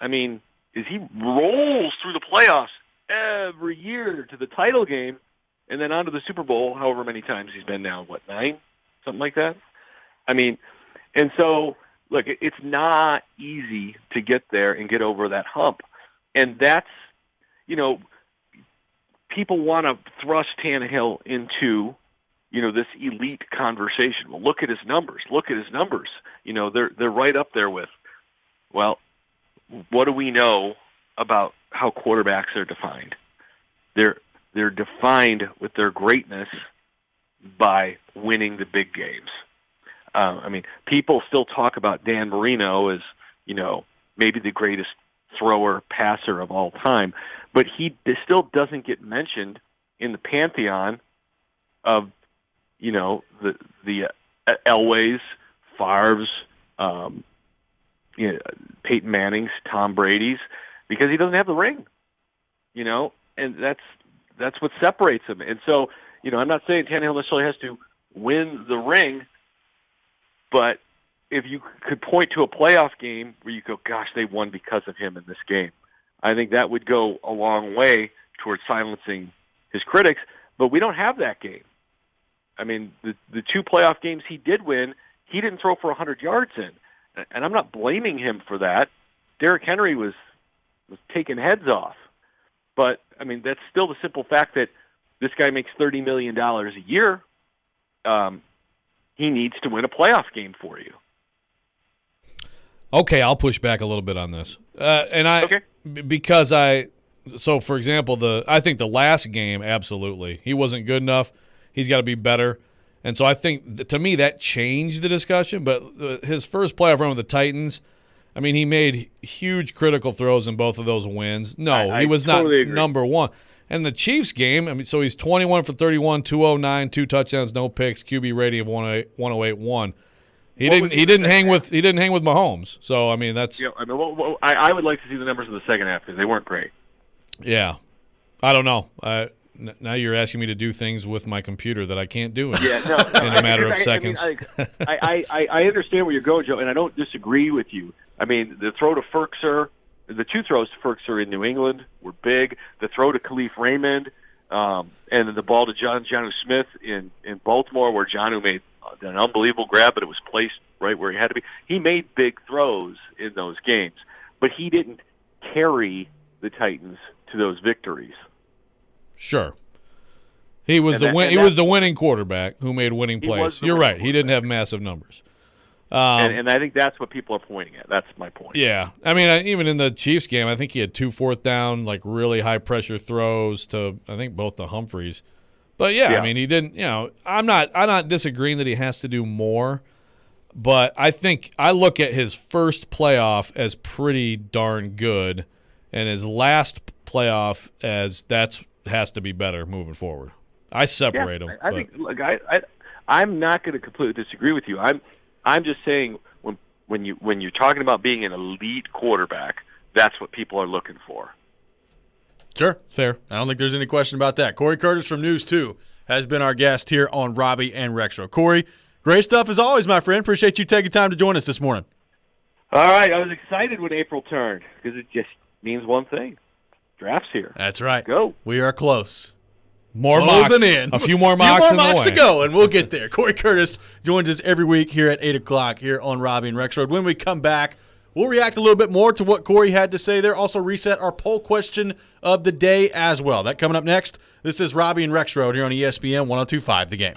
I mean, is he rolls through the playoffs every year to the title game and then on to the Super Bowl, however many times he's been now, 9? Something like that? I mean, and so, look, it's not easy to get there and get over that hump. And that's, people want to thrust Tannehill into, this elite conversation. Well, look at his numbers. They're right up there with, well, what do we know about how quarterbacks are defined? they're defined with their greatness by winning the big games. I mean, people still talk about Dan Marino as, maybe the greatest thrower, passer of all time, but he still doesn't get mentioned in the pantheon of, the Elways, Favre's, Peyton Manning's, Tom Brady's, because he doesn't have the ring, and that's what separates him. And so, I'm not saying Tannehill necessarily has to win the ring, but if you could point to a playoff game where you go, gosh, they won because of him in this game, I think that would go a long way towards silencing his critics. But we don't have that game. I mean, the 2 playoff games he did win, he didn't throw for 100 yards in. And I'm not blaming him for that. Derrick Henry was taking heads off. But, I mean, that's still the simple fact that this guy makes $30 million a year. He needs to win a playoff game for you. Okay, I'll push back a little bit on this. Because so for example, I think the last game, absolutely. He wasn't good enough. He's got to be better. And so I think, to me, that changed the discussion. But his first playoff run with the Titans, I mean, he made huge critical throws in both of those wins. No, he was totally not number one. And the Chiefs game, I mean, so he's 21 for 31, 209, 2 touchdowns, no picks, QB rating of 108.1. He didn't hang with Mahomes. So I mean, that's. I mean, I would like to see the numbers in the second half because they weren't great. Yeah, I don't know. Now you're asking me to do things with my computer that I can't do in a matter of seconds. I understand where you're going, Joe, and I don't disagree with you. I mean, the throw to Ferkser, the 2 throws to Ferkser in New England were big. The throw to Khalif Raymond, and then the ball to Jonnu Smith in Baltimore, where Jonnu made an unbelievable grab, but it was placed right where he had to be. He made big throws in those games, but he didn't carry the Titans to those victories. Sure. He was the winning quarterback who made winning plays. You're right. He didn't have massive numbers. And I think that's what people are pointing at. That's my point. Yeah. I mean, even in the Chiefs game, I think he had 2 fourth down, like really high-pressure throws to, I think, both the Humphreys. But, yeah, I mean, he didn't, I'm not disagreeing that he has to do more, but I think I look at his first playoff as pretty darn good and his last playoff as has to be better moving forward. I separate them. I think, look, I'm not going to completely disagree with you. I'm just saying when you're talking about being an elite quarterback, that's what people are looking for. Sure. Fair. I don't think there's any question about that. Corey Curtis from News 2 has been our guest here on Robby and Rexrode. Corey, great stuff as always, my friend. Appreciate you taking time to join us this morning. All right. I was excited when April turned because it just means one thing. Draft's here. That's right. Go. We are close. More mocks. In. A few more mocks to go, and we'll get there. Corey Curtis joins us every week here at 8 o'clock here on Robby and Rexrode. When we come back, we'll react a little bit more to what Corey had to say there. Also reset our poll question of the day as well. That coming up next. This is Robby and Rexrode here on ESPN 102.5 The Game.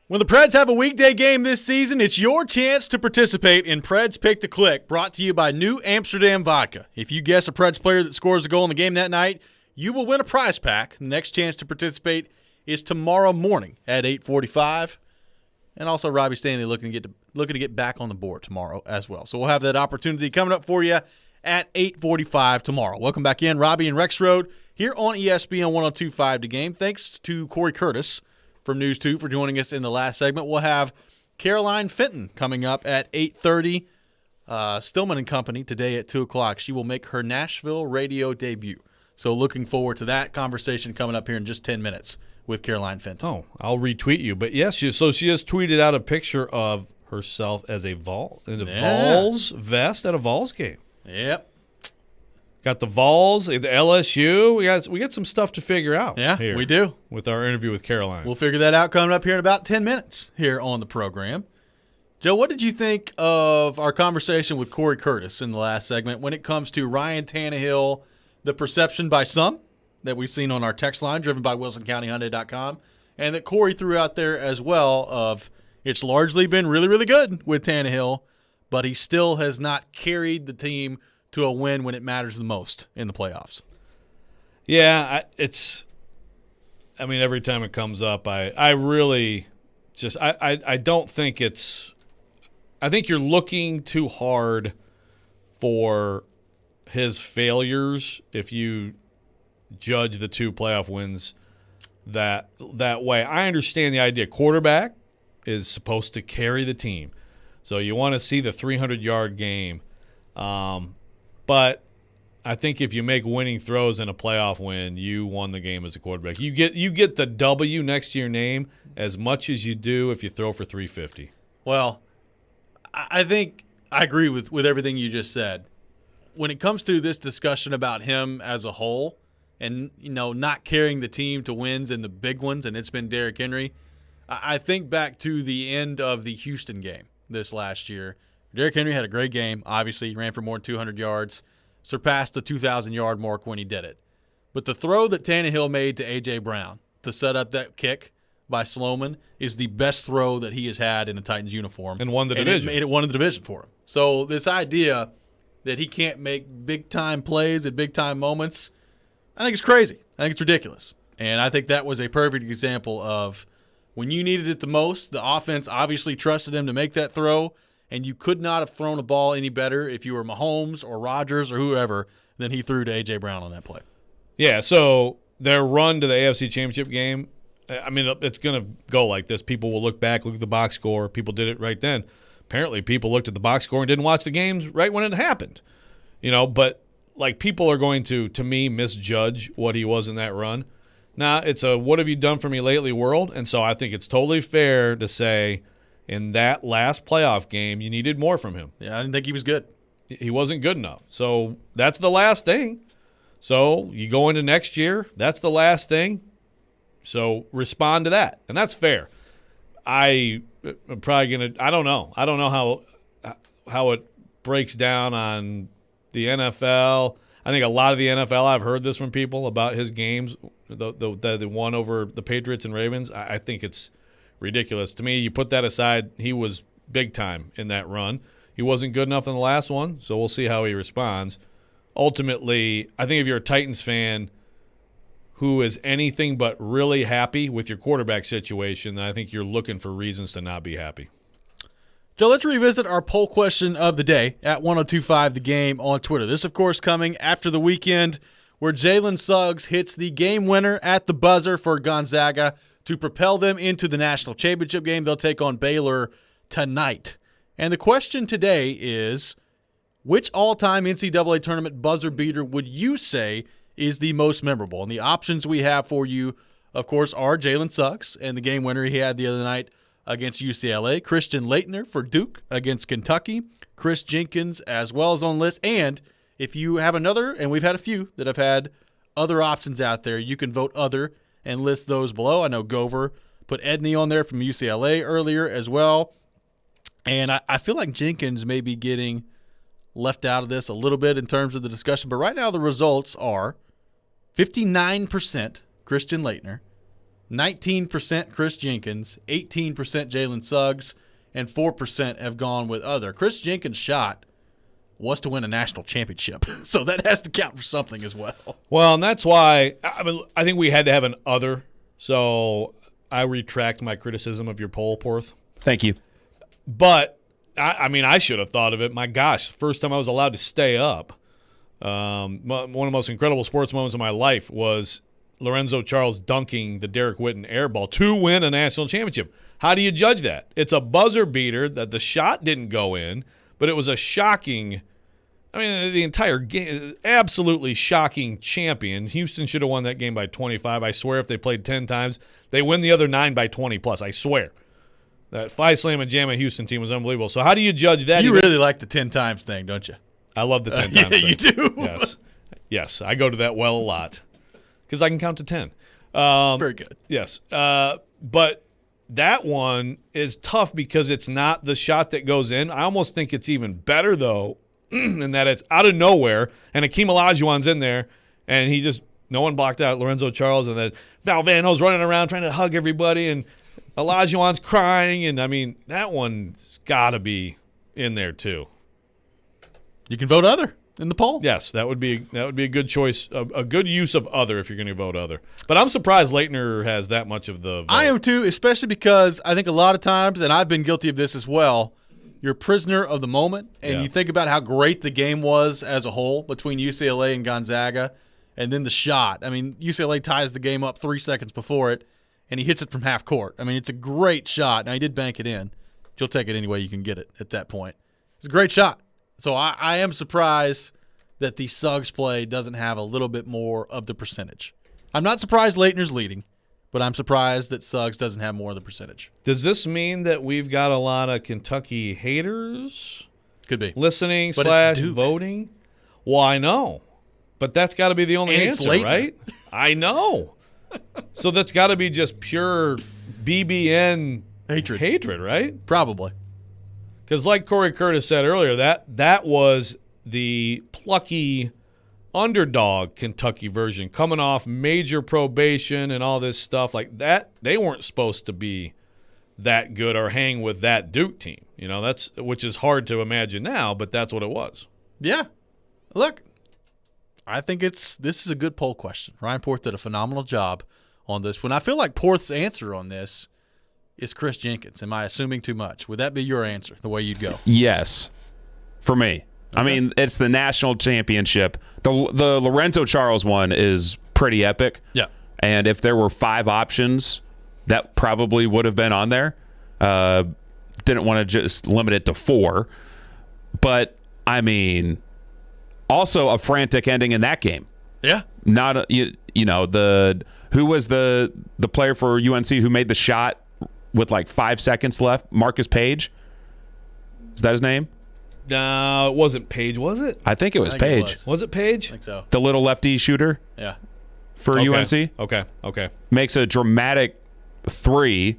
When the Preds have a weekday game this season, it's your chance to participate in Preds Pick to Click, brought to you by New Amsterdam Vodka. If you guess a Preds player that scores a goal in the game that night, you will win a prize pack. The next chance to participate is tomorrow morning at 8:45. And also Robby Stanley looking to get back on the board tomorrow as well. So we'll have that opportunity coming up for you at 8:45 tomorrow. Welcome back in, Robby and Rexrode here on ESPN 102.5 The Game. Thanks to Corey Curtis from News 2 for joining us in the last segment. We'll have Caroline Fenton coming up at 8:30. Stillman and Company today at 2 o'clock. She will make her Nashville radio debut. So looking forward to that conversation coming up here in just 10 minutes with Caroline Fenton. Oh, I'll retweet you. But yes, she just tweeted out a picture of herself as in a Vols vest at a Vols game. Yep. Got the Vols, the LSU. We got some stuff to figure out. Yeah, here we do. With our interview with Caroline. We'll figure that out coming up here in about 10 minutes here on the program. Joe, what did you think of our conversation with Corey Curtis in the last segment when it comes to Ryan Tannehill, the perception by some that we've seen on our text line driven by WilsonCountyHyundai.com, and that Corey threw out there as well of it's largely been really, really good with Tannehill, but he still has not carried the team to a win when it matters the most in the playoffs. Yeah, every time it comes up, I really just I don't think it's – I think you're looking too hard for his failures if you judge the 2 playoff wins that way. I understand the idea. Quarterback is supposed to carry the team. So you want to see the 300-yard game. But I think if you make winning throws in a playoff win, you won the game as a quarterback. You get the W next to your name as much as you do if you throw for 350. Well, I think I agree with everything you just said. When it comes to this discussion about him as a whole and, not carrying the team to wins in the big ones, and it's been Derrick Henry, I think back to the end of the Houston game this last year. Derrick Henry had a great game. Obviously, he ran for more than 200 yards, surpassed the 2,000-yard mark when he did it. But the throw that Tannehill made to A.J. Brown to set up that kick by Sloman is the best throw that he has had in a Titans uniform. And won the division. It won the division for him. So this idea that he can't make big-time plays at big-time moments, I think it's crazy. I think it's ridiculous. And I think that was a perfect example of when you needed it the most, the offense obviously trusted him to make that throw, and you could not have thrown a ball any better if you were Mahomes or Rodgers or whoever than he threw to A.J. Brown on that play. Yeah, so their run to the AFC Championship game, it's going to go like this. People will look back, look at the box score. People did it right then. Apparently, people looked at the box score and didn't watch the games right when it happened. But people are going to me, misjudge what he was in that run. Now, it's a what have you done for me lately world, and so I think it's totally fair to say in that last playoff game, you needed more from him. Yeah, I didn't think he was good. He wasn't good enough. So that's the last thing. So you go into next year, that's the last thing. So respond to that, and that's fair. I'm probably going to – I don't know. I don't know how it breaks down on the NFL. I think a lot of the NFL, I've heard this from people about his games, the one over the Patriots and Ravens. I think it's ridiculous. To me, you put that aside, he was big time in that run. He wasn't good enough in the last one, so we'll see how he responds. Ultimately, I think if you're a Titans fan who is anything but really happy with your quarterback situation, then I think you're looking for reasons to not be happy. Joe, let's revisit our poll question of the day at 102.5 The Game on Twitter. This, of course, coming after the weekend where Jalen Suggs hits the game winner at the buzzer for Gonzaga to propel them into the national championship game. They'll take on Baylor tonight. And the question today is, which all-time NCAA tournament buzzer beater would you say is the most memorable? And the options we have for you, of course, are Jalen Suggs and the game winner he had the other night against UCLA, Christian Laettner for Duke against Kentucky, Chris Jenkins as well as on the list. And if you have another, and we've had a few that have had other options out there, you can vote other and list those below. I know Gover put Edney on there from UCLA earlier as well. And I feel like Jenkins may be getting left out of this a little bit in terms of the discussion. But right now the results are 59% Christian Laettner, 19% Chris Jenkins, 18% Jalen Suggs, and 4% have gone with other. Chris Jenkins' shot was to win a national championship, so that has to count for something as well. Well, and that's why I think we had to have an other. So I retract my criticism of your poll, Porth. Thank you. But, I should have thought of it. My gosh, first time I was allowed to stay up. One of the most incredible sports moments of my life was Lorenzo Charles dunking the Derek Whitten air ball to win a national championship. How do you judge that? It's a buzzer beater that the shot didn't go in, but it was a shocking – the entire game, absolutely shocking champion. Houston should have won that game by 25. I swear if they played 10 times, they win the other 9 by 20 plus. I swear. That 5-slam and jamma Houston team was unbelievable. So how do you judge that? You really like the 10 times thing, don't you? I love the 10 times thing. You do? Yes, I go to that well a lot because I can count to 10. Very good. Yes. But that one is tough because it's not the shot that goes in. I almost think it's even better, though, in that it's out of nowhere, and Hakeem Olajuwon's in there, and no one blocked out Lorenzo Charles, and then Valvano's running around trying to hug everybody, and Olajuwon's crying, and, that one's got to be in there, too. You can vote other in the poll. Yes, that would be a good choice, a good use of other if you're going to vote other. But I'm surprised Leitner has that much of the vote. I am too, especially because I think a lot of times, and I've been guilty of this as well, you're a prisoner of the moment, and you think about how great the game was as a whole between UCLA and Gonzaga, and then the shot. UCLA ties the game up 3 seconds before it, and he hits it from half court. It's a great shot. Now, he did bank it in. You'll take it any way you can get it at that point. It's a great shot. So I am surprised that the Suggs play doesn't have a little bit more of the percentage. I'm not surprised Leitner's leading, but I'm surprised that Suggs doesn't have more of the percentage. Does this mean that we've got a lot of Kentucky haters? Could be. Listening / voting? Well, I know. But that's got to be the only answer, right? I know. So that's got to be just pure BBN hatred, right? Probably. Because like Corey Curtis said earlier, that was the plucky underdog Kentucky version, coming off major probation and all this stuff like that. They weren't supposed to be that good or hang with that Duke team. Which is hard to imagine now, but that's what it was. Yeah. Look, I think this is a good poll question. Ryan Porth did a phenomenal job on this one. I feel like Porth's answer on this is Chris Jenkins. Am I assuming too much? Would that be your answer, the way you'd go? Yes, for me. Okay. It's the national championship. The Lorenzo Charles one is pretty epic. Yeah. And if there were 5 options, that probably would have been on there. Didn't want to just limit it to 4. But, also a frantic ending in that game. Yeah. Not, who was the player for UNC who made the shot with like 5 seconds left? Marcus Page? Is that his name? No, it wasn't Page, was it? I think it was Page. Was it Page? I think so. The little lefty shooter? Yeah. For UNC? Okay. Makes a dramatic 3,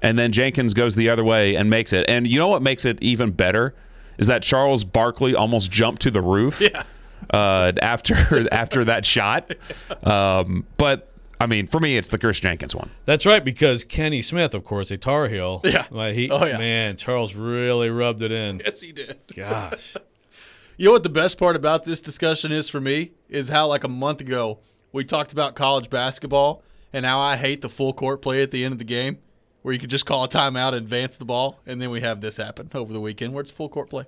and then Jenkins goes the other way and makes it. And you know what makes it even better is that Charles Barkley almost jumped to the roof after that shot. But for me, it's the Chris Jenkins one. That's right, because Kenny Smith, of course, a Tar Heel. Yeah. Man, Charles really rubbed it in. Yes, he did. Gosh. You know what the best part about this discussion is for me? Is how like a month ago we talked about college basketball and how I hate the full court play at the end of the game where you could just call a timeout and advance the ball, and then we have this happen over the weekend where it's full court play.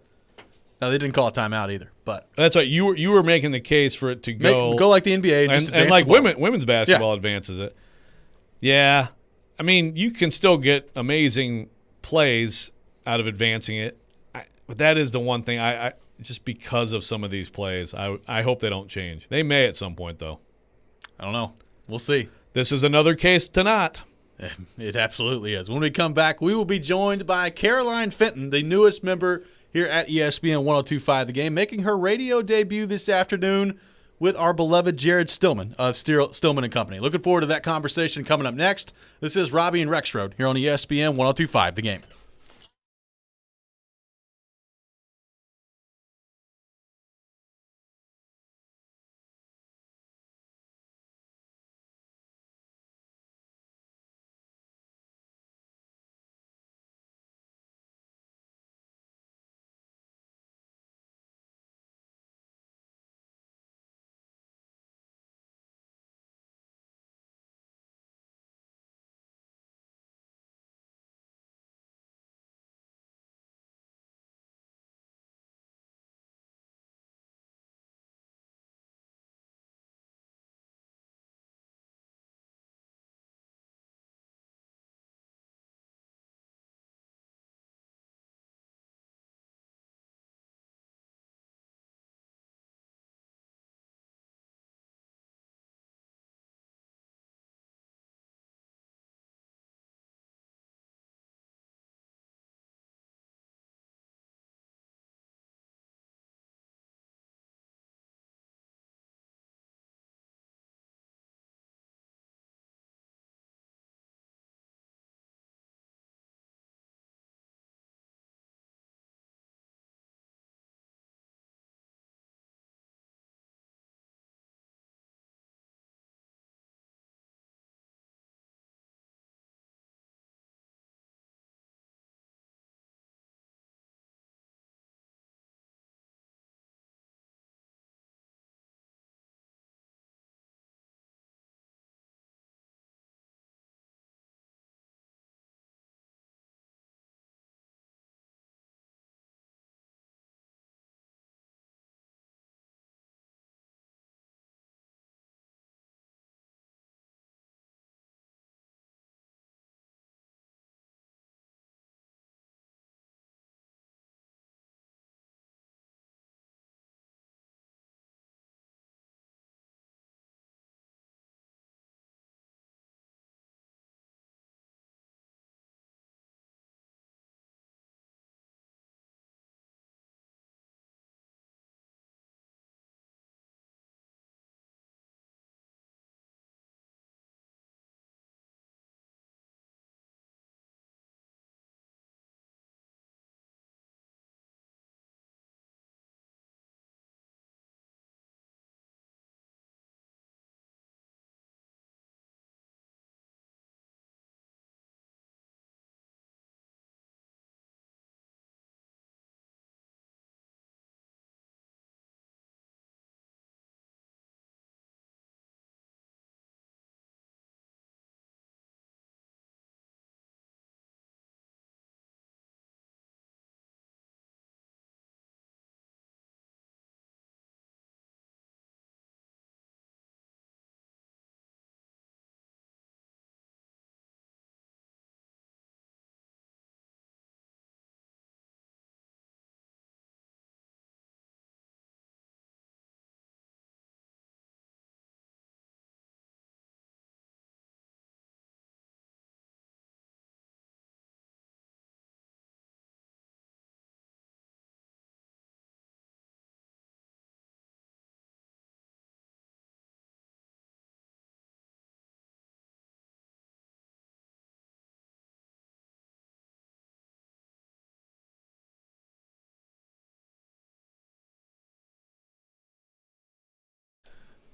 Now, they didn't call a timeout either, but that's right. You were making the case for it to go like the NBA and like women's basketball advances it. Yeah, you can still get amazing plays out of advancing it, but that is the one thing I just because of some of these plays, I hope they don't change. They may at some point though. I don't know. We'll see. This is another case to not. It absolutely is. When we come back, we will be joined by Caroline Fenton, the newest member here at ESPN 102.5 The Game, making her radio debut this afternoon with our beloved Jared Stillman of Stillman & Company. Looking forward to that conversation coming up next. This is Robby and Rexrode here on ESPN 102.5 The Game.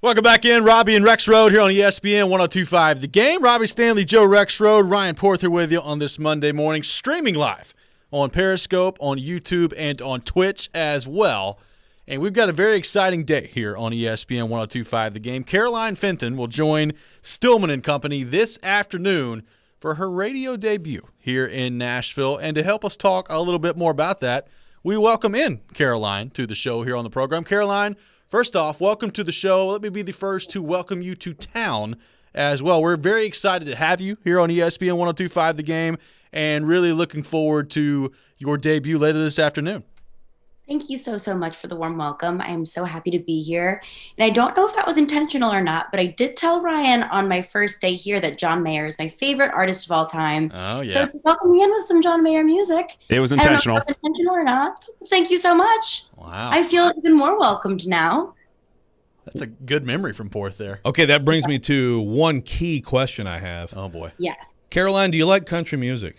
Welcome back in. Robby and Rexrode here on ESPN 102.5 The Game. Robby Stanley, Joe Rexrode, Ryan Porth here with you on this Monday morning, streaming live on Periscope, on YouTube, and on Twitch as well. And we've got a very exciting day here on ESPN 102.5 The Game. Caroline Fenton will join Stillman and Company this afternoon for her radio debut here in Nashville. And to help us talk a little bit more about that, we welcome in Caroline to the show here on the program. Caroline, first off, welcome to the show. Let me be the first to welcome you to town as well. We're very excited to have you here on ESPN 102.5 The Game and really looking forward to your debut later this afternoon. Thank you so much for the warm welcome. I am so happy to be here. And I don't know if that was intentional or not, but I did tell Ryan on my first day here that John Mayer is my favorite artist of all time. Oh, yeah. So to welcome me in with some John Mayer music. It was intentional. I don't know if it was intentional or not. Thank you so much. Wow. I feel even more welcomed now. That's a good memory from Porth there. Okay, that brings me to one key question I have. Oh, boy. Yes. Caroline, do you like country music?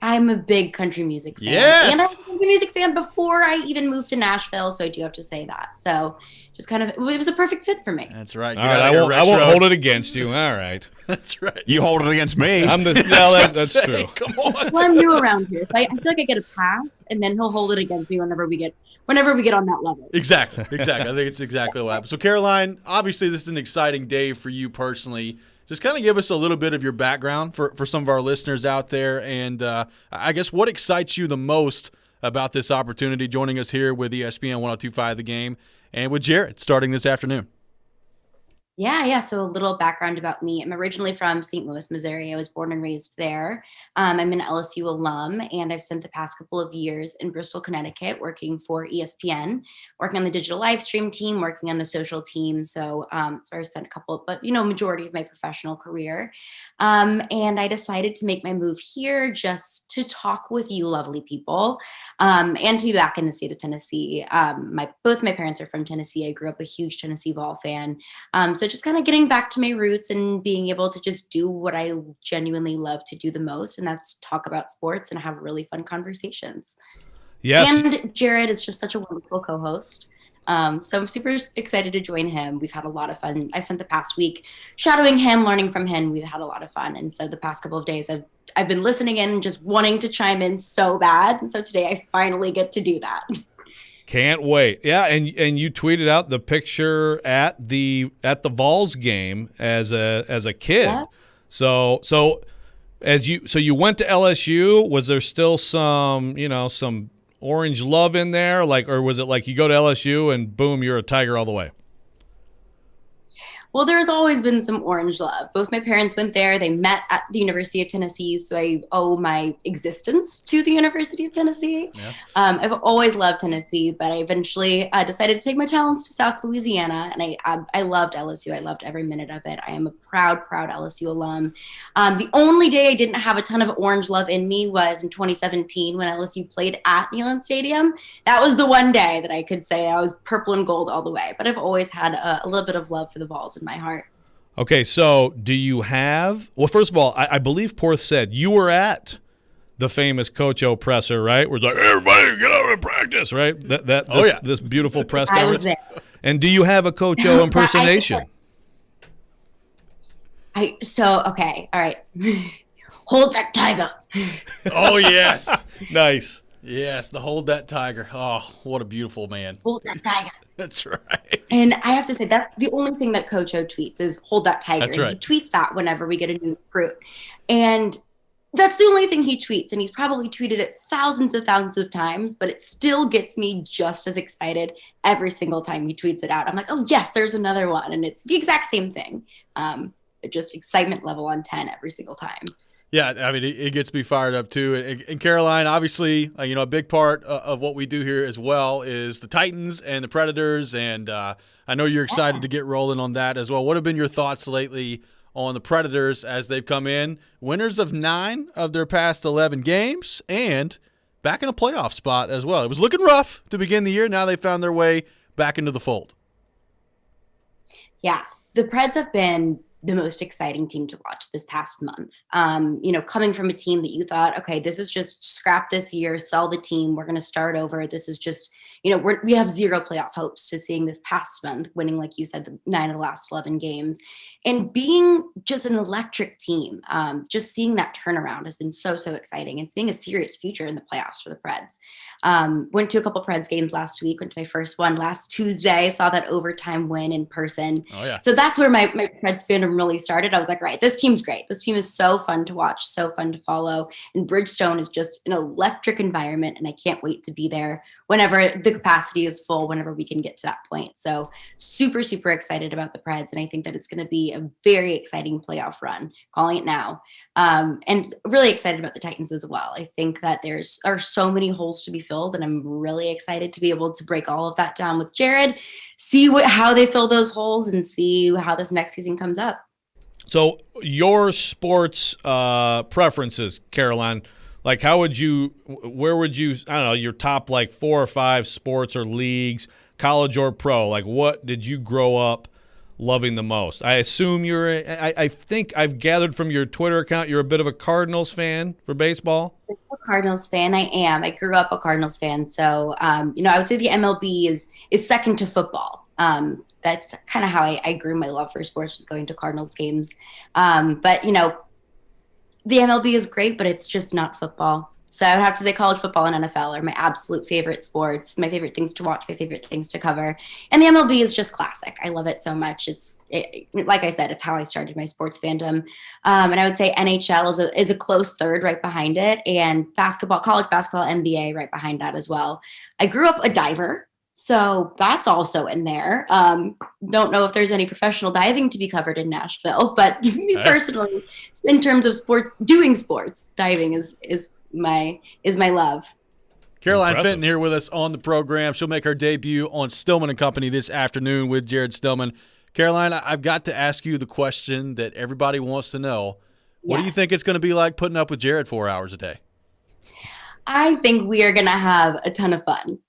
I'm a big country music fan. Yes! And I was a country music fan before I even moved to Nashville, so I do have to say that. So just kind of, it was a perfect fit for me. That's right. All right, I won't hold it against you. All right. That's right. You hold it against me. That's true. Come on. Well, I'm new around here, so I feel like I get a pass, and then he'll hold it against me whenever we get on that level. Exactly. I think it's exactly what happened. So, Caroline, obviously this is an exciting day for you personally. Just kind of give us a little bit of your background for some of our listeners out there. And I guess what excites you the most about this opportunity joining us here with ESPN 102.5 The Game and with Jared starting this afternoon? Yeah. So a little background about me. I'm originally from St. Louis, Missouri. I was born and raised there. I'm an LSU alum, and I've spent the past couple of years in Bristol, Connecticut, working for ESPN, working on the digital live stream team, working on the social team. So that's where I spent majority of my professional career. And I decided to make my move here just to talk with you lovely people, and to be back in the state of Tennessee. Both my parents are from Tennessee. I grew up a huge Tennessee Vol fan. So just kind of getting back to my roots and being able to just do what I genuinely love to do the most, and that's talk about sports and have really fun conversations. Yes. And Jared is just such a wonderful co-host. So I'm super excited to join him. We've had a lot of fun. I spent the past week shadowing him, learning from him. We've had a lot of fun. And so the past couple of days I've been listening in and just wanting to chime in so bad. And so today I finally get to do that. Can't wait. Yeah, and you tweeted out the picture at the Vols game as a kid. Yeah. So you went to LSU. Was there still some orange love in there, or was it like you go to LSU and boom, you're a Tiger all the way? Well, there's always been some orange love. Both my parents went there. They met at the University of Tennessee, so I owe my existence to the University of Tennessee. Yeah. I've always loved Tennessee, but I eventually decided to take my talents to South Louisiana, and I loved LSU. I loved every minute of it. I am a proud LSU alum. The only day I didn't have a ton of orange love in me was in 2017 when LSU played at Neyland Stadium. That was the one day that I could say I was purple and gold all the way, but I've always had a little bit of love for the Vols in my heart. Okay, so do you have – well, first of all, I believe Porth said you were at the famous Coach O presser, right? Where it's like, everybody get out and practice, right? This beautiful press I conference. was there. And do you have a Coach O impersonation? Okay, all right. Hold that tiger. Oh, yes. Nice. Yes, the Hold That Tiger. Oh, what a beautiful man. Hold that tiger. That's right. And I have to say, that's the only thing that Coach O tweets is hold that tiger. That's right. And he tweets that whenever we get a new recruit. And that's the only thing he tweets. And he's probably tweeted it thousands of times, but it still gets me just as excited every single time he tweets it out. I'm like, oh, yes, there's another one. And it's the exact same thing. Just excitement level on 10 every single time. Yeah, I mean, it gets me fired up too. And Caroline, obviously, a big part of what we do here as well is the Titans and the Predators. And I know you're excited to get rolling on that as well. What have been your thoughts lately on the Predators as they've come in, winners of 9 of their past 11 games, and back in a playoff spot as well? It was looking rough to begin the year. Now they found their way back into the fold. Yeah, the Preds have been the most exciting team to watch this past month. Coming from a team that you thought, okay, this is just scrap this year, sell the team, we're going to start over. This is just, we have zero playoff hopes to seeing this past month, winning, like you said, the 9 of the last 11 games and being just an electric team. Just seeing that turnaround has been so exciting, and seeing a serious future in the playoffs for the Preds. Went to a couple Preds games last week, went to my first one last Tuesday, saw that overtime win in person. Oh, yeah. So that's where my Preds fandom really started. I was like, right, this team's great. This team is so fun to watch, so fun to follow. And Bridgestone is just an electric environment, and I can't wait to be there whenever the capacity is full, whenever we can get to that point. So super excited about the Preds, and I think that it's going to be a very exciting playoff run, calling it now. And really excited about the Titans as well. I think that are so many holes to be filled, and I'm really excited to be able to break all of that down with Jared, see how they fill those holes, and see how this next season comes up. So your sports preferences, Caroline, like where would you, I don't know, your top like 4 or 5 sports or leagues, college or pro, like what did you grow up loving the most? I assume I think I've gathered from your Twitter account you're a bit of a Cardinals fan for baseball. I'm a Cardinals fan. I am. I grew up a Cardinals fan. So, I would say the MLB is second to football. That's kind of how I grew my love for sports, was going to Cardinals games. But, the MLB is great, but it's just not football. So I would have to say college football and NFL are my absolute favorite sports, my favorite things to watch, my favorite things to cover. And the MLB is just classic. I love it so much. Like I said, it's how I started my sports fandom. And I would say NHL is a close third right behind it, and college basketball, NBA right behind that as well. I grew up a diver, so that's also in there. Don't know if there's any professional diving to be covered in Nashville, but me personally, in terms of doing sports, diving is my love. Caroline Impressive. Fenton here with us on the program. She'll make her debut on Stillman & Company this afternoon with Jared Stillman. Caroline, I've got to ask you the question that everybody wants to know. What do you think it's going to be like putting up with Jared 4 hours a day? I think we are going to have a ton of fun.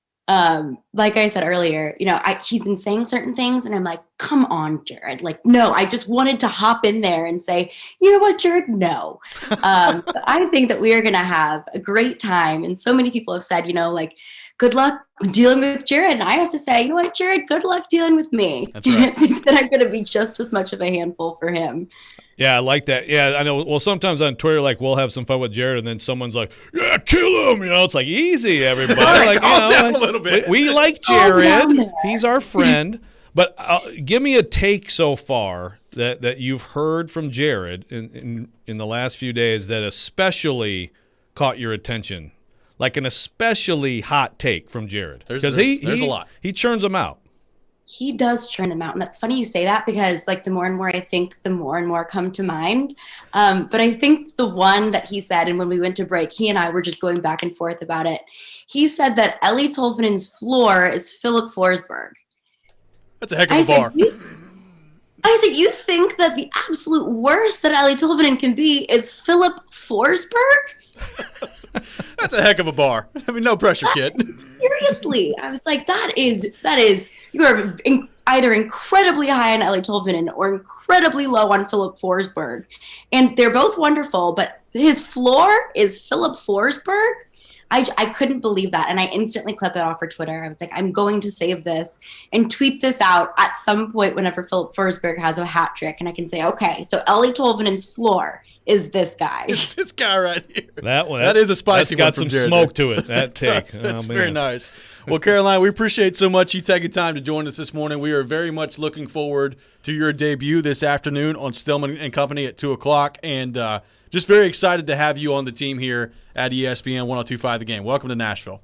Like I said earlier, he's been saying certain things, and I'm like, come on, Jared. Like, no, I just wanted to hop in there and say, you know what, Jared? No. But I think that we are going to have a great time. And so many people have said, good luck dealing with Jared. And I have to say, you know what, Jared, good luck dealing with me. That's right. I think that I'm going to be just as much of a handful for him. Yeah, I like that. Yeah, I know. Well, sometimes on Twitter, like, we'll have some fun with Jared, and then someone's like, yeah, kill him. It's like, easy, everybody. Like, calm down a little bit. We like Jared. He's our friend. But give me a take so far that you've heard from Jared in the last few days that especially caught your attention, like an especially hot take from Jared. Because there's a lot. He churns them out. He does churn them out. And that's funny you say that, because like the more and more I think, the more and more come to mind. But I think the one that he said, and when we went to break, he and I were just going back and forth about it. He said that Ellie Tolvanen's floor is Philip Forsberg. That's a heck of a bar. I said, you think that the absolute worst that Ellie Tolvanen can be is Philip Forsberg? That's a heck of a bar. I mean, no pressure, kid. Seriously. I was like, that is, you are either incredibly high on Ellie Tolvanen or incredibly low on Philip Forsberg. And they're both wonderful, but his floor is Philip Forsberg? I couldn't believe that, and I instantly clipped it off for Twitter. I was like, I'm going to save this and tweet this out at some point whenever Philip Forsberg has a hat trick, and I can say, okay, so Ellie Tolvanen's floor is this guy. It's this guy right here. That is a spicy one. That's got some smoke to it. That take. That's very nice. Well, Caroline, we appreciate so much you taking time to join us this morning. We are very much looking forward to your debut this afternoon on Stillman & Company at 2 o'clock, and just very excited to have you on the team here at ESPN 102.5 The Game. Welcome to Nashville.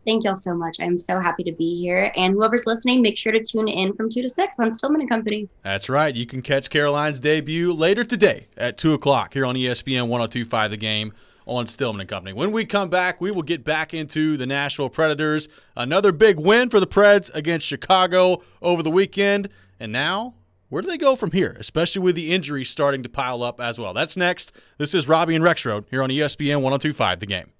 Thank y'all so much. I'm so happy to be here. And whoever's listening, make sure to tune in from 2 to 6 on Stillman & Company. That's right. You can catch Caroline's debut later today at 2 o'clock here on ESPN 102.5 The Game on Stillman & Company. When we come back, we will get back into the Nashville Predators. Another big win for the Preds against Chicago over the weekend. And now, where do they go from here, especially with the injuries starting to pile up as well? That's next. This is Robby and Rexrode here on ESPN 102.5 The Game.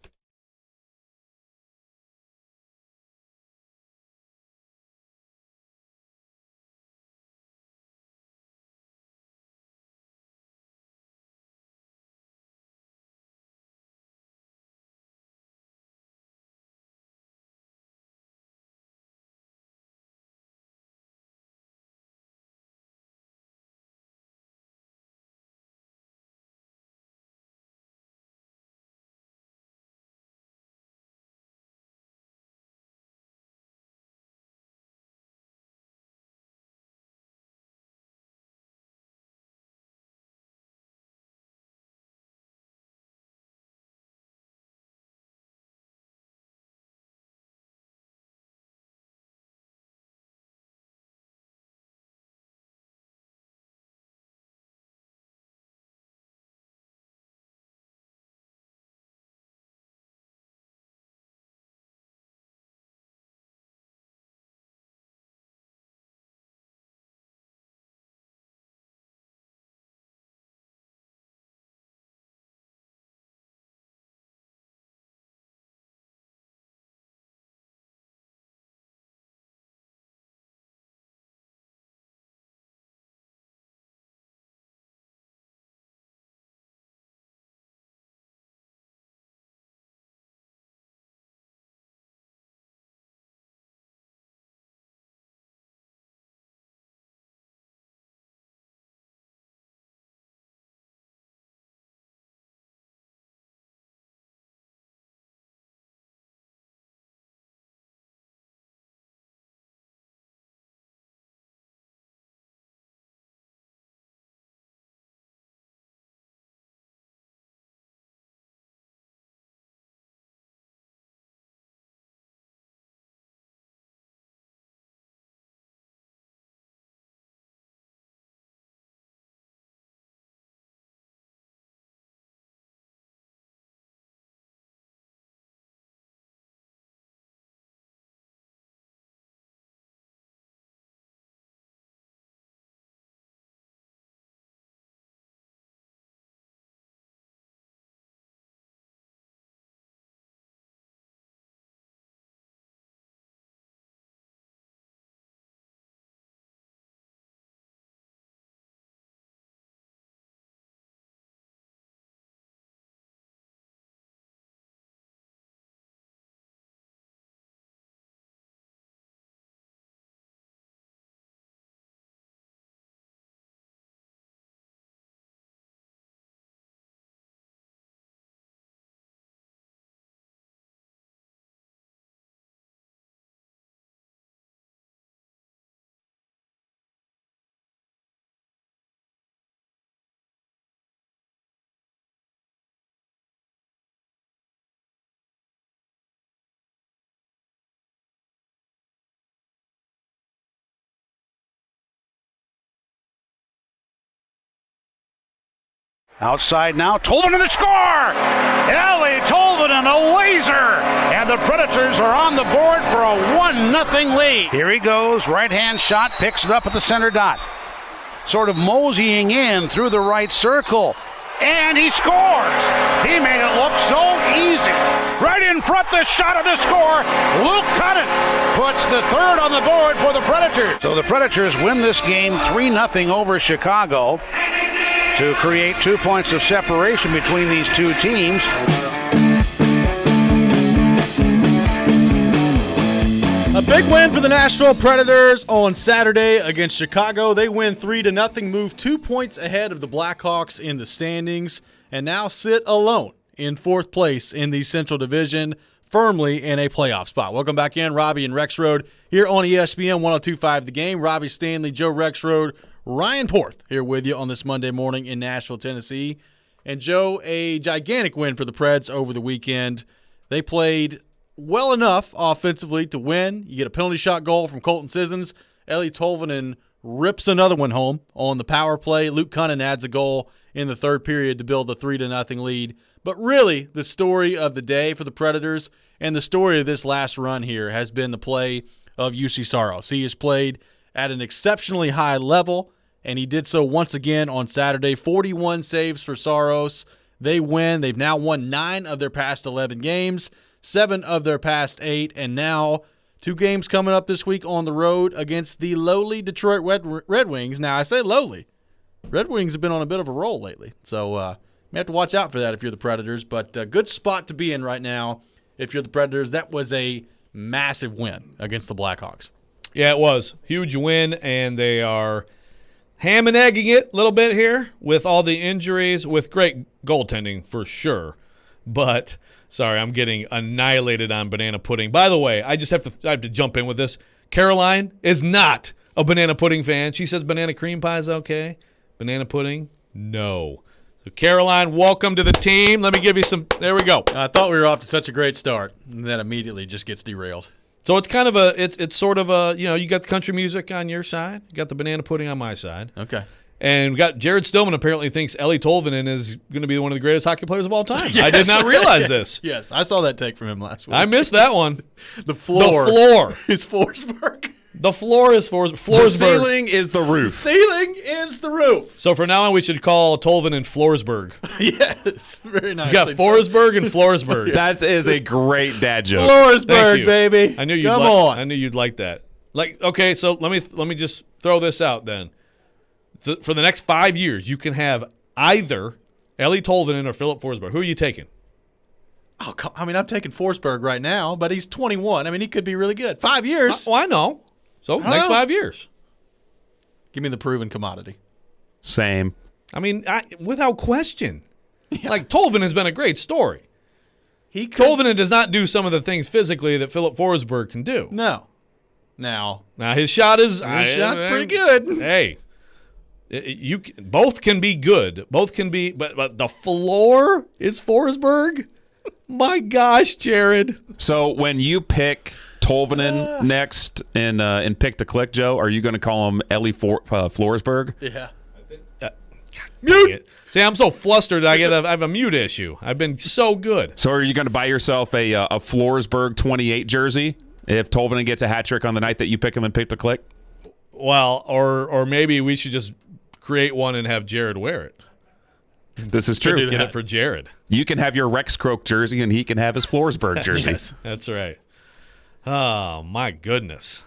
Outside now, Tolvanen to score! Ellie Tolvanen, a laser! And the Predators are on the board for a 1-0 lead. Here he goes, right-hand shot, picks it up at the center dot. Sort of moseying in through the right circle. And he scores! He made it look so easy. Right in front, the shot of the score. Luke Cunnin puts the third on the board for the Predators. So the Predators win this game 3-0 over Chicago to create 2 points of separation between these two teams. A big win for the Nashville Predators on Saturday against Chicago. They win 3-0, move 2 points ahead of the Blackhawks in the standings, and now sit alone in fourth place in the Central Division, firmly in a playoff spot. Welcome back in, Robby and Rexrode here on ESPN 102.5 The Game. Robby Stanley, Joe Rexrode, Ryan Porth here with you on this Monday morning in Nashville, Tennessee. And Joe, a gigantic win for the Preds over the weekend. They played well enough offensively to win. You get a penalty shot goal from Colton Sissons. Ellie Tolvanen rips another one home on the power play. Luke Cunnin adds a goal in the third period to build the 3-0 lead. But really, the story of the day for the Predators and the story of this last run here has been the play of UC Saros. He has played at an exceptionally high level, and he did so once again on Saturday. 41 saves for Saros. They win. They've now won 9 of their past 11 games. 7 of their past 8, and now 2 games coming up this week on the road against the lowly Detroit Red Wings. Now, I say lowly. Red Wings have been on a bit of a roll lately, so you have to watch out for that if you're the Predators, but a good spot to be in right now if you're the Predators. That was a massive win against the Blackhawks. Yeah, it was. Huge win, and they are ham and egging it a little bit here with all the injuries, with great goaltending for sure, but sorry, I'm getting annihilated on banana pudding. By the way, I have to jump in with this. Caroline is not a banana pudding fan. She says banana cream pie is okay. Banana pudding, no. So Caroline, welcome to the team. Let me give you some. There we go. I thought we were off to such a great start, and then immediately just gets derailed. So it's kind of it's sort of a, you got the country music on your side, you got the banana pudding on my side. Okay. And we got Jared Stillman apparently thinks Ellie Tolvanen is going to be one of the greatest hockey players of all time. Yes. I did not realize this. Yes, I saw that take from him last week. I missed that one. The floor is Forsberg. The floor is Forsberg. The ceiling is the roof. Ceiling is the roof. So for now on, we should call Tolvanen Florsberg. Yes, very nice. You got Forsberg and Florsberg. That is a great dad joke. Florsberg, baby. I knew you'd I knew you'd like that. Okay, so let me just throw this out then. So for the next 5 years, you can have either Ellie Tolvanen or Philip Forsberg. Who are you taking? Oh, I mean, I'm taking Forsberg right now, but he's 21. I mean, he could be really good. 5 years. I know. So next 5 years. Give me the proven commodity. Same. I mean, without question. Yeah. Like, Tolvanen has been a great story. Tolvanen does not do some of the things physically that Philip Forsberg can do. No. Now his shot's pretty good. Hey. Both can be good. Both can be, but the floor is Forsberg. My gosh, Jared. So when you pick Tolvanen next and pick the click, Joe, are you going to call him Ellie Florsberg? Yeah. Mute. See, I'm so flustered. I have a mute issue. I've been so good. So are you going to buy yourself a Florsberg 28 jersey if Tolvanen gets a hat trick on the night that you pick him and pick the click? Well, or maybe we should just create one and have Jared wear it. This is true. Get it for Jared. You can have your Rexrode jersey, and he can have his Florsberg jersey. Yes, that's right. Oh, my goodness.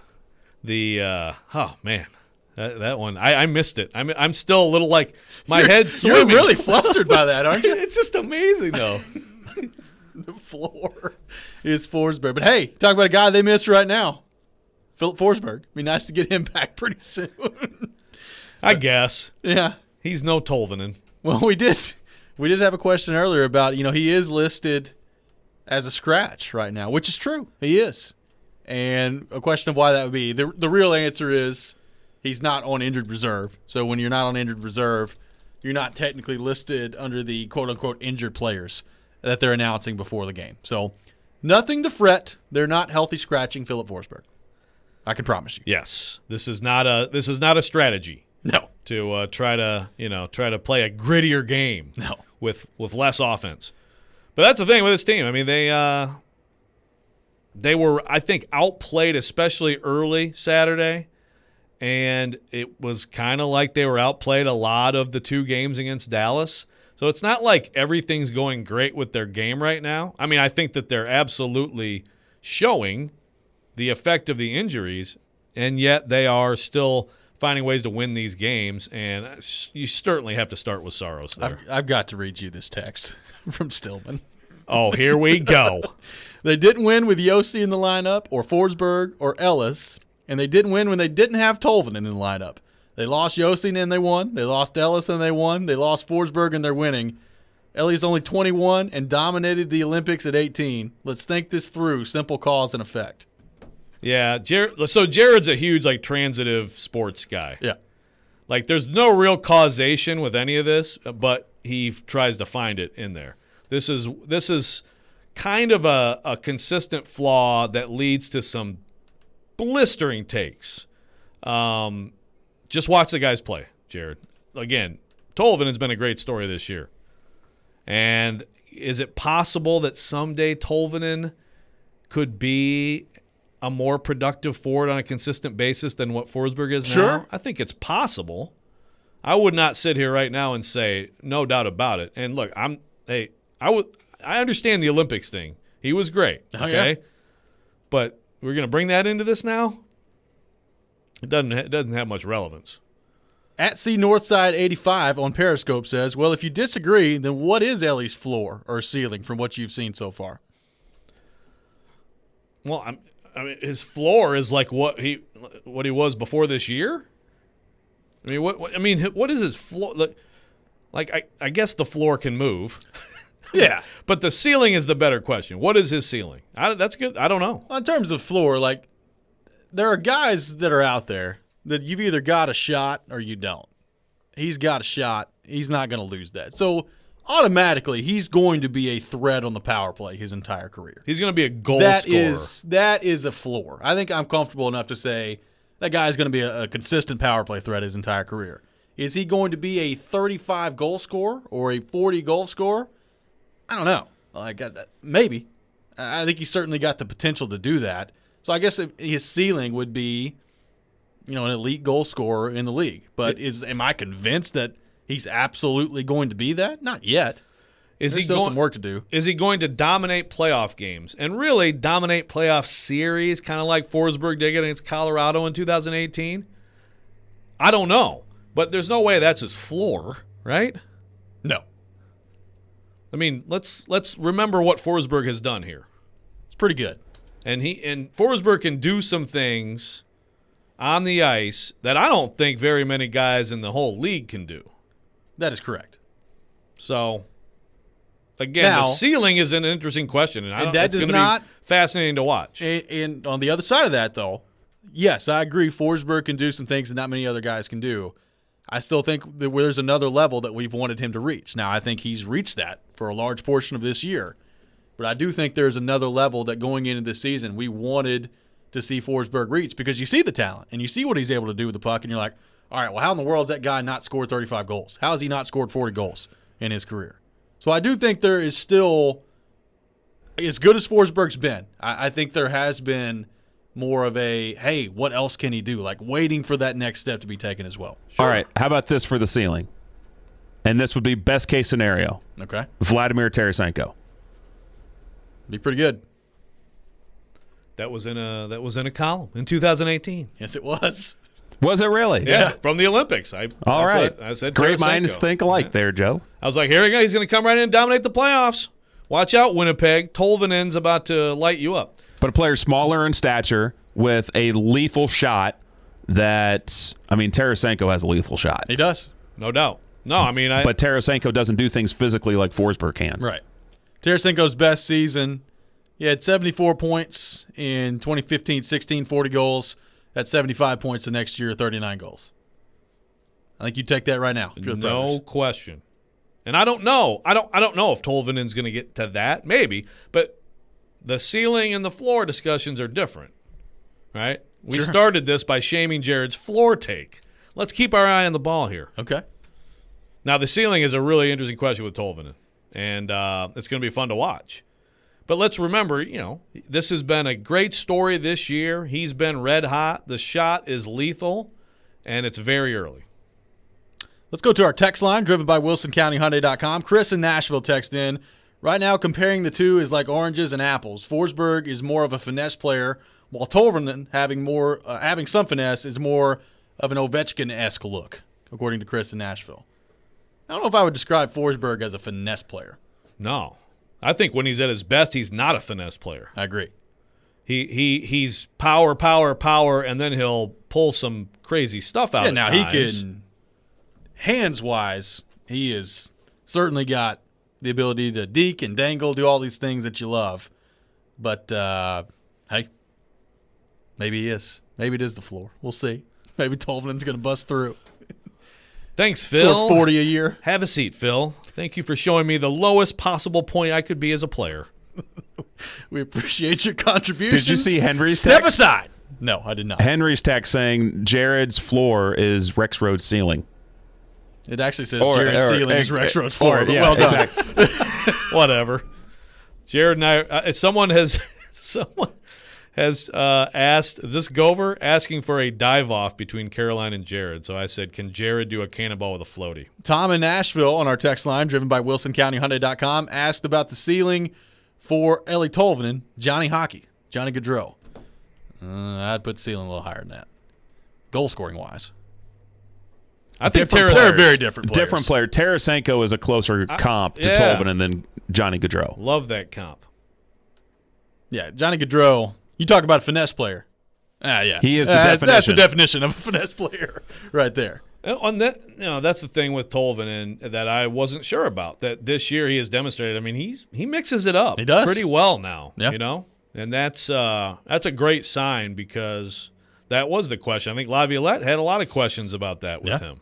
Oh, man. That one, I missed it. I'm still a little like, my head's swimming. You're really flustered by that, aren't you? It's just amazing, though. The floor is Forsberg. But, hey, talk about a guy they miss right now. Philip Forsberg. Be nice to get him back pretty soon. I guess. Yeah. He's no Tolvanen. Well, we did have a question earlier about, he is listed as a scratch right now, which is true. He is. And a question of why that would be. The real answer is he's not on injured reserve. So when you're not on injured reserve, you're not technically listed under the quote-unquote injured players that they're announcing before the game. So nothing to fret. They're not healthy scratching Philip Forsberg. I can promise you. Yes. This is not a strategy. No. to try to play a grittier game with less offense. But that's the thing with this team. I mean, they were, I think, outplayed, especially early Saturday, and it was kind of like they were outplayed a lot of the 2 games against Dallas. So it's not like everything's going great with their game right now. I mean, I think that they're absolutely showing the effect of the injuries, and yet they are still finding ways to win these games, and you certainly have to start with Saros there. I've got to read you this text from Stillman. Oh, here we go. They didn't win with Yossi in the lineup or Forsberg or Ellis, and they didn't win when they didn't have Tolvanen in the lineup. They lost Yossi and they won. They lost Ellis and they won. They lost Forsberg and they're winning. Ellio's only 21 and dominated the Olympics at 18. Let's think this through. Simple cause and effect. Yeah, so Jared's a huge transitive sports guy. Yeah. There's no real causation with any of this, but he tries to find it in there. This is kind of a consistent flaw that leads to some blistering takes. Just watch the guys play, Jared. Again, Tolvanen has been a great story this year. And is it possible that someday Tolvanen could be a more productive forward on a consistent basis than what Forsberg is now? Sure. I think it's possible. I would not sit here right now and say no doubt about it. And look, I understand the Olympics thing. He was great. Okay. Yeah. But we're going to bring that into this now? It doesn't have much relevance. At C Northside 85 on Periscope says, well, if you disagree, then what is Ellie's floor or ceiling from what you've seen so far? Well, I mean, his floor is like what he was before this year. I mean, what is his floor? I guess the floor can move. Yeah, but the ceiling is the better question. What is his ceiling? That's good. I don't know. Well, in terms of floor, there are guys that are out there that you've either got a shot or you don't. He's got a shot. He's not going to lose that. So automatically, he's going to be a threat on the power play his entire career. He's going to be a goal scorer. That is a floor. I think I'm comfortable enough to say that guy's going to be a consistent power play threat his entire career. Is he going to be a 35 goal scorer or a 40 goal scorer? I don't know. Maybe. I think he's certainly got the potential to do that. So I guess his ceiling would be, an elite goal scorer in the league. But am I convinced that he's absolutely going to be that? Not yet. There's still some work to do. Is he going to dominate playoff games and really dominate playoff series, kind of like Forsberg did against Colorado in 2018? I don't know. But there's no way that's his floor, right? No. I mean, let's remember what Forsberg has done here. It's pretty good. And Forsberg can do some things on the ice that I don't think very many guys in the whole league can do. That is correct. So, again, the ceiling is an interesting question, and that does not be fascinating to watch. And on the other side of that, though, yes, I agree. Forsberg can do some things that not many other guys can do. I still think that there's another level that we've wanted him to reach. Now, I think he's reached that for a large portion of this year. But I do think there's another level that going into this season we wanted to see Forsberg reach because you see the talent and you see what he's able to do with the puck, and you're like, all right, well, how in the world has that guy not scored 35 goals? How has he not scored 40 goals in his career? So I do think there is still, as good as Forsberg's been, I think there has been more of a, hey, what else can he do? Waiting for that next step to be taken as well. Sure. All right, how about this for the ceiling? And this would be best case scenario. Okay. Vladimir Tarasenko. Be pretty good. That was in a column in 2018. Yes, it was. Was it really? Yeah, from the Olympics. All right. I said great Tarasenko. minds think alike there, Joe. I was like, here we go. He's going to come right in and dominate the playoffs. Watch out, Winnipeg. Tolvanen's about to light you up. But a player smaller in stature with a lethal shot Tarasenko has a lethal shot. He does. No doubt. No, but Tarasenko doesn't do things physically like Forsberg can. Right. Tarasenko's best season, he had 74 points in 2015-16, 40 goals. That's 75 points the next year, 39 goals. I think you take that right now. No question. And I don't know. I don't know if Tolvanen's going to get to that. Maybe. But the ceiling and the floor discussions are different, right? We started this by shaming Jared's floor take. let's keep our eye on the ball here. Okay. Now, the ceiling is a really interesting question with Tolvanen, and it's going to be fun to watch. But let's remember, this has been a great story this year. He's been red hot. The shot is lethal, and it's very early. Let's go to our text line, driven by WilsonCountyHyundai.com. Chris in Nashville text in. Right now, comparing the two is like oranges and apples. Forsberg is more of a finesse player, while Tolvanen, having some finesse, is more of an Ovechkin-esque look, according to Chris in Nashville. I don't know if I would describe Forsberg as a finesse player. No. I think when he's at his best, he's not a finesse player. I agree. He's power, and then he'll pull some crazy stuff out. Yeah, now he can, hands-wise, he has certainly got the ability to deke and dangle, do all these things that you love. But, hey, maybe he is. Maybe it is the floor. We'll see. Maybe Tolvanen's going to bust through. Thanks, Phil. Score 40 a year. Have a seat, Phil. Thank you for showing me the lowest possible point I could be as a player. We appreciate your contributions. Did you see Henry's Step text? aside. No, I did not. Henry's text saying Jared's floor is Rexrode's ceiling. It actually says Jared's ceiling is Rexrode's floor. Yeah, well done. exactly. Whatever. Jared and I, someone has asked, is this Gover asking for a dive-off between Caroline and Jared? So I said, can Jared do a cannonball with a floaty? Tom in Nashville on our text line, driven by WilsonCountyHyundai.com, asked about the ceiling for Ellie Tolvanen, Johnny Gaudreau. I'd put the ceiling a little higher than that, goal-scoring-wise. I think they're very different players. Different player. Tarasenko is a closer comp to Tolvanen than Johnny Gaudreau. Love that comp. Yeah, Johnny Gaudreau. You talk about a finesse player. Yeah. He is the definition. That's the definition of a finesse player right there. On that, that's the thing with Tolvanen that I wasn't sure about. That this year he has demonstrated. I mean, he mixes it up. He does pretty well now. Yeah. And that's a great sign because that was the question. I think Laviolette had a lot of questions about that with him.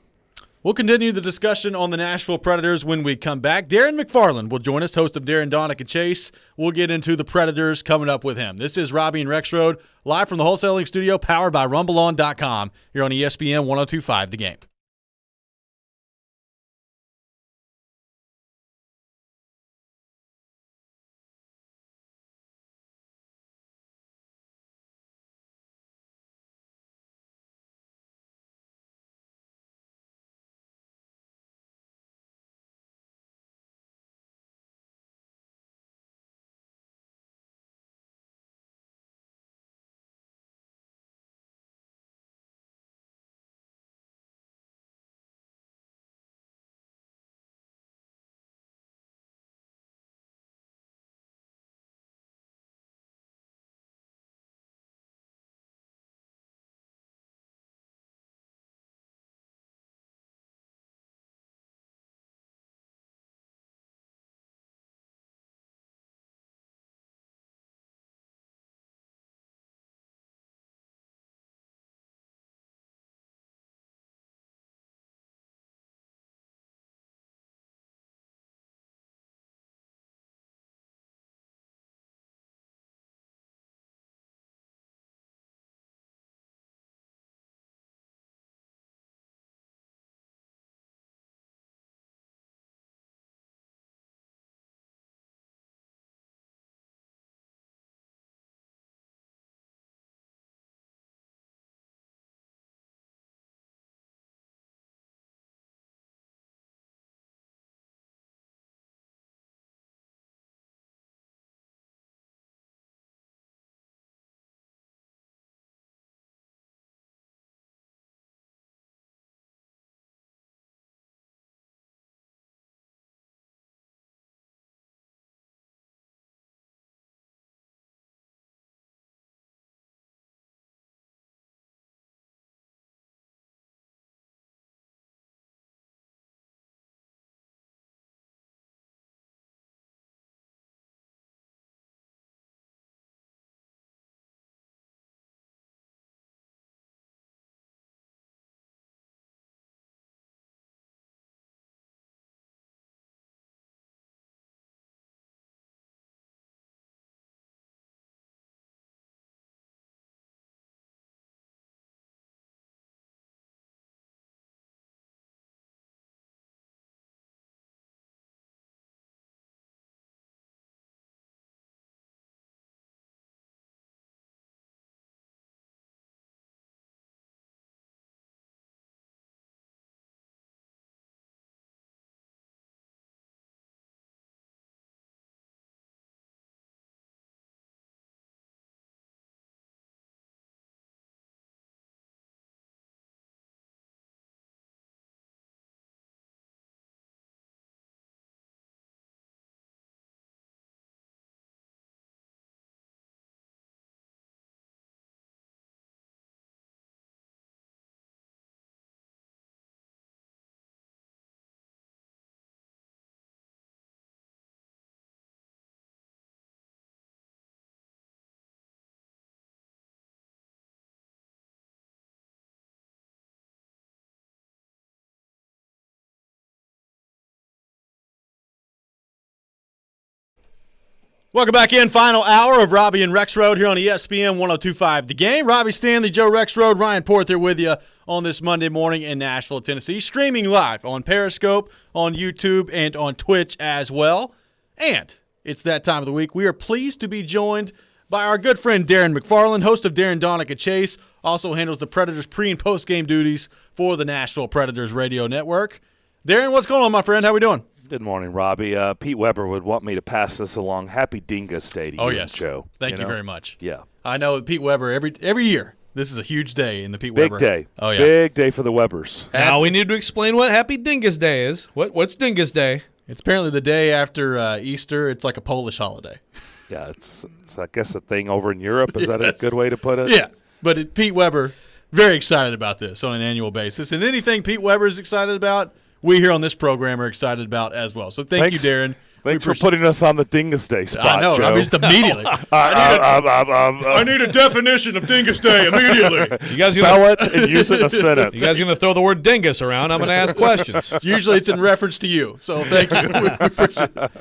We'll continue the discussion on the Nashville Predators when we come back. Darren McFarland will join us, host of Darren, Donick, and Chase. We'll get into the Predators coming up with him. This is Robby and Rexrode, live from the wholesaling studio, powered by RumbleOn.com, here on ESPN 102.5 The Game. Welcome back in. Final hour of Robby and Rexrode here on ESPN 102.5 The Game. Robby Stanley, Joe Rexrode, Ryan Porth here with you on this Monday morning in Nashville, Tennessee. Streaming live on Periscope, on YouTube, and on Twitch as well. And it's that time of the week. We are pleased to be joined by our good friend Darren McFarland, host of Darren Donica Chase, also handles the Predators pre- and post-game duties for the Nashville Predators radio network. Darren, what's going on, my friend? How we doing? Good morning, Robby. Pete Weber would want me to pass this along. Happy Dingus Day to you, yes. Joe. Thank you very much. Yeah. I know Pete Weber, every year, this is a huge day in the Pete Big Weber. day. Oh, yeah. Big day for the Webers. Now we need to explain what Happy Dingus Day is. What's Dingus Day? It's apparently the day after Easter. It's like a Polish holiday. Yeah, it's I guess a thing over in Europe. Is that a good way to put it? Yeah, but Pete Weber, very excited about this on an annual basis. And anything Pete Weber is excited about, we here on this program are excited about as well. So thanks you, Darren. Thanks for putting us on the Dingus Day spot, I know. Joe. I mean, just immediately. I need a definition of Dingus Day immediately. You guys Spell it and use it in a sentence. You guys going to throw the word dingus around? I'm going to ask questions. Usually it's in reference to you, so thank you. We appreciate it.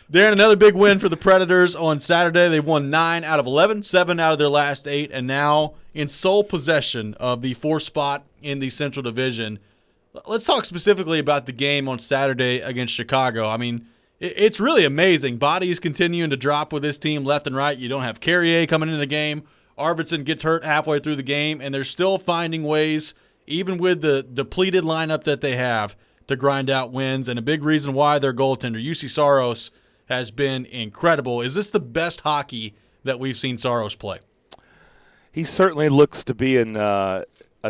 Darren, another big win for the Predators on Saturday. They've won 9 out of 11, 7 out of their last 8, and now in sole possession of the 4th spot in the Central Division. Let's talk specifically about the game on Saturday against Chicago. I mean, it's really amazing. Bodies continuing to drop with this team left and right. You don't have Carrier coming into the game. Arvidsson gets hurt halfway through the game, and they're still finding ways, even with the depleted lineup that they have, to grind out wins. And a big reason why their goaltender, UC Saros, has been incredible. Is this the best hockey that we've seen Saros play? He certainly looks to be in a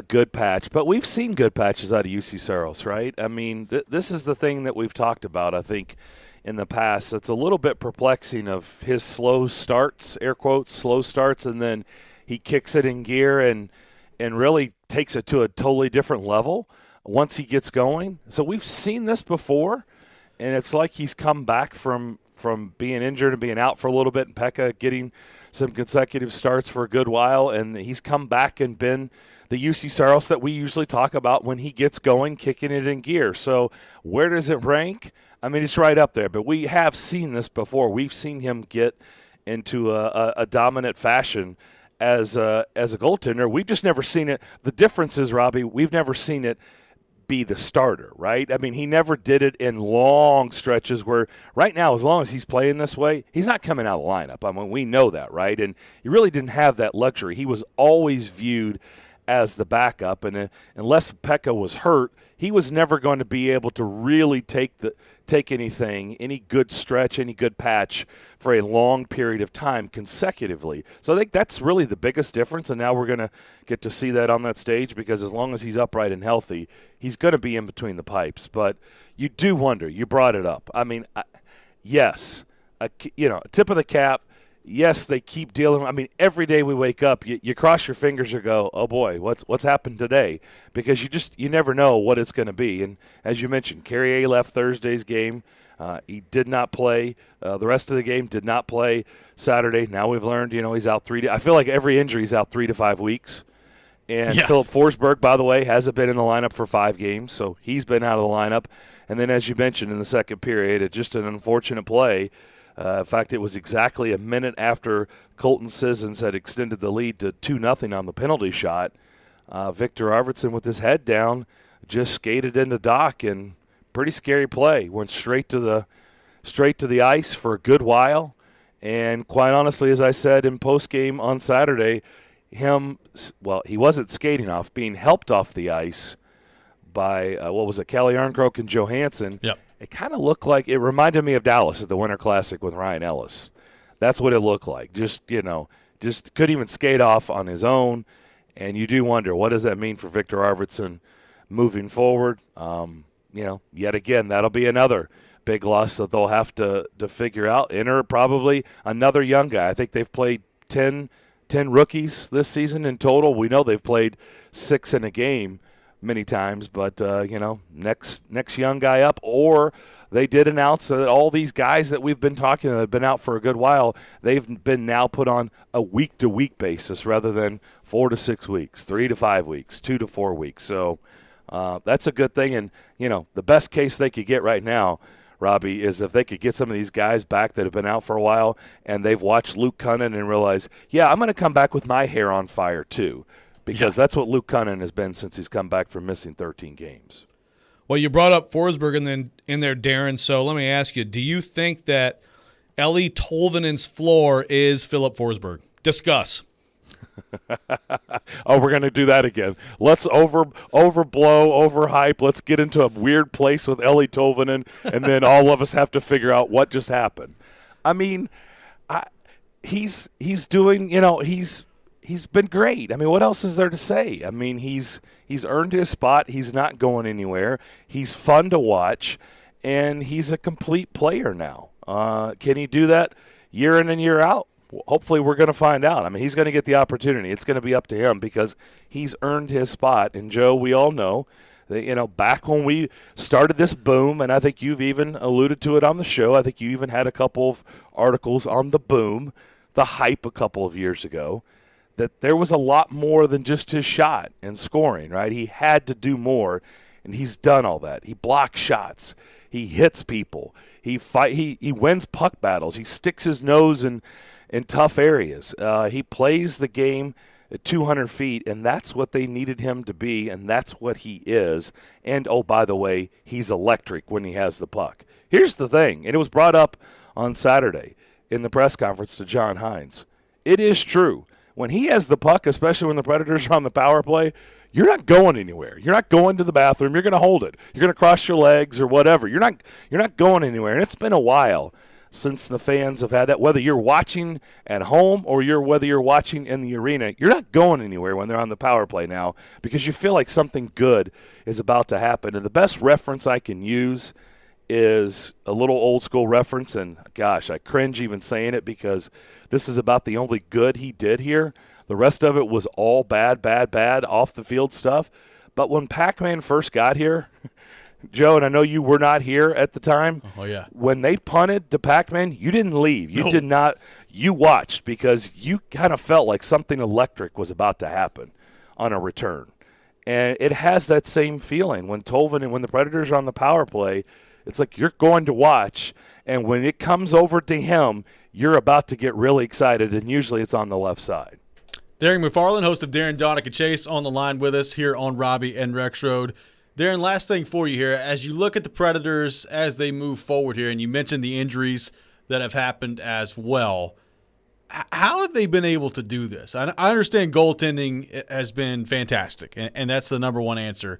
good patch, but we've seen good patches out of UC Saros, right? I mean, this is the thing that we've talked about, I think, in the past. It's a little bit perplexing of his slow starts, air quotes, slow starts, and then he kicks it in gear and really takes it to a totally different level once he gets going. So we've seen this before, and it's like he's come back from being injured and being out for a little bit, and Pekka getting some consecutive starts for a good while, and he's come back and been the UC Saros that we usually talk about when he gets going, kicking it in gear. So where does it rank? I mean, it's right up there, but we have seen this before. We've seen him get into a dominant fashion as a goaltender. We've just never seen it. The difference is, Robby, we've never seen it be the starter, right? I mean, he never did it in long stretches where right now, as long as he's playing this way, he's not coming out of the lineup. I mean, we know that, right? And he really didn't have that luxury. He was always viewed as the backup, and unless Pekka was hurt, he was never going to be able to really take anything, any good stretch, any good patch for a long period of time consecutively. So I think that's really the biggest difference, and now we're going to get to see that on that stage because as long as he's upright and healthy, he's going to be in between the pipes. But you do wonder. You brought it up. I mean, yes, tip of the cap. Yes, they keep dealing. I mean, every day we wake up, you cross your fingers or go, oh boy, what's happened today? Because you never know what it's going to be. And as you mentioned, Carrier left Thursday's game. He did not play. The rest of the game did not play Saturday. Now we've learned, he's out I feel like every injury is out 3 to 5 weeks. And Philip Forsberg, by the way, hasn't been in the lineup for 5 games, so he's been out of the lineup. And then, as you mentioned, in the second period, it's just an unfortunate play. In fact, it was exactly a minute after Colton Sissons had extended the lead to 2-0 on the penalty shot. Victor Arvidsson, with his head down, just skated into Doc, and pretty scary play. Went straight to the ice for a good while. And quite honestly, as I said in postgame on Saturday, he wasn't skating off, being helped off the ice by Calle Arnkrok and Johansson. Yep. It kind of looked like it reminded me of Dallas at the Winter Classic with Ryan Ellis. That's what it looked like. Just couldn't even skate off on his own. And you do wonder, what does that mean for Victor Arvidsson moving forward? Yet again, that'll be another big loss that they'll have to figure out. Enter probably another young guy. I think they've played 10 rookies this season in total. We know they've played 6 in a game many times, but next young guy up. Or they did announce that all these guys that we've been talking that have been out for a good while, they've been now put on a week-to-week basis rather than 4 to 6 weeks, 3 to 5 weeks, 2 to 4 weeks. So that's a good thing. And the best case they could get right now, Robbie, is if they could get some of these guys back that have been out for a while and they've watched Luke Cunnin and realize, yeah, I'm going to come back with my hair on fire too, because that's what Luke Cunnin has been since he's come back from missing 13 games. Well, you brought up Forsberg in there, Darren, so let me ask you, do you think that Ellie Tolvanen's floor is Philip Forsberg? Discuss. Oh, we're going to do that again. Let's overblow, overhype. Let's get into a weird place with Ellie Tolvanen, and then all of us have to figure out what just happened. I mean, he's doing, he's been great. I mean, what else is there to say? I mean, he's earned his spot. He's not going anywhere. He's fun to watch, and he's a complete player now. Can he do that year in and year out? Hopefully we're going to find out. I mean, he's going to get the opportunity. It's going to be up to him because he's earned his spot. And, Joe, we all know that, back when we started this boom, and I think you've even alluded to it on the show, I think you even had a couple of articles on the boom, the hype a couple of years ago, that there was a lot more than just his shot and scoring, right? He had to do more, and he's done all that. He blocks shots. He hits people. He wins puck battles. He sticks his nose in tough areas. He plays the game at 200 feet, and that's what they needed him to be, and that's what he is. And, oh, by the way, he's electric when he has the puck. Here's the thing, and it was brought up on Saturday in the press conference to John Hines. It is true. When he has the puck, especially when the Predators are on the power play, you're not going anywhere. You're not going to the bathroom. You're going to hold it. You're going to cross your legs or whatever. You're not going anywhere. And it's been a while since the fans have had that. Whether you're watching at home or whether you're watching in the arena, you're not going anywhere when they're on the power play now because you feel like something good is about to happen. And the best reference I can use is a little old school reference, and gosh, I cringe even saying it because this is about the only good he did here. The rest of it was all bad, off the field stuff. But when Pac-Man first got here, Joe, and I know you were not here at the time. Oh, yeah. When they punted to Pac-Man, you didn't leave. You did not. You watched because you kind of felt like something electric was about to happen on a return. And it has that same feeling when the Predators are on the power play. It's like you're going to watch, and when it comes over to him, you're about to get really excited, and usually it's on the left side. Darren McFarland, host of Darren Donica Chase, on the line with us here on Robby and Rexrode. Darren, last thing for you here. As you look at the Predators as they move forward here, and you mentioned the injuries that have happened as well, how have they been able to do this? I understand goaltending has been fantastic, and that's the number one answer.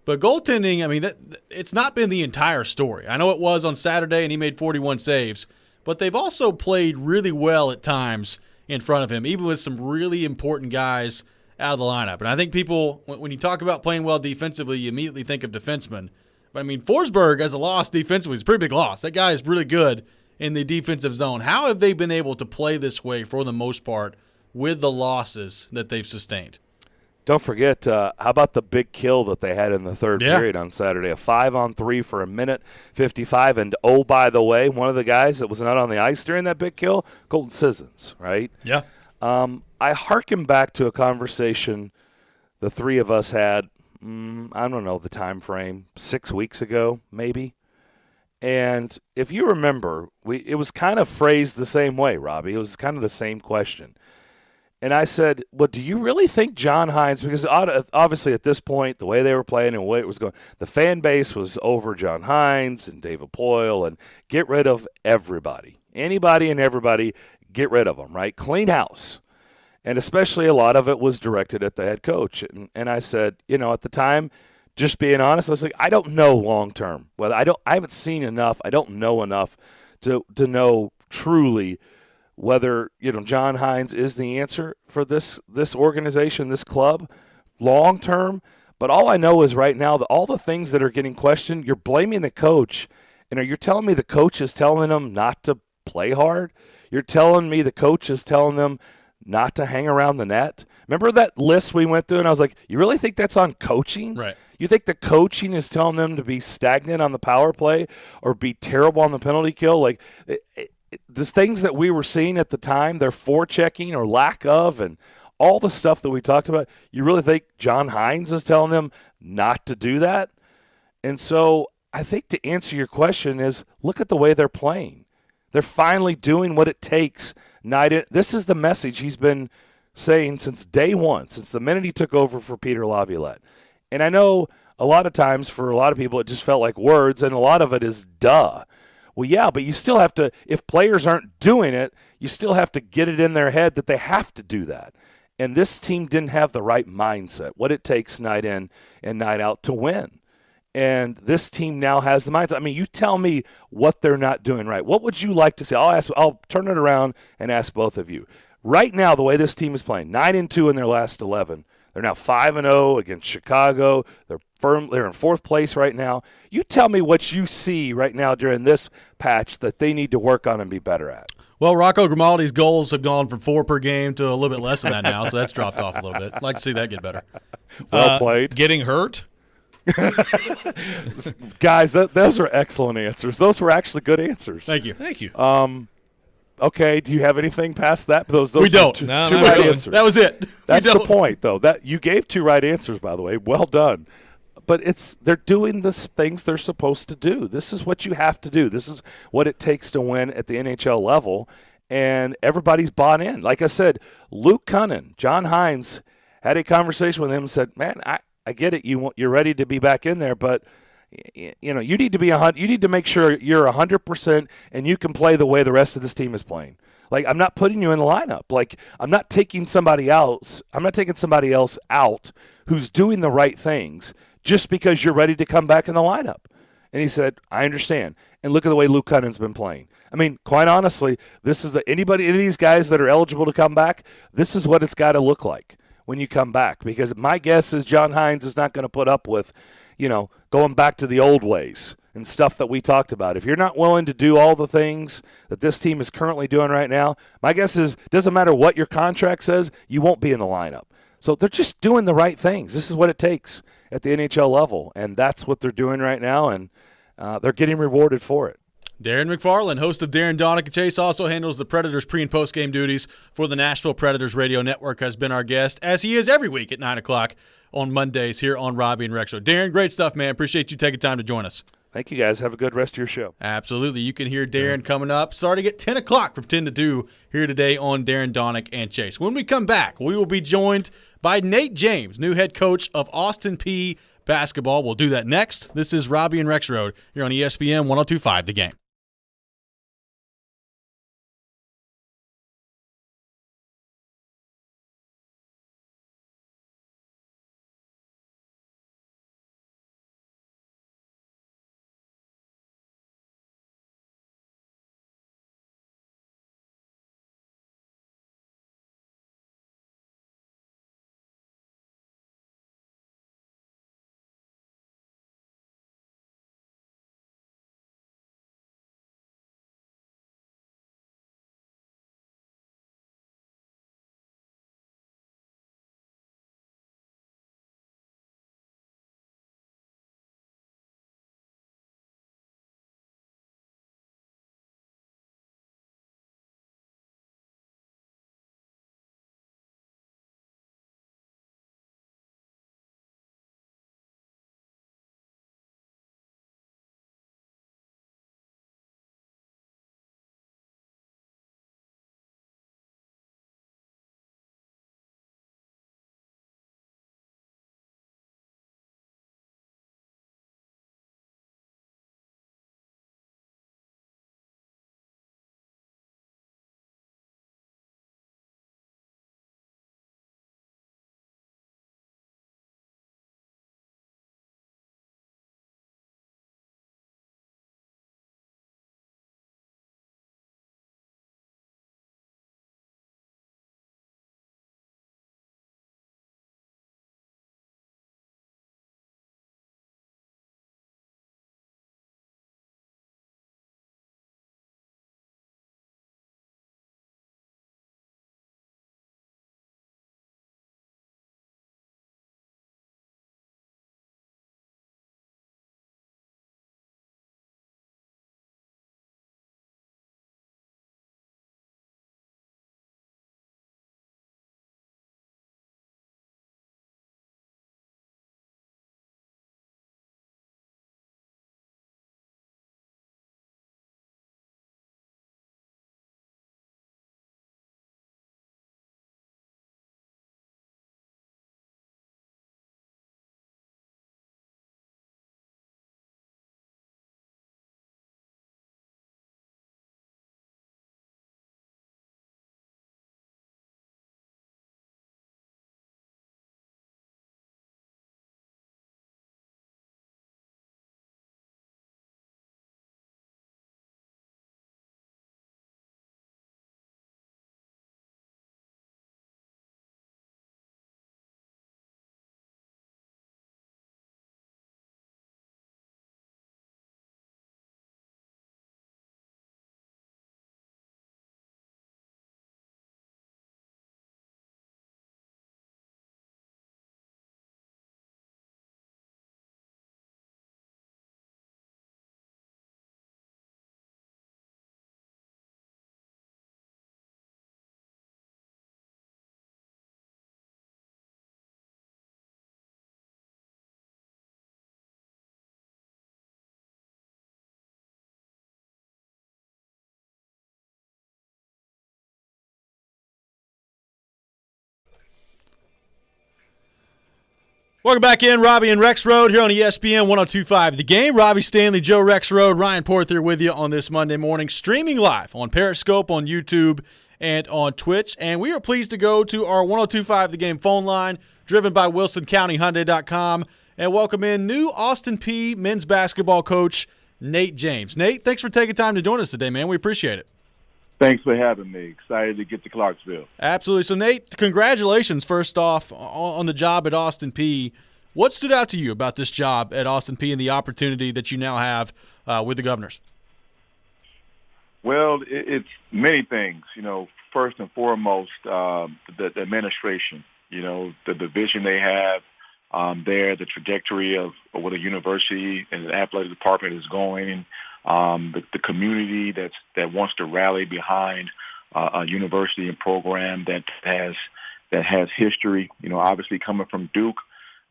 But goaltending, I mean, it's not been the entire story. I know it was on Saturday, and he made 41 saves, but they've also played really well at times in front of him, even with some really important guys out of the lineup. And I think people, when you talk about playing well defensively, you immediately think of defensemen. But, I mean, Forsberg as a loss defensively is a pretty big loss. That guy is really good in the defensive zone. How have they been able to play this way for the most part with the losses that they've sustained? Don't forget, how about the big kill that they had in the third period on Saturday? A 5-on-3 for 1:55. And, oh, by the way, one of the guys that was not on the ice during that big kill, Colton Sissons, right? Yeah. I hearken back to a conversation the three of us had, I don't know the time frame, 6 weeks ago maybe. And if you remember, it was kind of phrased the same way, Robbie. It was kind of the same question. And I said, well, do you really think John Hines, because obviously at this point, the way they were playing and the way it was going, the fan base was over John Hines and David Poile and get rid of everybody. Anybody and everybody, get rid of them, right? Clean house. And especially a lot of it was directed at the head coach. And I said, at the time, just being honest, I was like, I don't know long term. Well, I haven't seen enough. I don't know enough to know truly whether John Hines is the answer for this organization, this club, long term. But all I know is right now that all the things that are getting questioned, you're blaming the coach. And you're telling me the coach is telling them not to play hard? You're telling me the coach is telling them not to hang around the net? Remember that list we went through, and I was like, you really think that's on coaching? Right. You think the coaching is telling them to be stagnant on the power play or be terrible on the penalty kill? Like, the things that we were seeing at the time, their forechecking or lack of, and all the stuff that we talked about, you really think John Hines is telling them not to do that? And so I think to answer your question is look at the way they're playing. They're finally doing what it takes night in. This is the message he's been saying since day one, since the minute he took over for Peter Laviolette. And I know a lot of times for a lot of people it just felt like words, and a lot of it is duh. Well, yeah, but you still have to, if players aren't doing it, you still have to get it in their head that they have to do that. And this team didn't have the right mindset, what it takes night in and night out to win. And this team now has the mindset. I mean, you tell me what they're not doing right. What would you like to see? I'll turn it around and ask both of you. Right now, the way this team is playing, 9-2 in their last 11. They're now 5-0 against Chicago. They're in fourth place right now. You tell me what you see right now during this patch that they need to work on and be better at. Well, Rocco Grimaldi's goals have gone from 4 per game to a little bit less than that now, so that's dropped off a little bit. I'd like to see that get better. Well played. Getting hurt? Guys, those are excellent answers. Those were actually good answers. Thank you. Thank you. Okay, do you have anything past that? Those we don't. Two right really. Answers. That was it. That's the point, though. That you gave 2 right answers, by the way. Well done. But they're doing the things they're supposed to do. This is what you have to do. This is what it takes to win at the NHL level, and everybody's bought in. Like I said, Luke Cunnin, John Hines had a conversation with him and said, "Man, I get it. You're ready to be back in there, but." You need to you need to make sure you're 100% and you can play the way the rest of this team is playing. Like, I'm not putting you in the lineup. Like, I'm not taking somebody else out who's doing the right things just because you're ready to come back in the lineup. And he said, I understand. And look at the way Luke Cunnin's been playing. I mean, quite honestly, this is any of these guys that are eligible to come back, this is what it's got to look like when you come back. Because my guess is John Hines is not going to put up with, going back to the old ways and stuff that we talked about. If you're not willing to do all the things that this team is currently doing right now, my guess is it doesn't matter what your contract says, you won't be in the lineup. So they're just doing the right things. This is what it takes at the NHL level, and that's what they're doing right now, and they're getting rewarded for it. Darren McFarland, host of Darren, Donick, and Chase, also handles the Predators pre- and post-game duties for the Nashville Predators Radio Network, has been our guest, as he is every week at 9 o'clock on Mondays here on Robby and Rexrode. Darren, great stuff, man. Appreciate you taking time to join us. Thank you, guys. Have a good rest of your show. Absolutely. You can hear Darren coming up starting at 10 o'clock from 10 to 2 here today on Darren, Donick, and Chase. When we come back, we will be joined by Nate James, new head coach of Austin Peay basketball. We'll do that next. This is Robby and Rexrode here on ESPN 102.5 The Game. Welcome back in, Robby and Rexrode here on ESPN 102.5 The Game. Robby Stanley, Joe Rexrode, Ryan Porther with you on this Monday morning, streaming live on Periscope, on YouTube, and on Twitch. And we are pleased to go to our 102.5 The Game phone line, driven by WilsonCountyHyundai.com, and welcome in new Austin Peay men's basketball coach, Nate James. Nate, thanks for taking time to join us today, man. We appreciate it. Thanks for having me. Excited to get to Clarksville. Absolutely. So, Nate, congratulations, first off, on the job at Austin Peay. What stood out to you about this job at Austin Peay and the opportunity that you now have with the Governors? Well, it's many things. First and foremost, the administration, the vision they have there, the trajectory of where the university and the athletic department is going, and the community that wants to rally behind a university and program that has history. Obviously coming from Duke,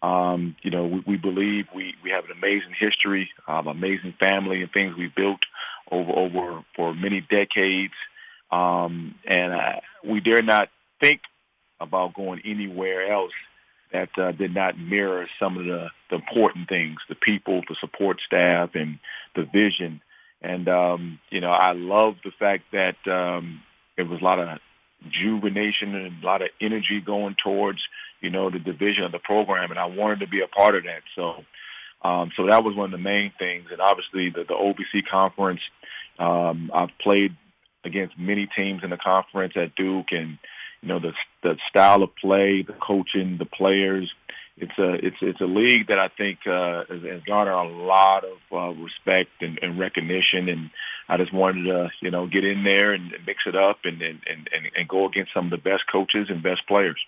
we believe we have an amazing history, amazing family, and things we've built over for many decades. And we dare not think about going anywhere else that did not mirror some of the important things, the people, the support staff, and the vision. And, I love the fact that there was a lot of rejuvenation and a lot of energy going towards, the division of the program, and I wanted to be a part of that. So that was one of the main things. And obviously the OVC conference, I've played against many teams in the conference at Duke, and the style of play, the coaching, the players. It's a league that I think has garnered a lot of respect and recognition, and I just wanted to get in there and mix it up and go against some of the best coaches and best players.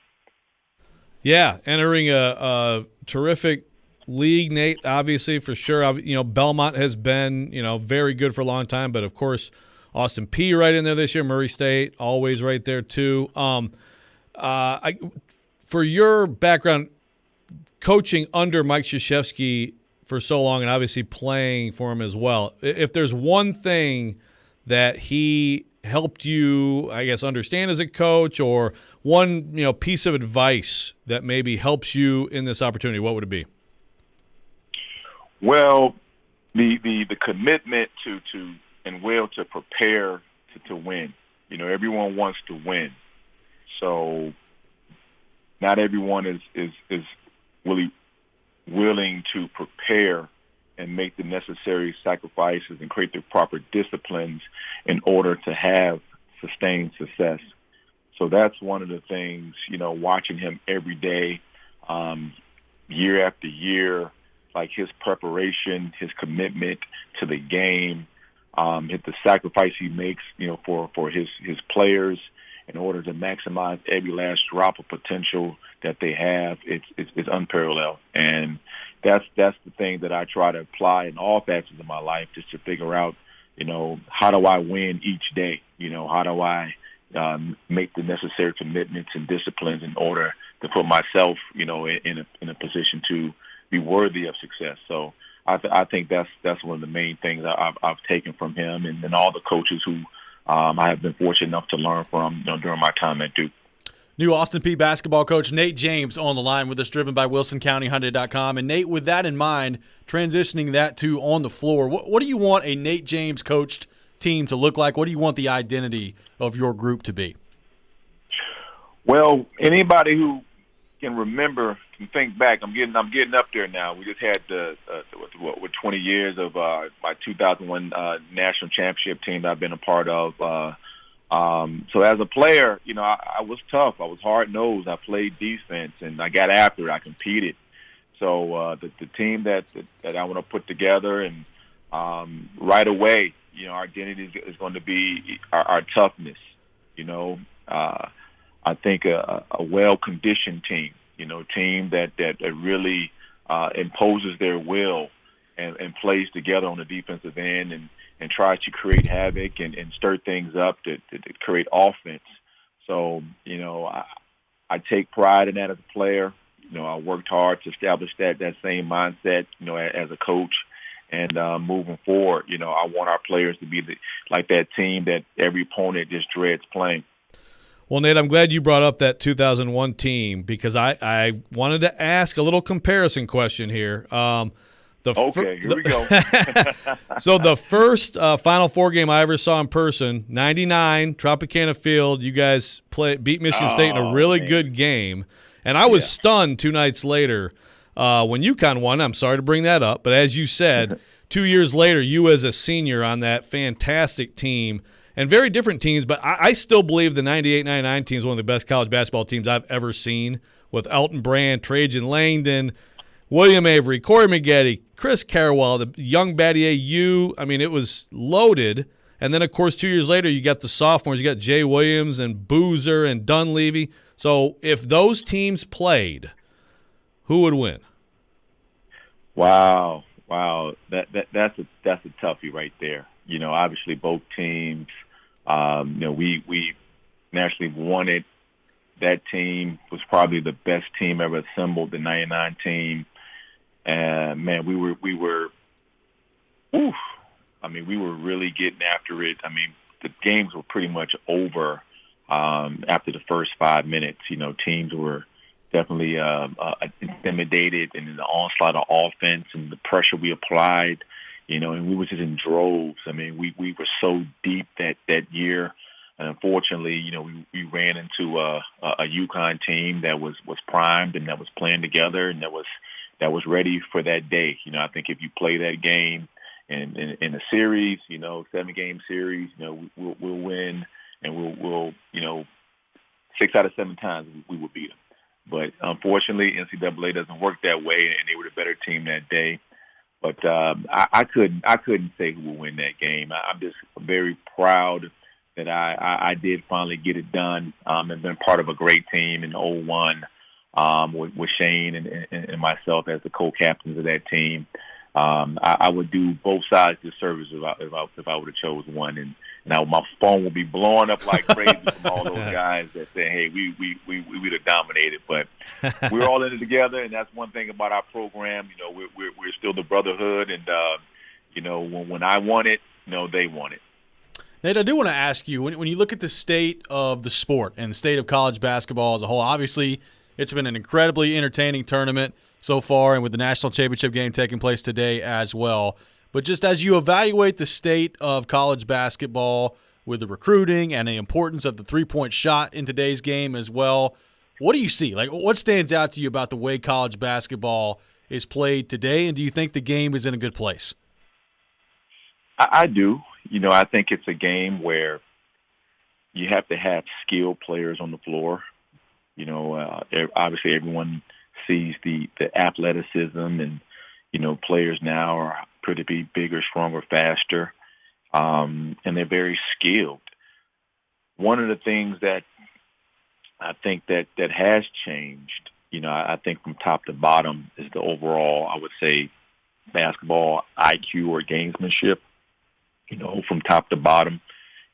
Yeah, entering a terrific league, Nate, obviously, for sure. Belmont has been, very good for a long time, but, of course, Austin Peay right in there this year, Murray State always right there too. For your background, coaching under Mike Krzyzewski for so long and obviously playing for him as well, if there's one thing that he helped you, I guess, understand as a coach, or one piece of advice that maybe helps you in this opportunity, what would it be? Well, the commitment to and will to prepare to win. Everyone wants to win, so not everyone is really willing to prepare and make the necessary sacrifices and create the proper disciplines in order to have sustained success. So that's one of the things, watching him every day, year after year, like his preparation, his commitment to the game, the sacrifice he makes, for his players in order to maximize every last drop of potential that they have. It's unparalleled. And that's the thing that I try to apply in all facets of my life, just to figure out, how do I win each day? How do I make the necessary commitments and disciplines in order to put myself, in a position to be worthy of success. So I think that's one of the main things I've taken from him and all the coaches who I have been fortunate enough to learn from during my time at Duke. New Austin Peay basketball coach Nate James on the line with us, driven by WilsonCountyHyundai.com. And Nate, with that in mind, transitioning that to on the floor, what do you want a Nate James coached team to look like? What do you want the identity of your group to be? Well, anybody who can remember, can think back. I'm getting up there now. We just had with 20 years of my 2001 national championship team that I've been a part of. So as a player, I was tough. I was hard-nosed. I played defense, and I got after it. I competed. So the team that I want to put together, and right away, our identity is going to be our toughness. I think a well-conditioned team, team that really imposes their will and plays together on the defensive end and tries to create havoc and stir things up to create offense. So, I take pride in that as a player. I worked hard to establish that same mindset, as a coach. And moving forward, I want our players to be like that team that every opponent just dreads playing. Well, Nate, I'm glad you brought up that 2001 team because I wanted to ask a little comparison question here. Here we go. So the first Final Four game I ever saw in person, 99, Tropicana Field, you guys beat Michigan State in a really good game. And I was stunned 2 nights later when UConn won. I'm sorry to bring that up. But as you said, 2 years later, you as a senior on that fantastic team, and very different teams, but I still believe the 98-99 team is one of the best college basketball teams I've ever seen, with Elton Brand, Trajan Langdon, William Avery, Corey Maggette, Chris Carwell, the young Battier, I mean, it was loaded. And then, of course, 2 years later, you got the sophomores. You got Jay Williams and Boozer and Dunleavy. So if those teams played, who would win? Wow. That's a toughie right there. You know, obviously both teams, we nationally wanted. That team was probably the best team ever assembled, the 99 team. And man, we were really getting after it. I mean, the games were pretty much over after the first 5 minutes. You know, teams were definitely intimidated, and the onslaught of offense and the pressure we applied, and we were just in droves. I mean, we were so deep that year. And unfortunately, we ran into a UConn team that was primed and that was playing together and that was ready for that day. I think if you play that game in a series, 7-game series, we'll win, and we'll 6 out of 7 times we will beat them. But unfortunately, NCAA doesn't work that way, and they were the better team that day. But I couldn't say who will win that game. I'm just very proud that I did finally get it done, and been part of a great team in 01 with Shane and myself as the co-captains of that team. I would do both sides disservice if I would have chose one, and now my phone will be blowing up like crazy from all those guys that say, "Hey, we would have dominated," but we're all in it together, and that's one thing about our program. We're still the brotherhood, and when I want it, they want it. Nate, I do want to ask you, when you look at the state of the sport and the state of college basketball as a whole, obviously it's been an incredibly entertaining tournament so far, and with the national championship game taking place today as well. But just as you evaluate the state of college basketball with the recruiting and the importance of the three-point shot in today's game as well, what do you see? Like, what stands out to you about the way college basketball is played today, and do you think the game is in a good place? I do. I think it's a game where you have to have skilled players on the floor. Obviously everyone sees the athleticism, and, players now are pretty be bigger, stronger, faster, and they're very skilled. One of the things that I think that has changed, I think from top to bottom, is the overall, I would say, basketball IQ or gamesmanship. From top to bottom,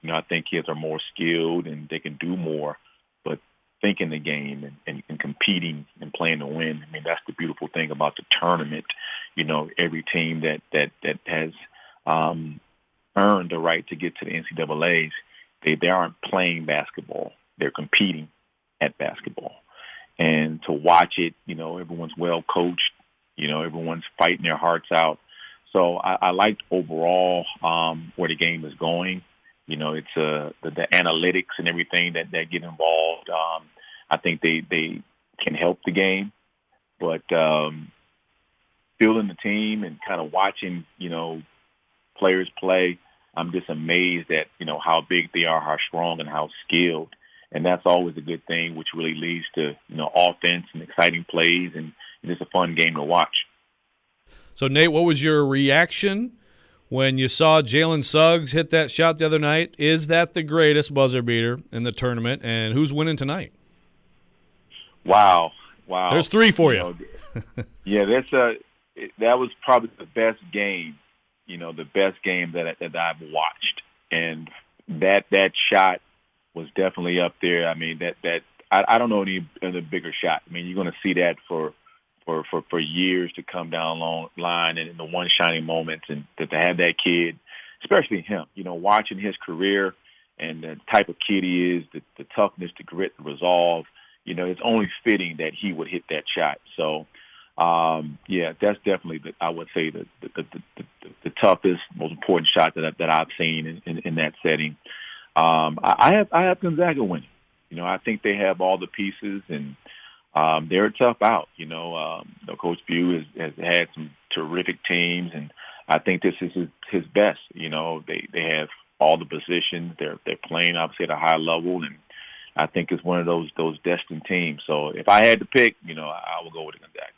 I think kids are more skilled and they can do more, but thinking the game and competing and playing to win. I mean, that's the beautiful thing about the tournament. Every team that has earned the right to get to the NCAAs, they aren't playing basketball. They're competing at basketball. And to watch it, everyone's well coached, everyone's fighting their hearts out. So I liked overall where the game is going. It's the analytics and everything that get involved. I think they can help the game, but building the team and kind of watching, players play, I'm just amazed at, how big they are, how strong and how skilled. And that's always a good thing, which really leads to, offense and exciting plays, and it's a fun game to watch. So, Nate, what was your reaction when you saw Jalen Suggs hit that shot the other night? Is that the greatest buzzer beater in the tournament, and who's winning tonight? Wow. There's 3 for you. Yeah, that was probably the best game, the best game that I've watched. And that shot was definitely up there. I mean, I don't know any other bigger shot. I mean, you're going to see that for years to come down long line, and in the one shining moment, and to have that kid, especially him, watching his career and the type of kid he is, the toughness, the grit, the resolve. It's only fitting that he would hit that shot. So, that's definitely, I would say, the toughest, most important shot that I've seen in that setting. I have Gonzaga winning. I think they have all the pieces, and they're a tough out. Coach Bew has had some terrific teams, and I think this is his best. They have all the positions. They're playing obviously at a high level, and I think it's one of those destined teams. So if I had to pick, I would go with Gonzaga.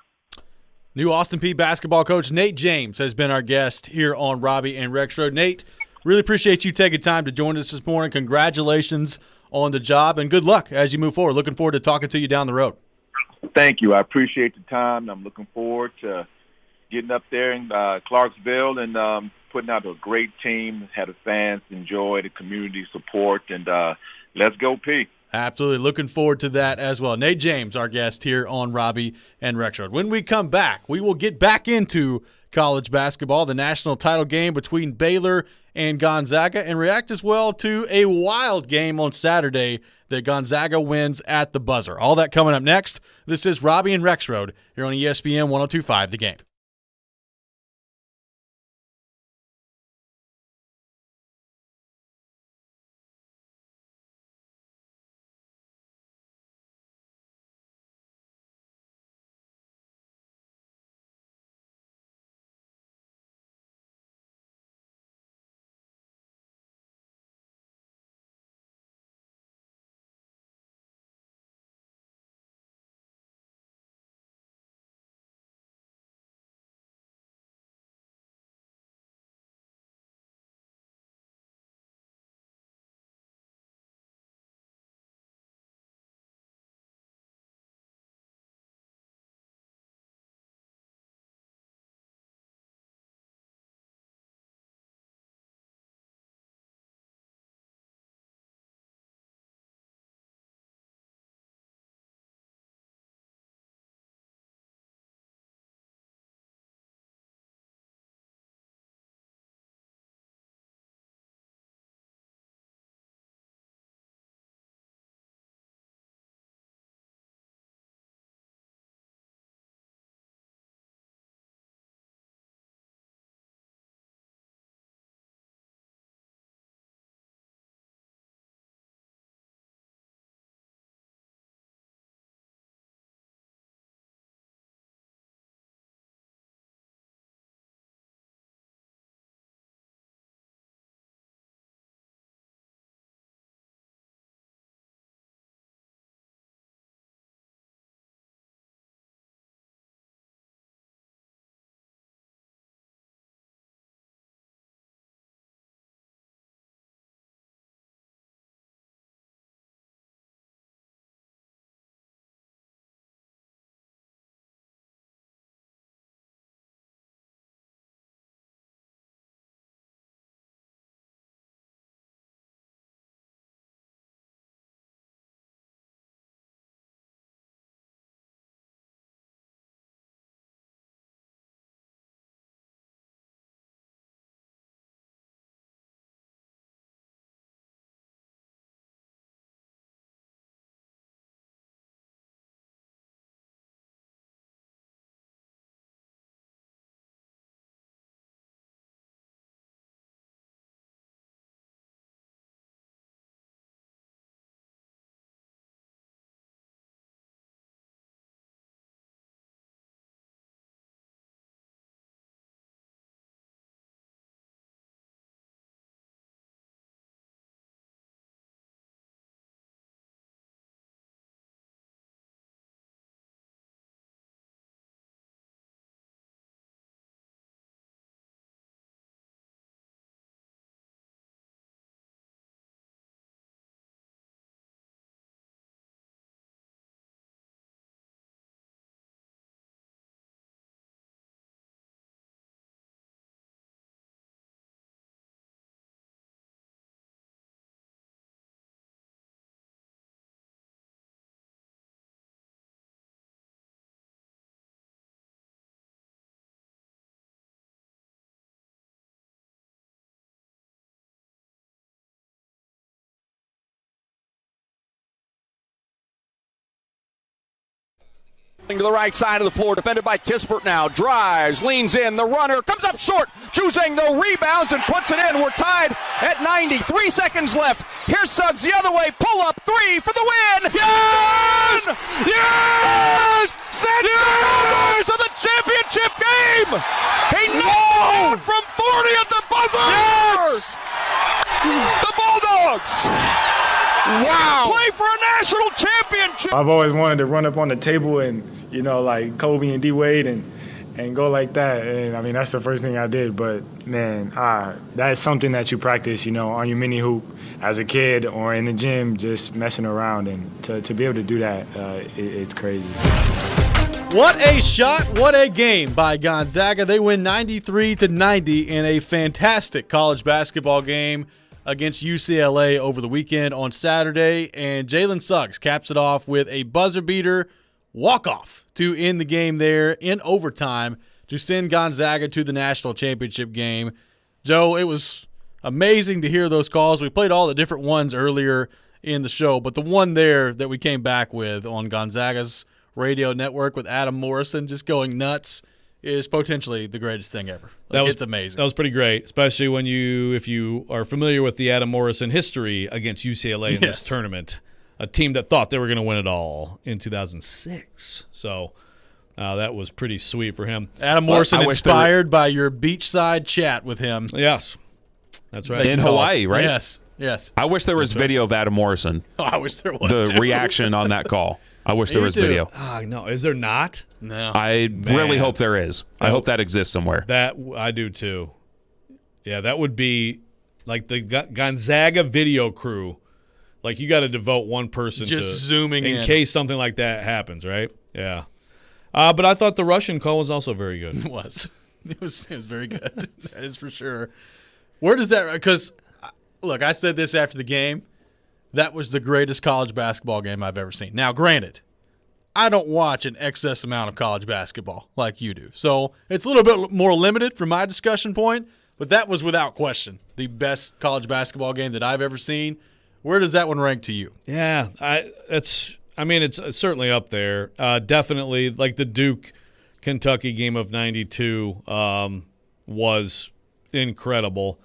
New Austin Peay basketball coach Nate James has been our guest here on Robby and Rexrode. Nate, really appreciate you taking time to join us this morning. Congratulations on the job, and good luck as you move forward. Looking forward to talking to you down the road. Thank you. I appreciate the time. I'm looking forward to getting up there in Clarksville and putting out a great team, have the fans enjoy, the community support, and let's go, P. Absolutely. Looking forward to that as well. Nate James, our guest here on Robby and Rexrode. When we come back, we will get back into college basketball, the national title game between Baylor and Gonzaga, and react as well to a wild game on Saturday that Gonzaga wins at the buzzer. All that coming up next. This is Robby and Rexrode here on ESPN 102.5 The Game. To the right side of the floor, defended by Kispert now. Drives, leans in, the runner comes up short. Choosing the rebounds and puts it in. We're tied at 90. 3 seconds left. Here's Suggs the other way. Pull up three for the win. Yes! Yes! Yes! Of the championship game. He knocked it from 40 at the buzzer. Yes! The Bulldogs. Wow! Play for a national championship. I've always wanted to run up on the table and, like Kobe and D-Wade and go like that. And, I mean, that's the first thing I did. But, man, that's something that you practice, on your mini hoop as a kid or in the gym just messing around. And to be able to do that, it's crazy. What a shot, what a game by Gonzaga. They win 93-90 in a fantastic college basketball game against UCLA over the weekend on Saturday, and Jalen Suggs caps it off with a buzzer beater walk-off to end the game there in overtime to send Gonzaga to the national championship game. Joe, it was amazing to hear those calls. We played all the different ones earlier in the show, but the one there that we came back with on Gonzaga's radio network with Adam Morrison just going nuts is potentially the greatest thing ever. It's amazing. That was pretty great, especially if you are familiar with the Adam Morrison history against UCLA in this tournament, a team that thought they were going to win it all in 2006. So that was pretty sweet for him. Adam Morrison inspired by your beachside chat with him. Yes, that's right. In Hawaii, right? Yes. I wish there was video of Adam Morrison. Oh, I wish there was. The reaction on that call. I wish there was video. No, is there not? No. I really hope there is. I hope that exists somewhere. That I do too. Yeah, that would be like the Gonzaga video crew. Like you got to devote one person to zooming in case something like that happens, right? Yeah. But I thought the Russian call was also very good. It was. It was very good. That is for sure. Where does that? Because look, I said this after the game. That was the greatest college basketball game I've ever seen. Now, granted, I don't watch an excess amount of college basketball like you do. So it's a little bit more limited from my discussion point, but that was without question the best college basketball game that I've ever seen. Where does that one rank to you? Yeah, it's certainly up there. Definitely like the Duke-Kentucky game of 92 was incredible.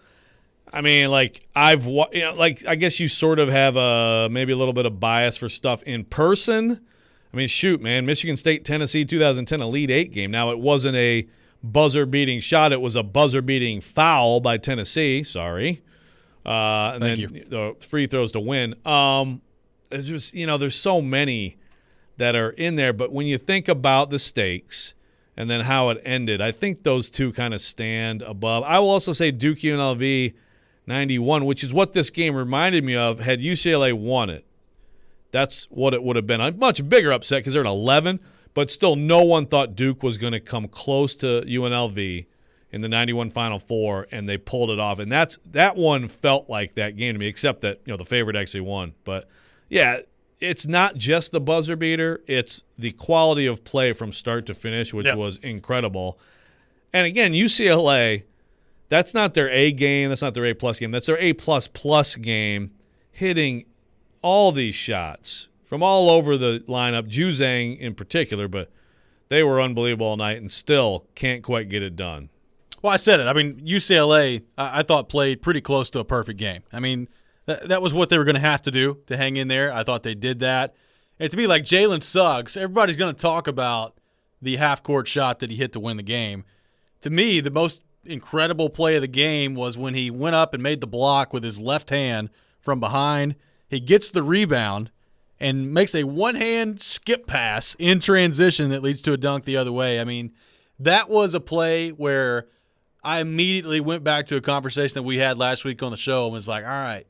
I mean, like I guess you sort of have maybe a little bit of bias for stuff in person. I mean, shoot, man, Michigan State, Tennessee, 2010 Elite Eight game. Now it wasn't a buzzer-beating shot; it was a buzzer-beating foul by Tennessee. Sorry, and Thank then you. The free throws to win. It's just there's so many that are in there, but when you think about the stakes and then how it ended, I think those two kind of stand above. I will also say Duke UNLV 91, which is what this game reminded me of. Had UCLA won it, that's what it would have been. A much bigger upset because they're at 11, but still no one thought Duke was going to come close to UNLV in the 91 Final Four, and they pulled it off. And that one felt like that game to me, except that the favorite actually won. But, yeah, it's not just the buzzer beater. It's the quality of play from start to finish, which was incredible. And, again, UCLA – that's not their A game. That's not their A-plus game. That's their A++ game, hitting all these shots from all over the lineup, Juzang in particular, but they were unbelievable all night and still can't quite get it done. Well, I said it. I mean, UCLA, I thought, played pretty close to a perfect game. I mean, that was what they were going to have to do to hang in there. I thought they did that. And to me, like Jalen Suggs, everybody's going to talk about the half-court shot that he hit to win the game. To me, the most incredible play of the game was when he went up and made the block with his left hand from behind. He gets the rebound and makes a one-hand skip pass in transition that leads to a dunk the other way. I mean, that was a play where I immediately went back to a conversation that we had last week on the show and was like, all right,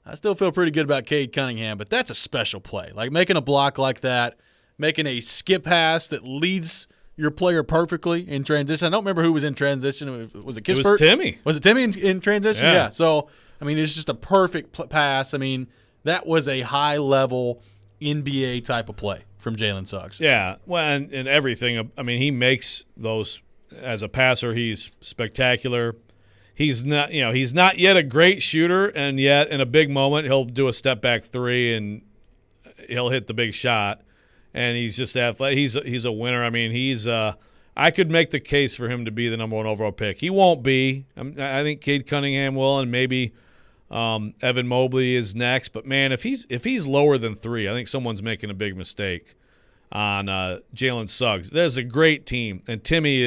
I still feel pretty good about Cade Cunningham, but that's a special play. Like making a block like that, making a skip pass that leads your player perfectly in transition. I don't remember who was in transition. Was it Kispert? It was Timmy. Was it Timmy in transition? Yeah. So, I mean, it's just a perfect pass. I mean, that was a high-level NBA type of play from Jalen Suggs. Yeah, well, and everything. I mean, he makes those as a passer. He's spectacular. He's not yet a great shooter, and yet in a big moment he'll do a step-back three and he'll hit the big shot. and he's just athletic. He's a winner. I mean, I could make the case for him to be the number 1 overall pick. He won't be. I think Cade Cunningham will, and maybe Evan Mobley is next. But man, if he's lower than 3, I think someone's making a big mistake on Jalen Suggs. There's a great team, and Timmy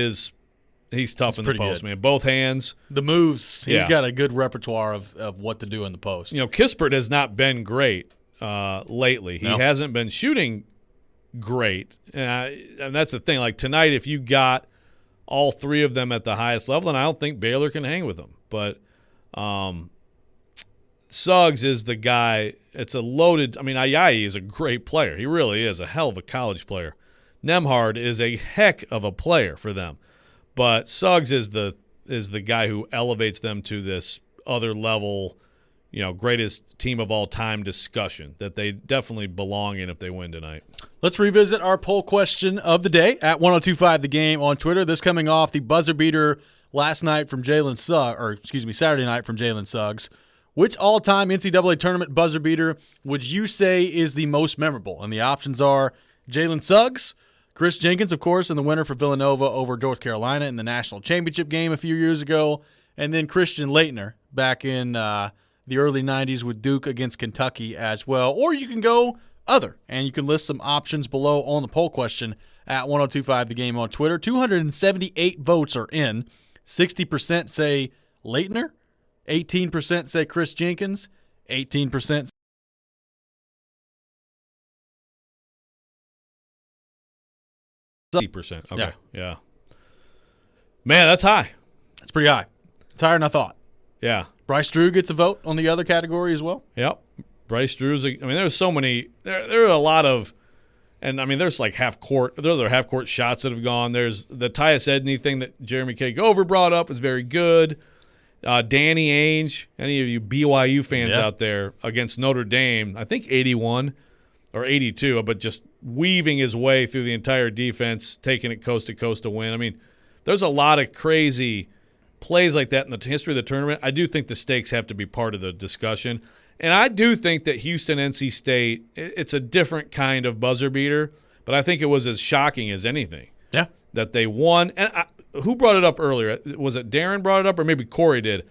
he's tough in the post, man. Both hands. The moves. He's got a good repertoire of what to do in the post. Kispert has not been great lately. He hasn't been shooting great. And that's the thing. Like tonight, if you got all 3 of them at the highest level, then I don't think Baylor can hang with them. But Suggs is the guy. It's a loaded – Ayayi is a great player. He really is a hell of a college player. Nembhard is a heck of a player for them. But Suggs is the guy who elevates them to this other level, greatest team of all time discussion that they definitely belong in if they win tonight. Let's revisit our poll question of the day at 1025 The Game on Twitter. This coming off the buzzer beater last night from Saturday night from Jalen Suggs. Which all-time NCAA tournament buzzer beater would you say is the most memorable? And the options are Jalen Suggs, Chris Jenkins, of course, and the winner for Villanova over North Carolina in the national championship game a few years ago, and then Christian Laettner back in the early 90s with Duke against Kentucky as well. Or you can go other, and you can list some options below on the poll question at 1025 The Game on Twitter. 278 votes are in. 60% say Laettner, 18% say Chris Jenkins, 18% 60%. Okay. Yeah. Man, that's high. That's pretty high. It's higher than I thought. Yeah. Bryce Drew gets a vote on the other category as well. Yep. Bryce Drew's. There's so many. There are a lot of, and there's like half court. There are half court shots that have gone. There's the Tyus Edney thing that Jeremy Kagover brought up is very good. Danny Ainge, any of you BYU fans out there against Notre Dame, I think 81 or 82, but just weaving his way through the entire defense, taking it coast to coast to win. There's a lot of crazy plays like that in the history of the tournament. I do think the stakes have to be part of the discussion. And I do think that Houston, NC State, it's a different kind of buzzer beater, but I think it was as shocking as anything. Yeah. That they won. And who brought it up earlier? Was it Darren brought it up or maybe Corey did?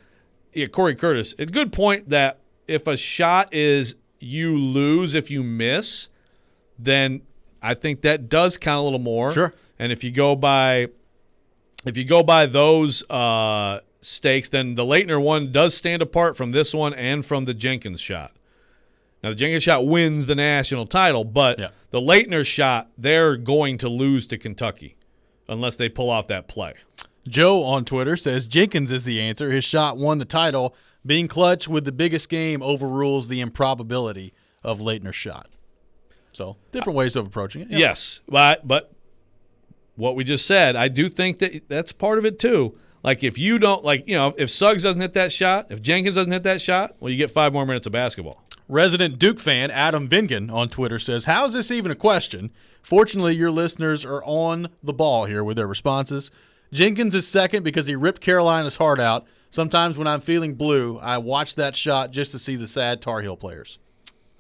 Yeah, Corey Curtis. It's a good point that if a shot is you lose if you miss, then I think that does count a little more. Sure. And if you go by those stakes, then the Laettner one does stand apart from this one and from the Jenkins shot. Now, the Jenkins shot wins the national title, but the Laettner shot, they're going to lose to Kentucky unless they pull off that play. Joe on Twitter says Jenkins is the answer. His shot won the title. Being clutch with the biggest game overrules the improbability of Laettner's shot. So, different ways of approaching it. Yes, but what we just said, I do think that that's part of it too. Like if you don't, if Suggs doesn't hit that shot, if Jenkins doesn't hit that shot, well, you get 5 more minutes of basketball. Resident Duke fan Adam Vingan on Twitter says, how is this even a question? Fortunately, your listeners are on the ball here with their responses. Jenkins is second because he ripped Carolina's heart out. Sometimes when I'm feeling blue, I watch that shot just to see the sad Tar Heel players.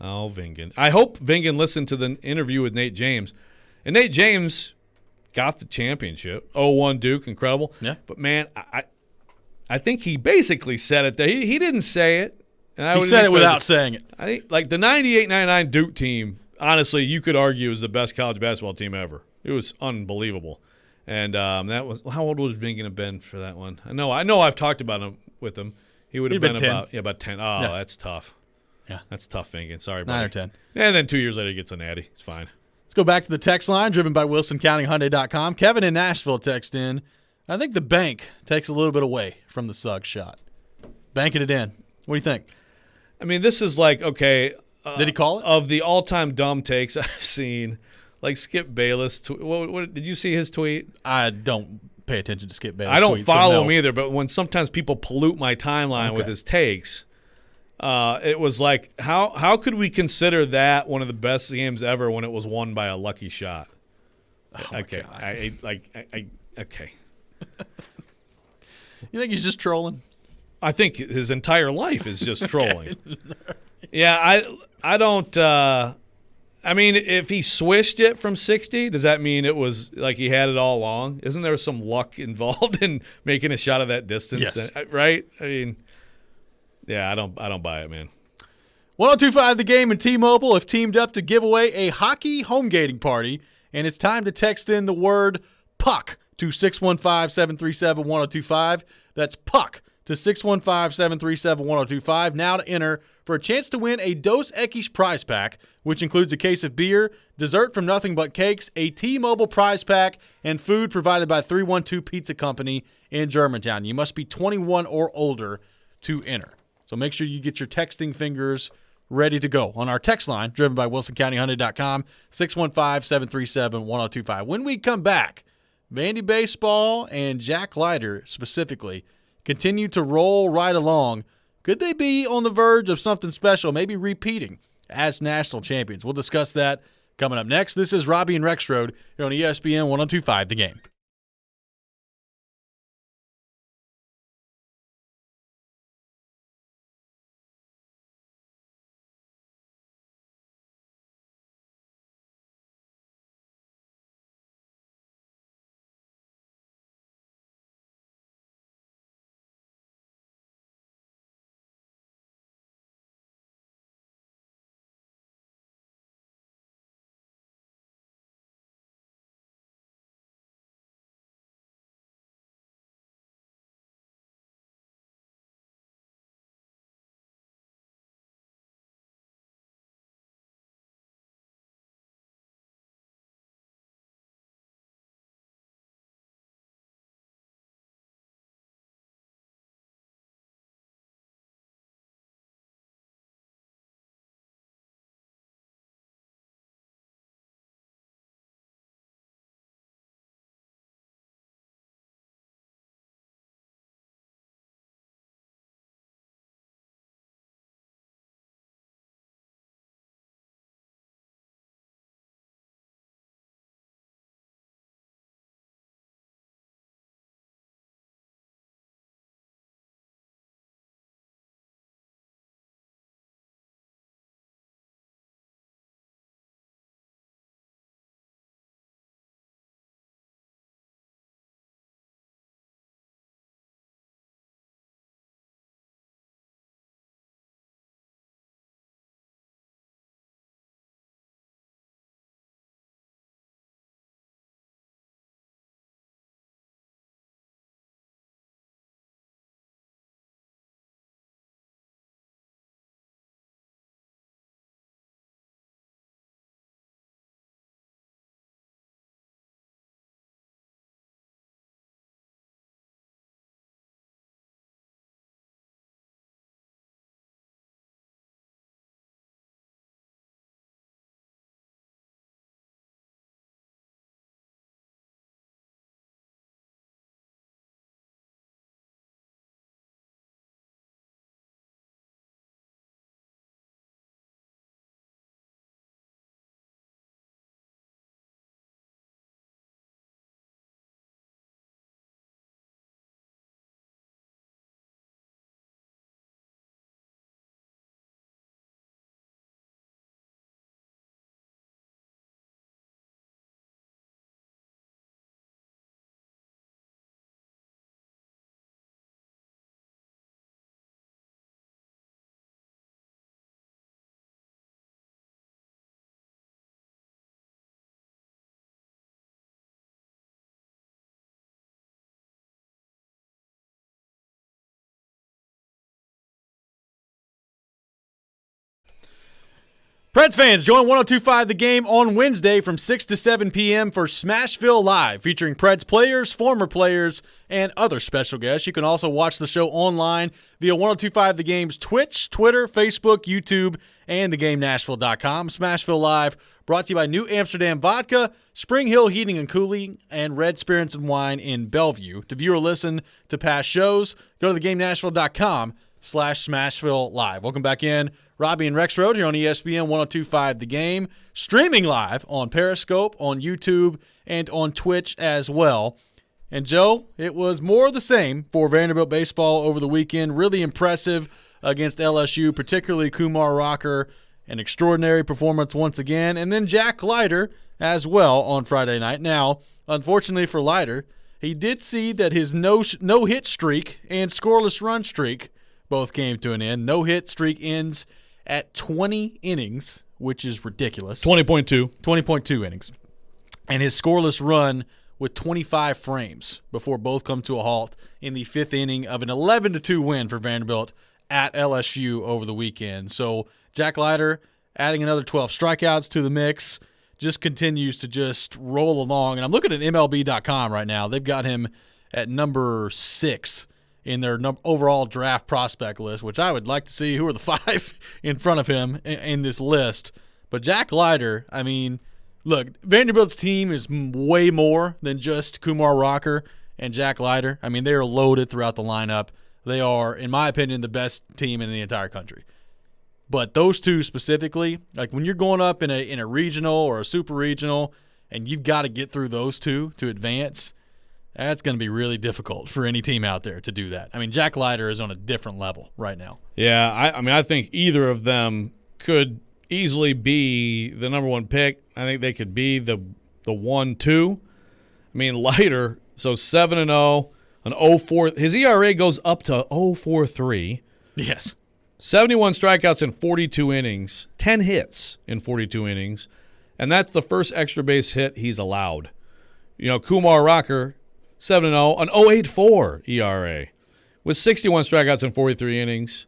Oh, Vingan. I hope Vingan listened to the interview with Nate James. And Nate James got the championship. 0-1 Duke, incredible. Yeah. But, man, I think he basically said it there. He didn't say it. And he said it without saying it. I think, like, the 98-99 Duke team, honestly, you could argue is the best college basketball team ever. It was unbelievable. And that was – how old would Vingan have been for that one? I know I've talked about him with him. He would have been 10. about 10. Oh, yeah. That's tough. Yeah. That's tough, Vingan. Sorry, buddy. 9 or 10. And then 2 years later, he gets a natty. It's fine. Let's go back to the text line driven by WilsonCountyHyundai.com. Kevin in Nashville text in. I think the bank takes a little bit away from the Suggs shot. Banking it in. What do you think? I mean, this is like, okay. Did he call it? Of the all-time dumb takes I've seen, like Skip Bayless. What did you see his tweet? I don't pay attention to Skip Bayless. I don't tweets, follow so him either, but when sometimes people pollute my timeline with his takes, it was like, how could we consider that one of the best games ever when it was won by a lucky shot? Oh okay, okay. You think he's just trolling? I think his entire life is just trolling. Yeah, I don't. I mean, if he swished it from 60, does that mean it was like he had it all along? Isn't there some luck involved in making a shot of that distance? Yes. Right? I mean, yeah, I don't buy it, man. 102.5 The Game and T-Mobile have teamed up to give away a hockey home gating party, and it's time to text in the word PUCK to 615-737-1025. That's PUCK to 615-737-1025 now to enter for a chance to win a Dos Equis prize pack, which includes a case of beer, dessert from Nothing But Cakes, a T-Mobile prize pack, and food provided by 312 Pizza Company in Germantown. You must be 21 or older to enter. So make sure you get your texting fingers ready to go on our text line, driven by WilsonCountyHyundai.com, 615-737-1025. When we come back, Vandy Baseball and Jack Leiter specifically continue to roll right along. Could they be on the verge of something special, maybe repeating as national champions? We'll discuss that coming up next. This is Robby and Rexrode here on ESPN 102.5 The Game. Preds fans, join 102.5 The Game on Wednesday from 6 to 7 p.m. for Smashville Live, featuring Preds players, former players, and other special guests. You can also watch the show online via 102.5 The Game's Twitch, Twitter, Facebook, YouTube, and thegamenashville.com. Smashville Live brought to you by New Amsterdam Vodka, Spring Hill Heating and Cooling, and Red Spirits and Wine in Bellevue. To view or listen to past shows, go to thegamenashville.com/Smashville Live. Welcome back in. Robby and Rexrode here on ESPN 102.5 The Game, streaming live on Periscope, on YouTube, and on Twitch as well. And, Joe, it was more of the same for Vanderbilt baseball over the weekend. Really impressive against LSU, particularly Kumar Rocker an extraordinary performance once again. And then Jack Leiter as well on Friday night. Now, unfortunately for Leiter, he did see that his no-hit streak and scoreless run streak both came to an end. No-hit streak ends at 20 innings, which is ridiculous. 20.2. 20.2 innings. And his scoreless run with 25 frames before both come to a halt in the fifth inning of an 11-2 win for Vanderbilt at LSU over the weekend. So Jack Leiter adding another 12 strikeouts to the mix, just continues to just roll along. And I'm looking at MLB.com right now. They've got him at number 6 in their overall draft prospect list, which I would like to see who are the 5 in front of him in this list. But Jack Leiter, I mean, look, Vanderbilt's team is way more than just Kumar Rocker and Jack Leiter. I mean, they are loaded throughout the lineup. They are, in my opinion, the best team in the entire country. But those two specifically, like when you're going up in a regional or a super regional and you've got to get through those two to advance, that's going to be really difficult for any team out there to do that. I mean, Jack Leiter is on a different level right now. Yeah, I mean, I think either of them could easily be the number one pick. I think they could be the 1-2. I mean, Leiter, so 7-0, an 0.4. His ERA goes up to 0.43. Yes. 71 strikeouts in 42 innings, 10 hits in 42 innings, and that's the first extra base hit he's allowed. You know, Kumar Rocker, 7-0, an 0.84 ERA with 61 strikeouts in 43 innings.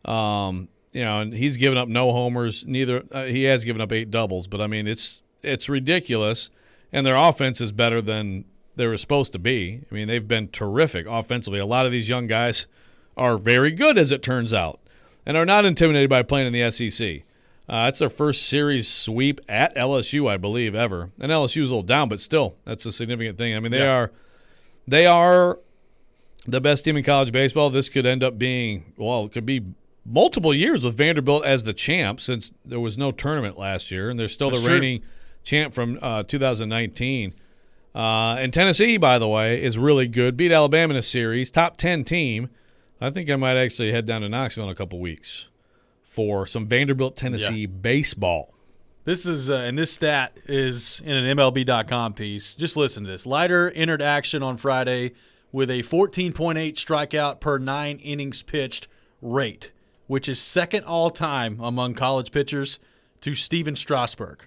You know, and he's given up no homers. He has given up 8 doubles, but I mean, it's ridiculous, and their offense is better than they were supposed to be. I mean, they've been terrific offensively. A lot of these young guys are very good, as it turns out, and are not intimidated by playing in the SEC. It's their first series sweep at LSU, I believe, ever. And LSU is a little down, but still, that's a significant thing. I mean, they are the best team in college baseball. This could end up being, well, it could be multiple years with Vanderbilt as the champ, since there was no tournament last year, and they're still the reigning champ from 2019. And Tennessee, by the way, is really good. Beat Alabama in a series, top 10 team. I think I might actually head down to Knoxville in a couple weeks for some Vanderbilt, Tennessee baseball. This is and this stat is in an MLB.com piece. Just listen to this. Leiter entered action on Friday with a 14.8 strikeout per 9 innings pitched rate, which is second all-time among college pitchers to Steven Strasburg.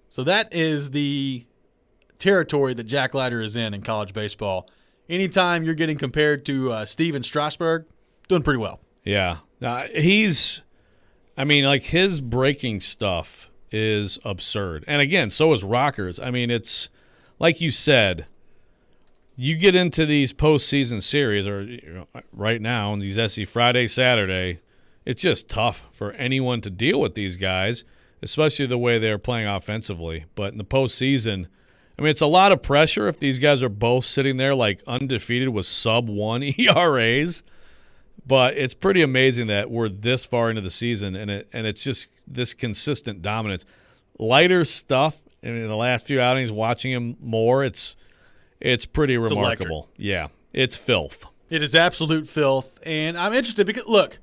So that is the territory that Jack Leiter is in college baseball. Anytime you're getting compared to Steven Strasburg, doing pretty well. Yeah. His breaking stuff is absurd. And again, so is Rocker's. I mean, it's like you said, you get into these postseason series, or right now in these SC Friday, Saturday, it's just tough for anyone to deal with these guys, especially the way they're playing offensively. But in the postseason, I mean, it's a lot of pressure if these guys are both sitting there like undefeated with sub-1 ERAs. But it's pretty amazing that we're this far into the season, and it's just this consistent dominance. Leiter's stuff, in the last few outings, watching him more, it's pretty remarkable. Electric. Yeah, it's filth. It is absolute filth, and I'm interested because, look,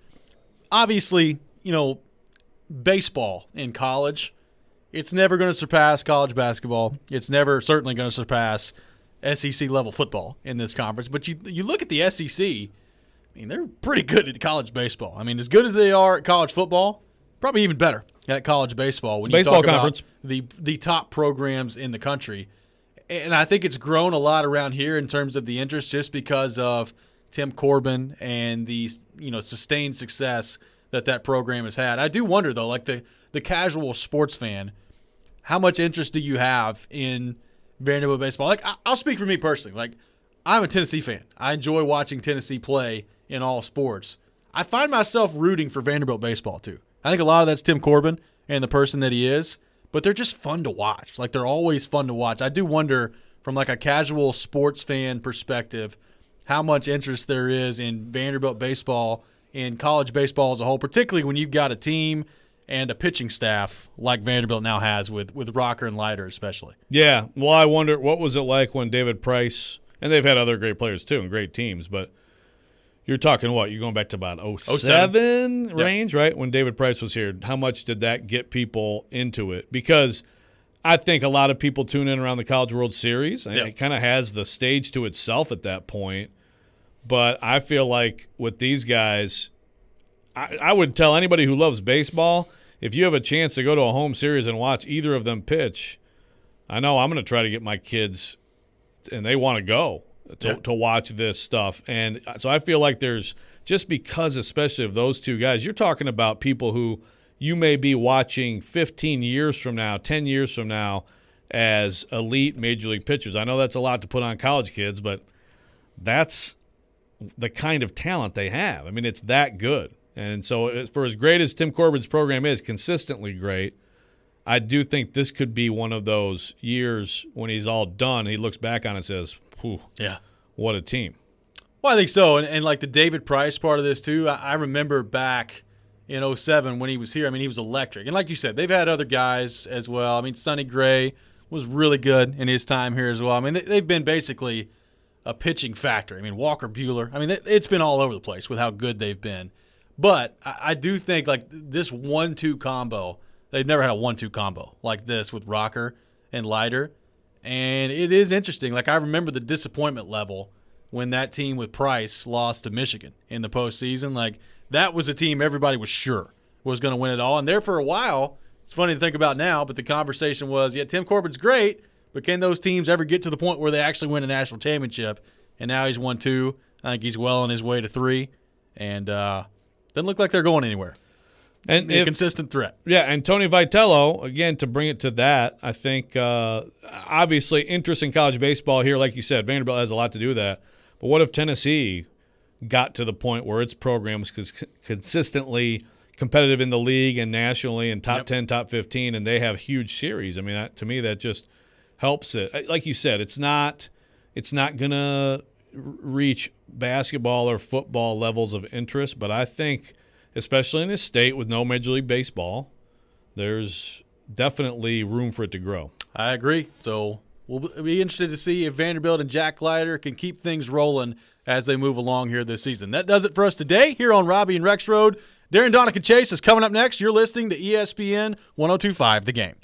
obviously, baseball in college, it's never going to surpass college basketball. It's never certainly going to surpass SEC-level football in this conference. But you look at the SEC, I mean, they're pretty good at college baseball. I mean, as good as they are at college football, probably even better at college baseball when you baseball talk conference. About the top programs in the country. And I think it's grown a lot around here in terms of the interest just because of Tim Corbin and the sustained success that program has had. I do wonder, though, like the casual sports fan, how much interest do you have in Vanderbilt baseball? Like, I'll speak for me personally. Like, I'm a Tennessee fan. I enjoy watching Tennessee play in all sports. I find myself rooting for Vanderbilt baseball, too. I think a lot of that's Tim Corbin and the person that he is, but they're just fun to watch. Like, they're always fun to watch. I do wonder, from like a casual sports fan perspective, how much interest there is in Vanderbilt baseball and college baseball as a whole, particularly when you've got a team and a pitching staff like Vanderbilt now has with Rocker and Leiter especially. Yeah. Well, I wonder what was it like when David Price, and they've had other great players too and great teams, but You're talking what? You're going back to about 07 range, right? When David Price was here. How much did that get people into it? Because I think a lot of people tune in around the College World Series. And it kind of has the stage to itself at that point. But I feel like with these guys, I would tell anybody who loves baseball, if you have a chance to go to a home series and watch either of them pitch, I know I'm going to try to get my kids, and they want to go to watch this stuff. And so I feel like there's, just because especially of those two guys, you're talking about people who you may be watching 15 years from now, 10 years from now as elite major league pitchers. I know that's a lot to put on college kids, but that's the kind of talent they have. I mean, it's that good. And so for as great as Tim Corbin's program is, consistently great, I do think this could be one of those years when he's all done, he looks back on it and says, whew, what a team. Well, I think so. And like the David Price part of this too, I remember back in 07 when he was here, I mean, he was electric. And like you said, they've had other guys as well. I mean, Sonny Gray was really good in his time here as well. I mean, they've been basically a pitching factory. I mean, Walker Buehler. I mean, it's been all over the place with how good they've been. But I do think like this 1-2 combo, they've never had a 1-2 combo like this with Rocker and Leiter. And it is interesting. Like I remember the disappointment level when that team with Price lost to Michigan in the postseason. Like that was a team everybody was sure was going to win it all. And there for a while, it's funny to think about now, but the conversation was, Tim Corbin's great, but can those teams ever get to the point where they actually win a national championship? And now he's won 2. I think he's well on his way to 3. And doesn't look like they're going anywhere. And a consistent threat. Yeah, and Tony Vitello, again, to bring it to that, I think obviously interest in college baseball here, like you said, Vanderbilt has a lot to do with that. But what if Tennessee got to the point where its program was consistently competitive in the league and nationally and top 10, top 15, and they have huge series? I mean, to me, that just helps it. Like you said, it's not going to reach basketball or football levels of interest, but I think, especially in this state with no Major League Baseball, there's definitely room for it to grow. I agree. So we'll be interested to see if Vanderbilt and Jack Leiter can keep things rolling as they move along here this season. That does it for us today here on Robby and Rexrode. Darren Donica Chase is coming up next. You're listening to ESPN 102.5 The Game.